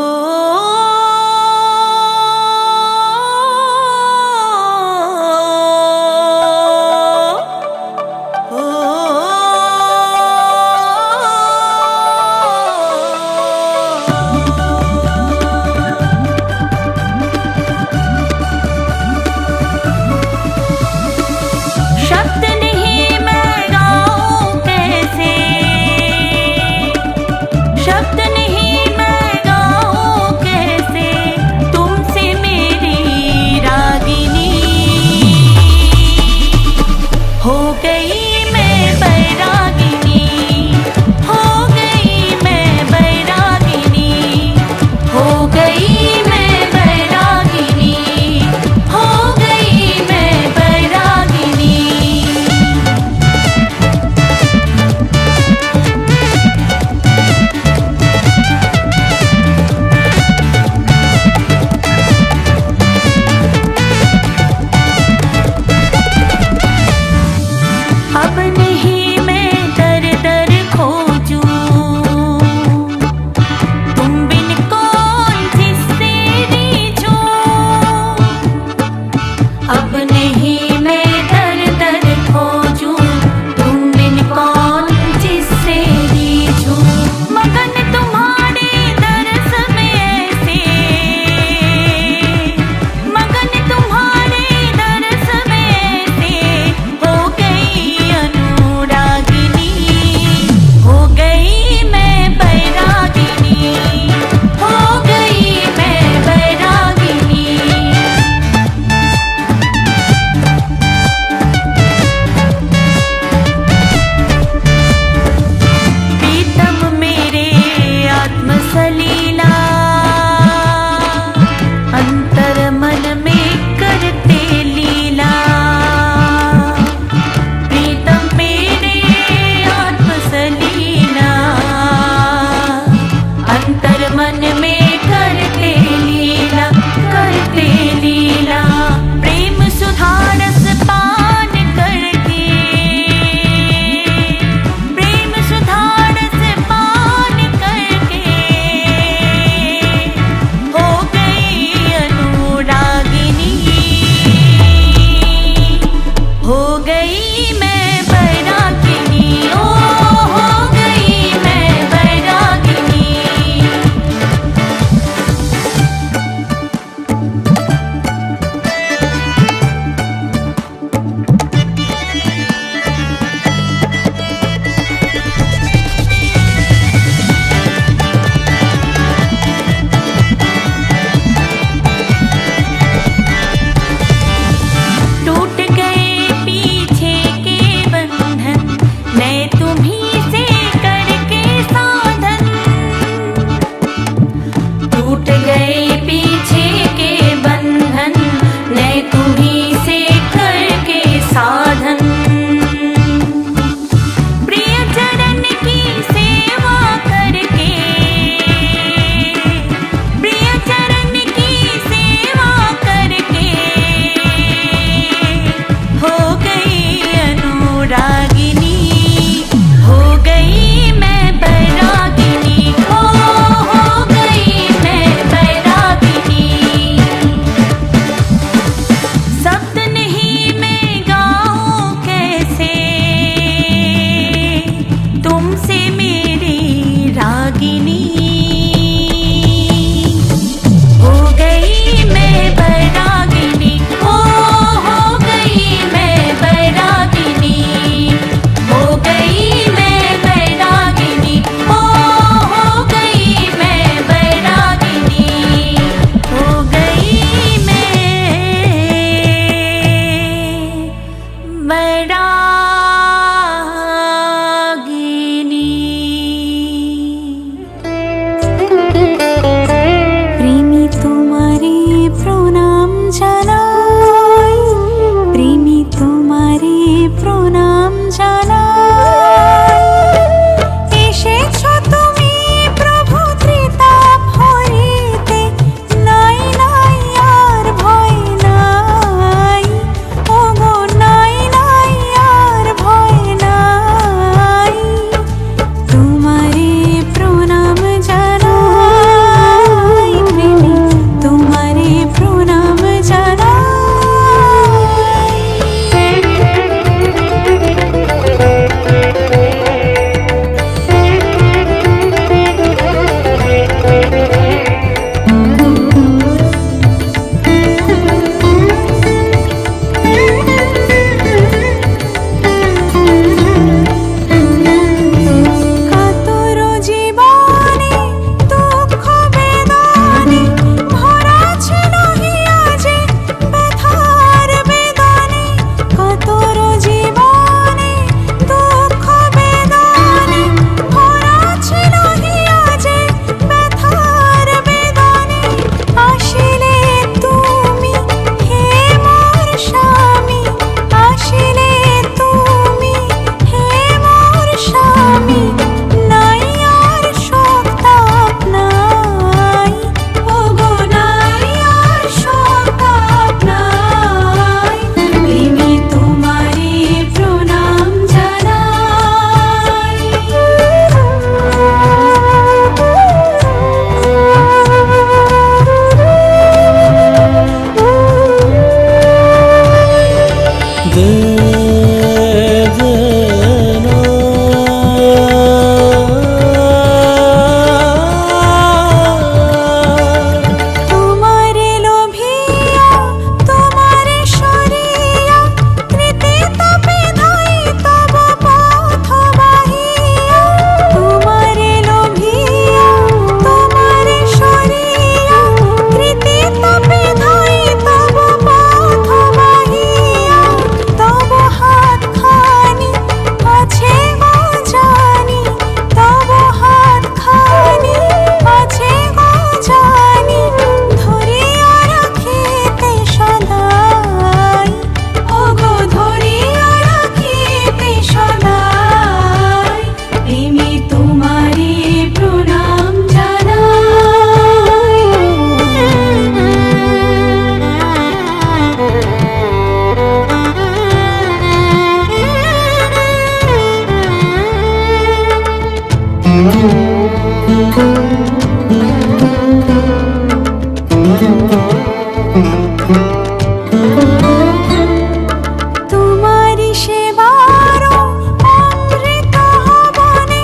তোমারি সেবার অমৃত হবনে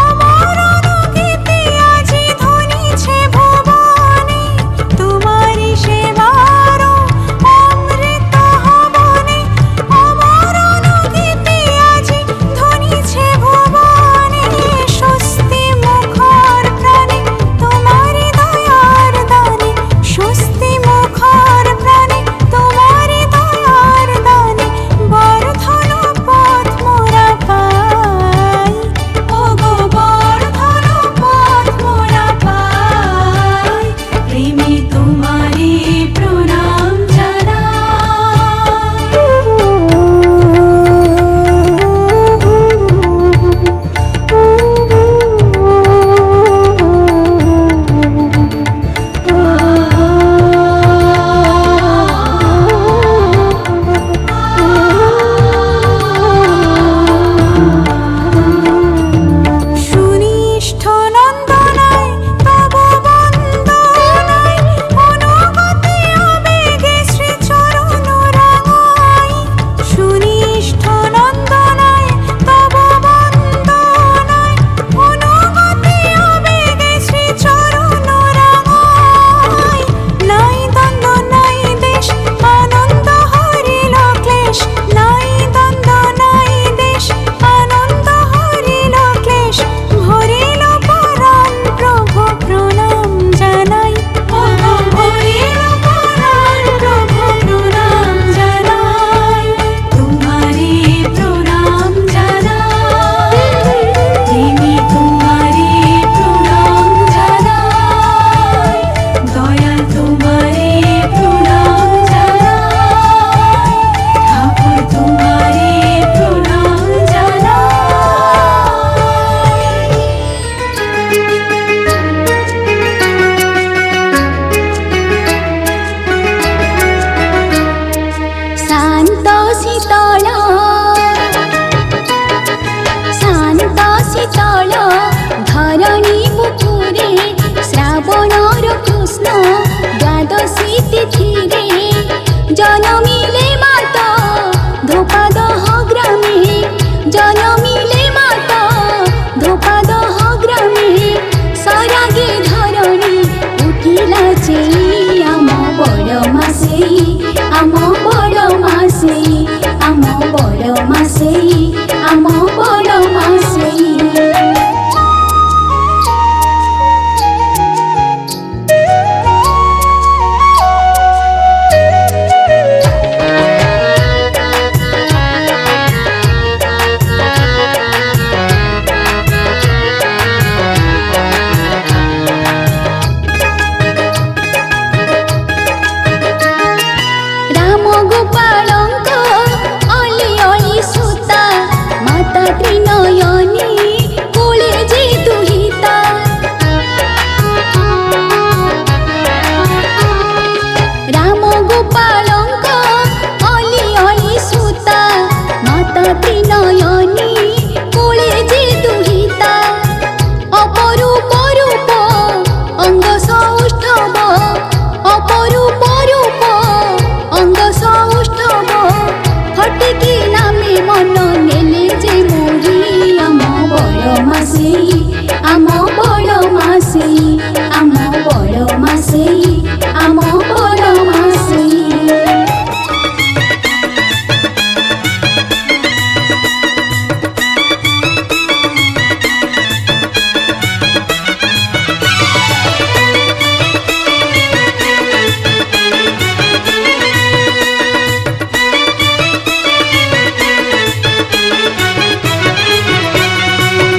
অমরণ গীতি আজি ধ্বনিছে ভুবনে। তোমারি সেবার অমৃত হবনে অমরণ গীতি আজি ধ্বনিছে ভুবনে। স্বস্তি মুখর প্রাণে তোমারি দয়ার দানে, স্বস্তি মুখর প্রাণে তোমারি দয়ার দানে। বর্ধন পথ মোরা পাই, ওগো বর্ধন পথ মোরা পাই। প্রেমে তোমারি প্রণাম সুনিষ্ঠ নন্দনায় তব বন্দনায়, অনুগতি আবেগে শ্রীচরণ রাঙাই। সুনিষ্ঠ নন্দনায় তব বন্দনায়, অনুগতি আবেগে শ্রীচরণ রাঙাই। নাই দ্বন্দ্ব নাই দেশ আনন্দ হরিল ক্লেশ, নাই দ্বন্দ্ব নাই দেশ আনন্দ হরিল ক্লেশ। ভরিল পরাণ প্রভু প্রণাম জানাই, ওগো ভরিল পরাণ প্রভু প্রণাম জানাই। তোমারি প্রণাম জানাই, প্রেমে তোমারি প্রণাম জানাই। দয়াল তোমারি প্রণাম জানাই, ঠাকুর তোমারি প্রণাম জানাই। শান্ত শীতল শান্ত শীতল ধরণী বুকুরে, শ্রাবণর কৃষ্ণ দ্বাদশী তিথিরে। জনমিলে মাত ধোপাদহ গ্রামে, জনমিলে মাত ধোপাদহ গ্রামে। সরাগে ধরণী উঠিলা চেই, আম বড় মাসেই আম বড় মাসেই আম বড় মাসেই আম বড় মাসেই। রাম গোপালଙ୍କ অলি অলি সুতা, মাতা ত্রিনয়নী কোলে যে দুহিতা। রাম গোপালଙ୍କ অলি অলি সুতা, মাতা ত্রিনয়নী কোলে যে দুহিতা। অপরূপ রূপ অঙ্গ সৌষ্ঠব, অপরূপ রূপ অঙ্গ সৌষ্ঠব। ফটিকি নামে মন নেলে যে মোহি, আম বড় মাসেই আম বড় মাসেই আম বড় মাসেই আম বড় মাসেই।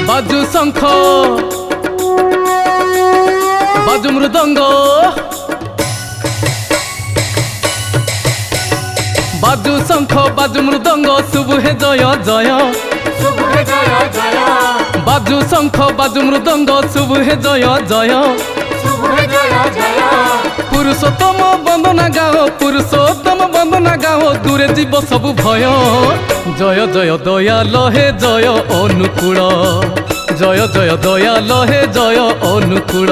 বাজু শঙ্খ বাজু মৃদঙ্গ, বাজু শঙ্খ বাজু মৃদঙ্গ, শুভ হে জয় জয়, শুভ হে জয় জয়। বাজু শঙ্খ বাজু মৃদঙ্গ, শুভ হে জয় জয়, শুভ হে জয় জয়। পুরুষোত্তম বন্দনা গাও, পুরুষোত্তম বন্দনা গাও, দূরে জীব সবু ভয়। জয় জয় দয়াল হে জয় অনুকূল, জয় জয় দয়াল হে জয় অনুকূল